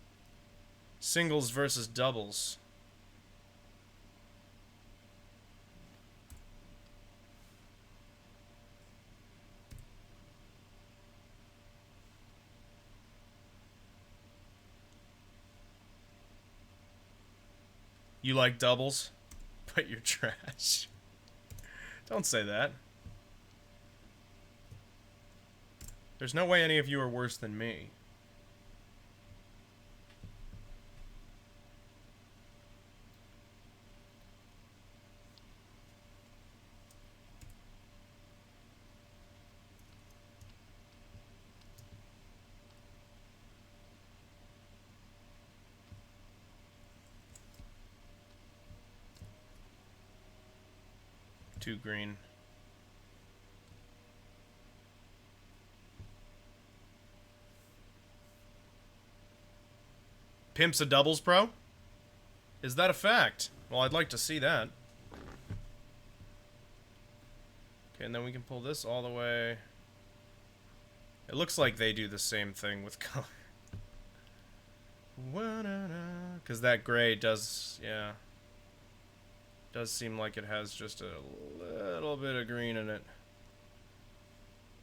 Singles versus doubles. You like doubles, but you're trash. Don't say that. There's no way any of you are worse than me. Too green. Pimp's a doubles pro? Is that a fact? Well, I'd like to see that. Okay, and then we can pull this all the way. It looks like they do the same thing with color. Because that gray does, yeah. Does seem like it has just a little bit of green in it.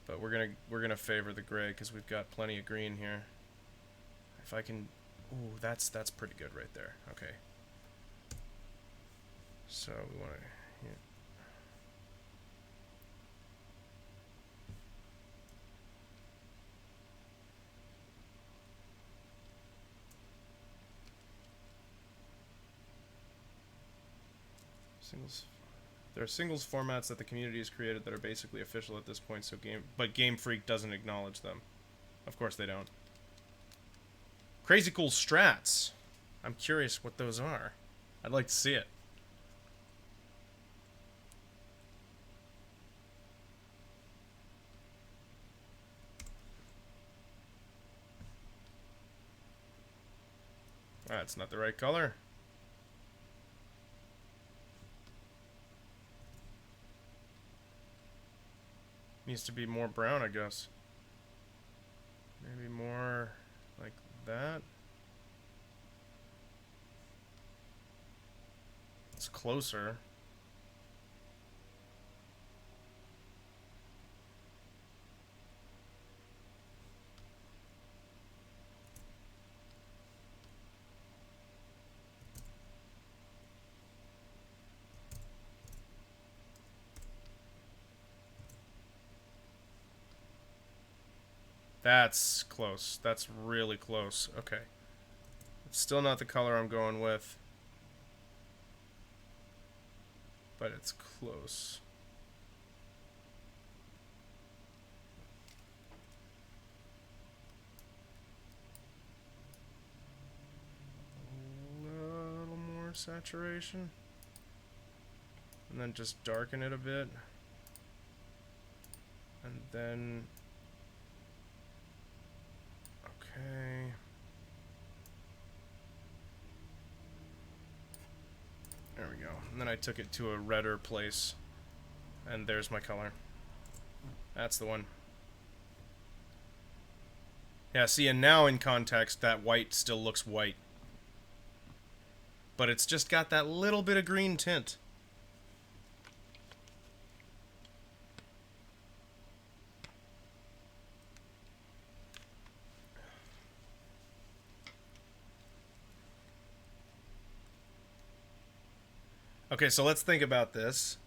But we're gonna favor the gray because we've got plenty of green here. If I can, ooh, that's pretty good right there. Okay. So we want to. Yeah. Singles. There are singles formats that the community has created that are basically official at this point. So Game Freak doesn't acknowledge them. Of course they don't. Crazy cool strats. I'm curious what those are. I'd like to see it. That's not the right color. Needs to be more brown, I guess. Maybe more like that. It's closer. That's close. That's really close. Okay. It's still not the color I'm going with. But it's close. A little more saturation. And then just darken it a bit. And then... Okay. There we go. And then I took it to a redder place. And there's my color. That's the one. Yeah, see, and now in context, that white still looks white. But it's just got that little bit of green tint. Okay, so let's think about this.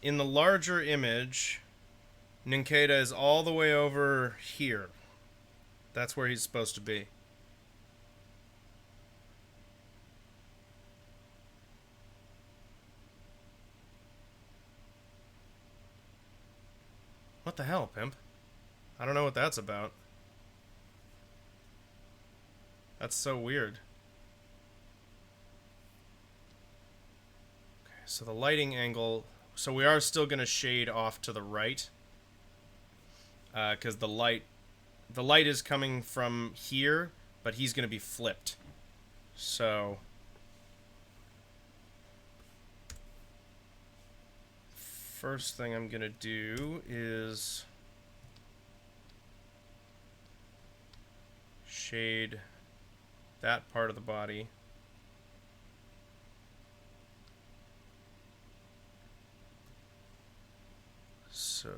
In the larger image, Ninkeda is all the way over here. That's where he's supposed to be. What the hell, pimp? I don't know what that's about. That's so weird. Okay, so the lighting angle... So we are still going to shade off to the right. Because the light is coming from here, but he's going to be flipped. So... First thing I'm going to do is... shade that part of the body. So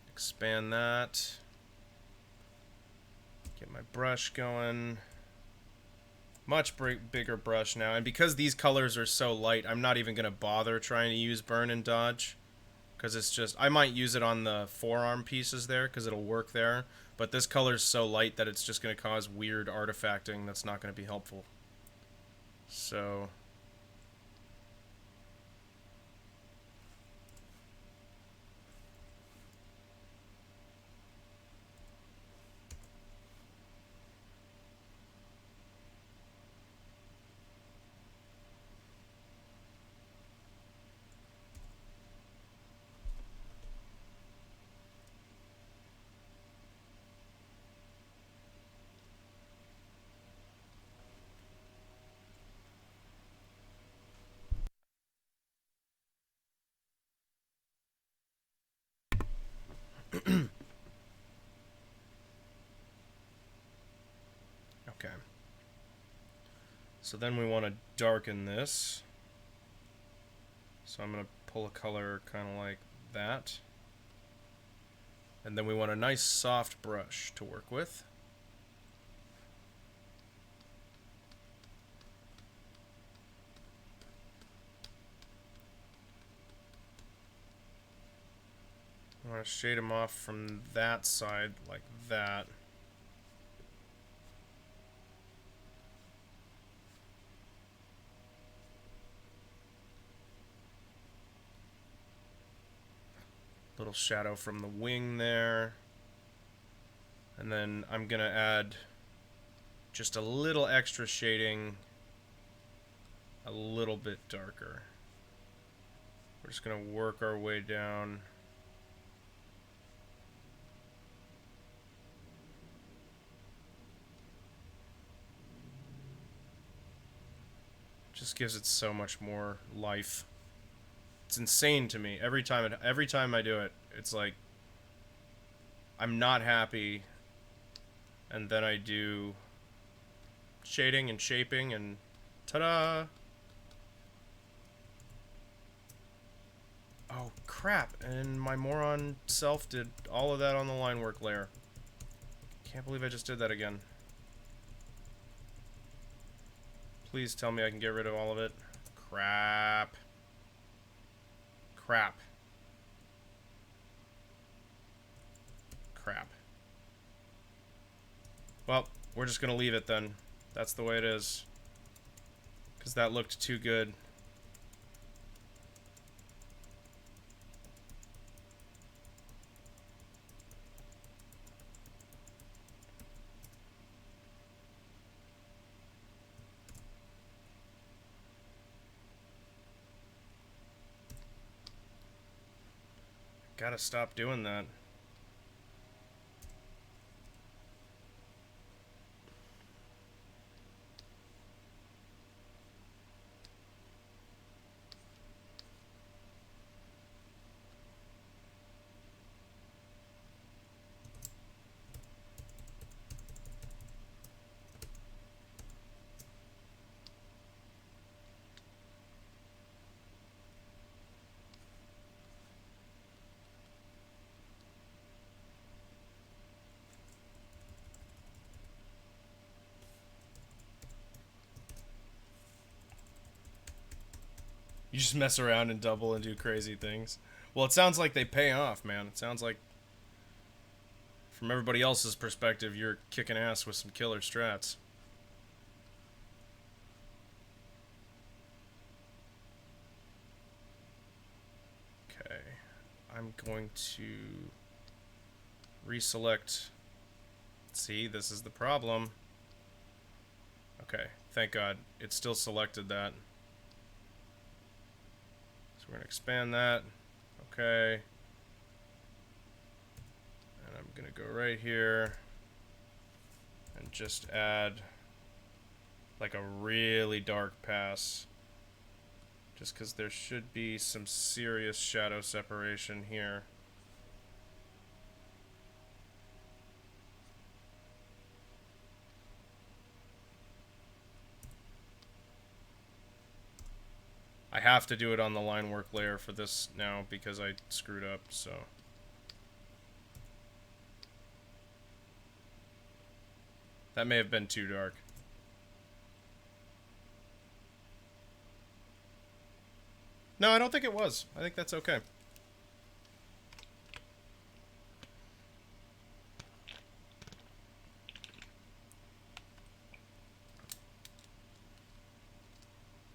expand that. Get my brush going. Much bigger brush now. And because these colors are so light, I'm not even going to bother trying to use burn and dodge. Because it's just... I might use it on the forearm pieces there, because it'll work there. But this color's so light that it's just going to cause weird artifacting that's not going to be helpful. So... Okay. So then we want to darken this. So I'm going to pull a color kind of like that. And then we want a nice soft brush to work with. I want to shade them off from that side like that. Little shadow from the wing there. And then I'm going to add just a little extra shading a little bit darker. We're just going to work our way down. Just gives it so much more life. It's insane to me. Every time I do it, it's like I'm not happy, and then I do shading and shaping and ta-da! Oh crap, and my moron self did all of that on the line work layer. Can't believe I just did that again. Please tell me I can get rid of all of it. Crap. Crap. Crap. Well, we're just gonna leave it then. That's the way it is. Because that looked too good. Gotta stop doing that. You just mess around and double and do crazy things. Well, it sounds like they pay off, man. It sounds like, from everybody else's perspective, you're kicking ass with some killer strats. Okay. I'm going to reselect. See, this is the problem. Okay, thank God. It still selected that. We're going to expand that. Okay. And I'm going to go right here and just add like a really dark pass. Just because there should be some serious shadow separation here. I have to do it on the line work layer for this now because I screwed up, so. That may have been too dark. No, I don't think it was. I think that's okay.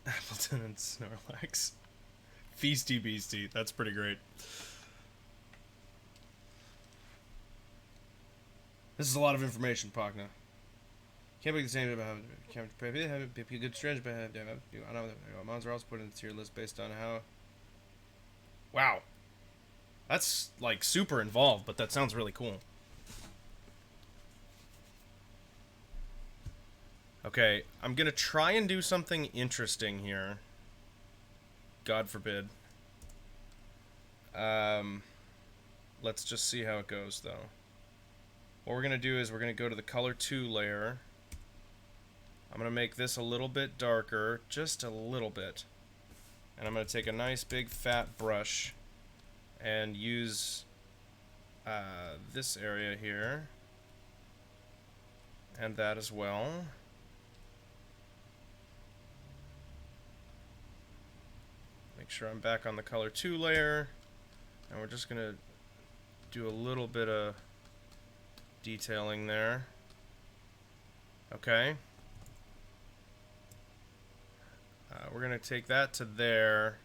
Appleton and Snorlax. Feasty Beastie. That's pretty great. This is a lot of information, Pogna. Can't be the same about can't be good strange but I know mods are also put into your list based on how. Wow. That's like super involved, but that sounds really cool. Okay, I'm gonna try and do something interesting here. God forbid. Let's just see how it goes, though. What we're gonna do is we're gonna go to the color 2 layer. I'm gonna make this a little bit darker, just a little bit. And I'm gonna take a nice big fat brush and use this area here. And that as well. Make sure I'm back on the color 2 layer. And we're just going to do a little bit of detailing there. Okay. We're going to take that to there.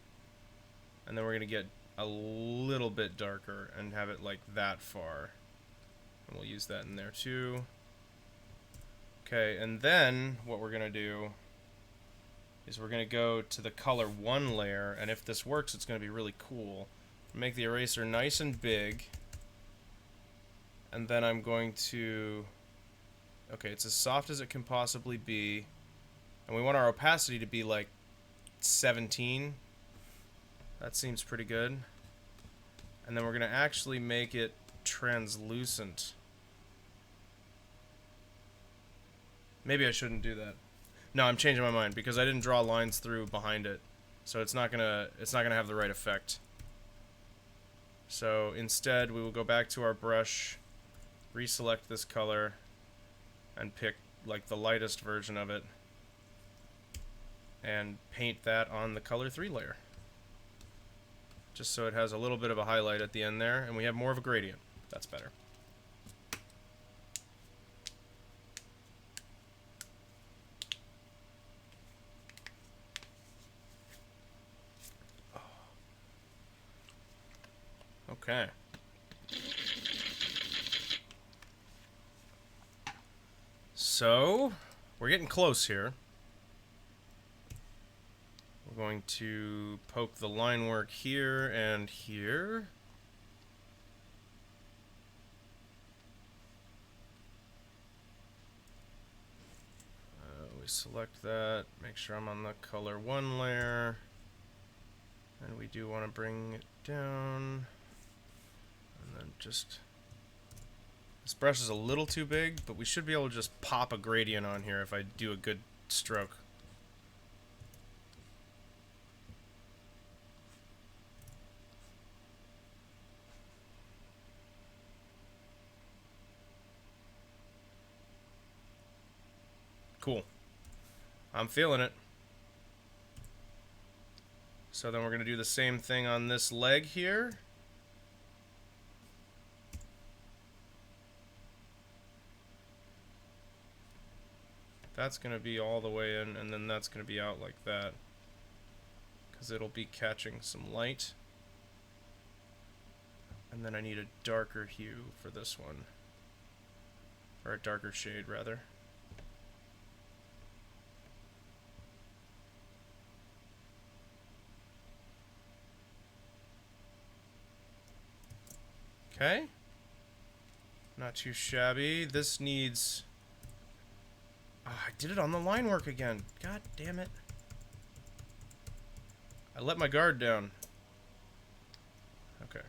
And then we're going to get a little bit darker and have it like that far. And we'll use that in there too. Okay, and then what we're going to do is we're going to go to the color 1 layer, and if this works, it's going to be really cool. Make the eraser nice and big, and then I'm going to... Okay, it's as soft as it can possibly be, and we want our opacity to be like 17. That seems pretty good. And then we're going to actually make it translucent. Maybe I shouldn't do that. No, I'm changing my mind because I didn't draw lines through behind it. So it's not gonna have the right effect. So instead we will go back to our brush, reselect this color, and pick like the lightest version of it and paint that on the color 3 layer. Just so it has a little bit of a highlight at the end there, and we have more of a gradient. That's better. Okay. So, we're getting close here. We're going to poke the line work here and here. We select that, make sure I'm on the color 1 layer. And we do want to bring it down. And then just... This brush is a little too big, but we should be able to just pop a gradient on here if I do a good stroke. Cool. I'm feeling it. So then we're going to do the same thing on this leg here. That's going to be all the way in, and then that's going to be out like that, because it'll be catching some light. And then I need a darker hue for this one, or a darker shade rather. Okay, not too shabby. This needs... Oh, I did it on the line work again. God damn it. I let my guard down. Okay.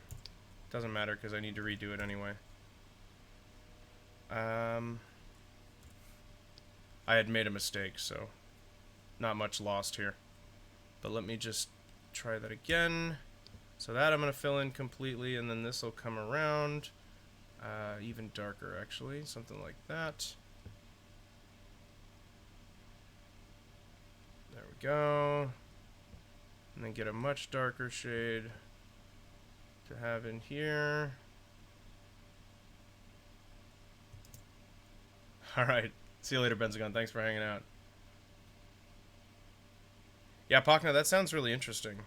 Doesn't matter because I need to redo it anyway. I had made a mistake, so not much lost here. But let me just try that again. So that I'm going to fill in completely, and then this will come around. Even darker, actually. Something like that. There we go. And then get a much darker shade to have in here. Alright. See you later, Benzagon. Thanks for hanging out. Yeah, Pakna, that sounds really interesting.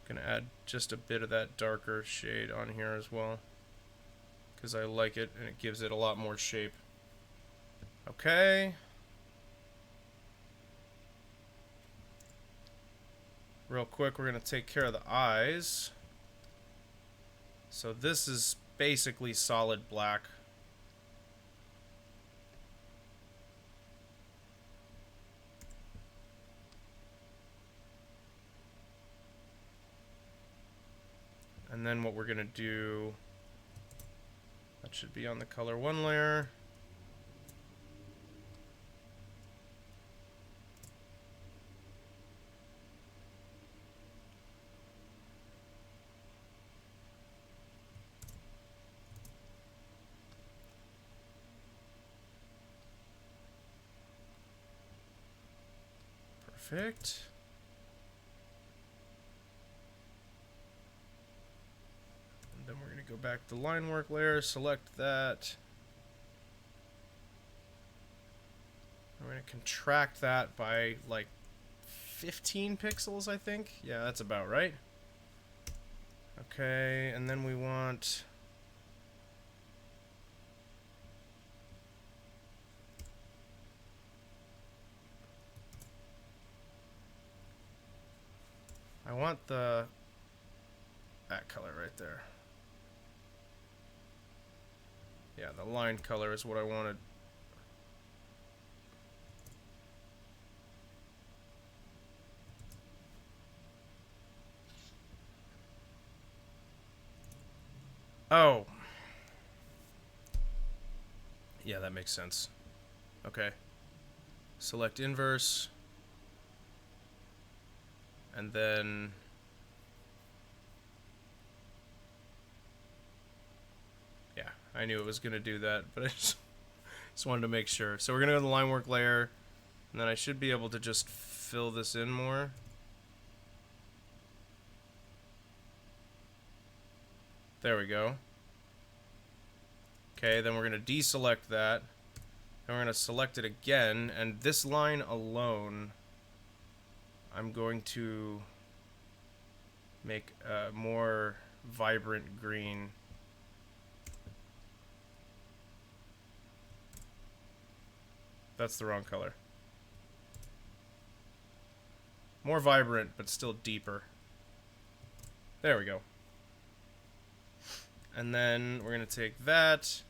Gonna add just a bit of that darker shade on here as well, because I like it and it gives it a lot more shape. Okay. Real quick, we're gonna take care of the eyes. So this is basically solid black. And then what we're going to do, that should be on the color 1 layer. Perfect. And then we're going to go back to the line work layer, select that. We're going to contract that by like 15 pixels, I think. Yeah, that's about right. Okay, and then we want... I want that color right there. Yeah, the line color is what I wanted. Oh. Yeah, that makes sense. Okay. Select inverse. And then... yeah, I knew it was going to do that, but I just wanted to make sure. So we're going to go to the line work layer, and then I should be able to just fill this in more. There we go. Okay, then we're going to deselect that. And we're going to select it again, and this line alone, I'm going to make a more vibrant green. That's the wrong color. More vibrant, but still deeper. There we go. And then we're going to take that.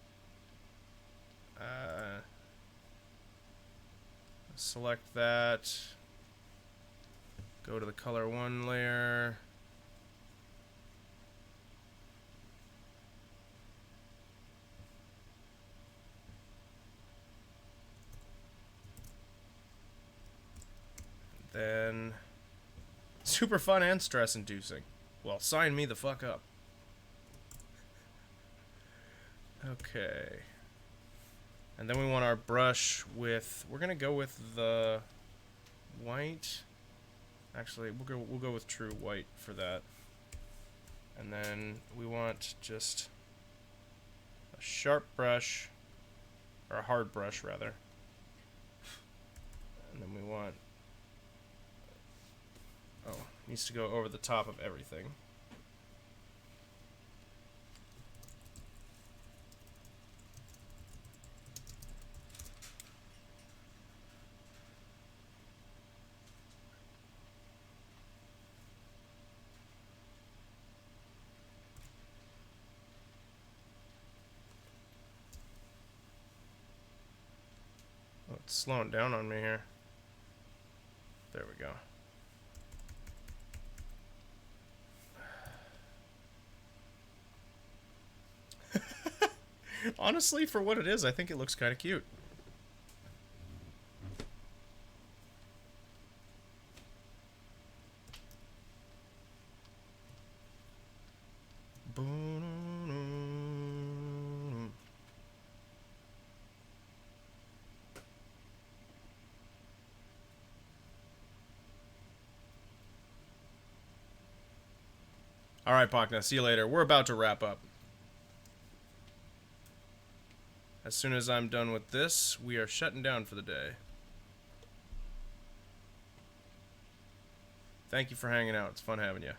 Select that. Go to the color 1 layer. Then, super fun and stress inducing. Well, sign me the fuck up. Okay. And then we want our brush with, we're gonna go with the white. Actually, we'll go with true white for that. And then we want just a sharp brush, or a hard brush rather. And then we want, oh, needs to go over the top of everything. Oh, it's slowing down on me here. There we go. Honestly, for what it is, I think it looks kind of cute. Alright, Pakna, see you later. We're about to wrap up. As soon as I'm done with this, we are shutting down for the day. Thank you for hanging out. It's fun having you.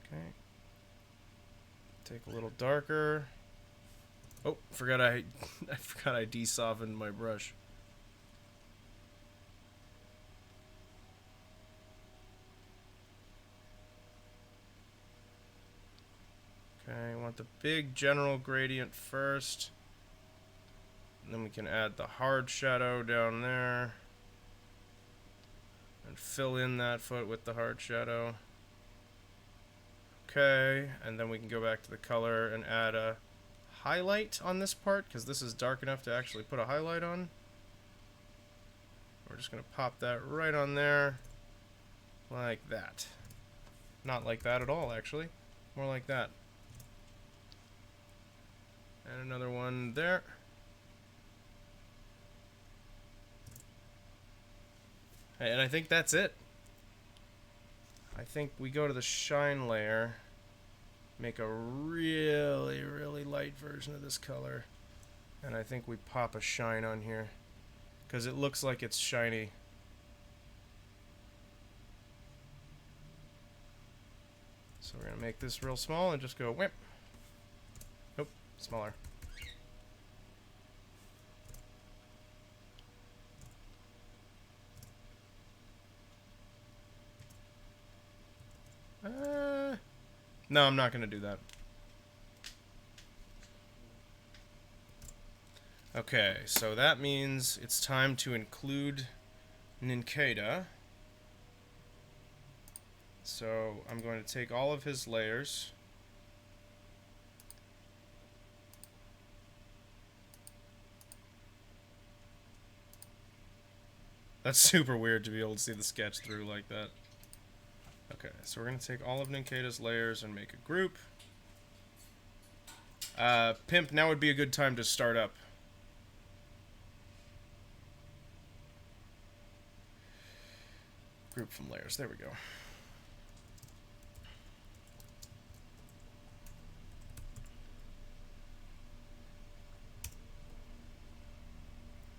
Okay. Take a little darker. Oh, forgot I forgot I de-softened my brush. Okay, I want the big general gradient first. And then we can add the hard shadow down there. And fill in that foot with the hard shadow. Okay, and then we can go back to the color and add a highlight on this part, because this is dark enough to actually put a highlight on. We're just going to pop that right on there. Like that. Not like that at all, actually. More like that. And another one there. And I think that's it. I think we go to the shine layer, make a really, really light version of this color, and I think we pop a shine on here, because it looks like it's shiny. So we're going to make this real small and just go whip. Nope, smaller. No, I'm not going to do that. Okay, so that means it's time to include Ninkeda. So I'm going to take all of his layers. That's super weird to be able to see the sketch through like that. Okay, so we're going to take all of Ninkeda's layers and make a group. Pimp, now would be a good time to start up. Group from layers, there we go.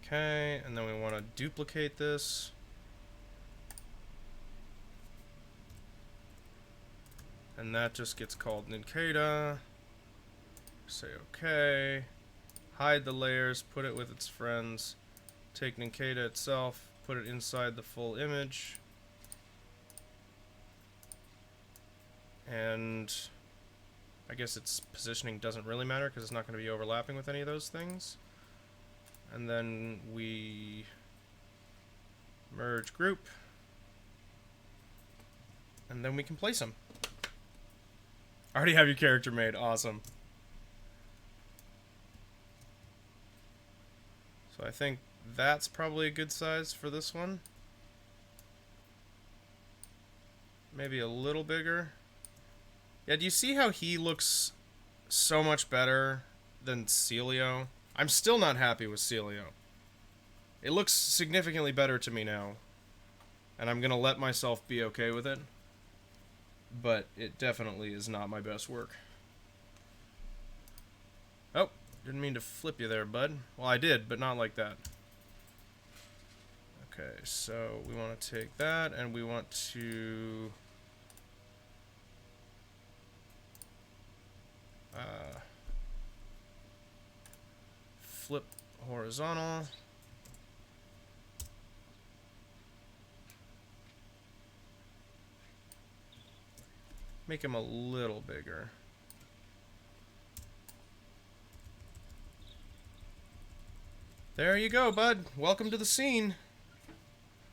Okay, and then we want to duplicate this. And that just gets called Ninkeda. Say okay. Hide the layers, put it with its friends. Take Ninkeda itself, put it inside the full image. And I guess its positioning doesn't really matter because it's not going to be overlapping with any of those things. And then we merge group. And then we can place them. Already have your character made. Awesome. So I think that's probably a good size for this one. Maybe a little bigger. Yeah, do you see how he looks so much better than Celio? I'm still not happy with Celio. It looks significantly better to me now. And I'm going to let myself be okay with it. But it definitely is not my best work. Oh, didn't mean to flip you there, bud. Well, I did, but not like that. Okay, so we want to take that, and we want to... flip horizontal. Make him a little bigger. There you go, bud. Welcome to the scene.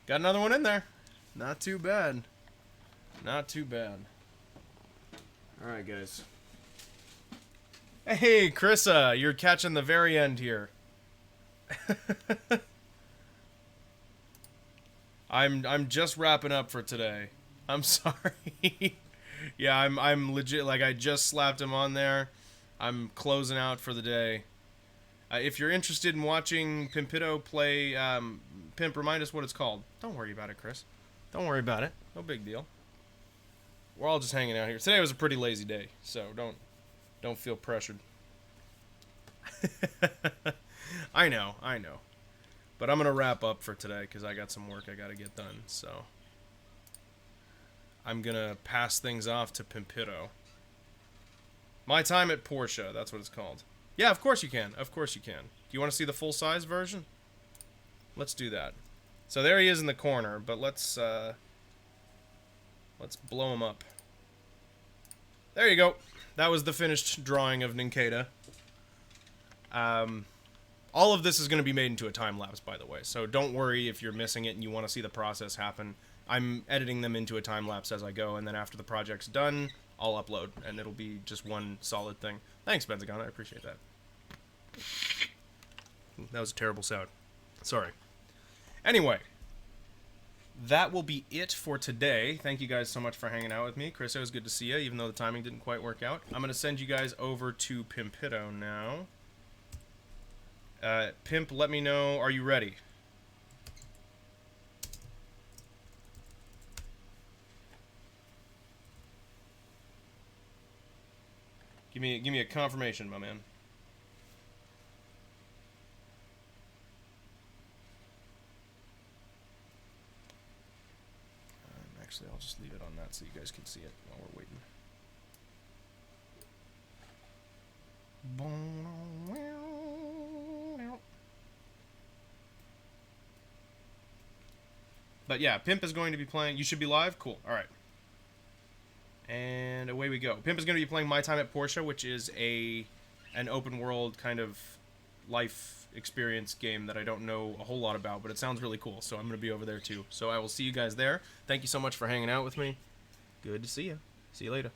Got another one in there. Not too bad. Not too bad. Alright, guys. Hey, Chrissa, you're catching the very end here. I'm just wrapping up for today. I'm sorry. Yeah, I'm legit, like I just slapped him on there. I'm closing out for the day. If you're interested in watching Pimpito play Pimp, remind us what it's called. Don't worry about it, Chris. Don't worry about it. No big deal. We're all just hanging out here. Today was a pretty lazy day, so don't feel pressured. I know. But I'm going to wrap up for today because I got some work I got to get done, so I'm going to pass things off to Pimpito. My time at Porsche, that's what it's called. Yeah, of course you can. Of course you can. Do you want to see the full-size version? Let's do that. So there he is in the corner, but let's blow him up. There you go. That was the finished drawing of Ninkeda. All of this is going to be made into a time-lapse, by the way, so don't worry if you're missing it and you want to see the process happen. I'm editing them into a time-lapse as I go, and then after the project's done, I'll upload, and it'll be just one solid thing. Thanks, Benzagon, I appreciate that. That was a terrible sound. Sorry. Anyway, that will be it for today. Thank you guys so much for hanging out with me. Chris, it was good to see you, even though the timing didn't quite work out. I'm going to send you guys over to Pimpito now. Pimp, let me know, are you ready? Give me a confirmation, my man. Actually, I'll just leave it on that so you guys can see it while we're waiting. But yeah, Pimp is going to be playing. You should be live? Cool. Alright. And away we go. Pimp is going to be playing My Time at Portia, which is an open world kind of life experience game that I don't know a whole lot about, but it sounds really cool, so I'm going to be over there too. So I will see you guys there. Thank you so much for hanging out with me. Good to see you. See you later.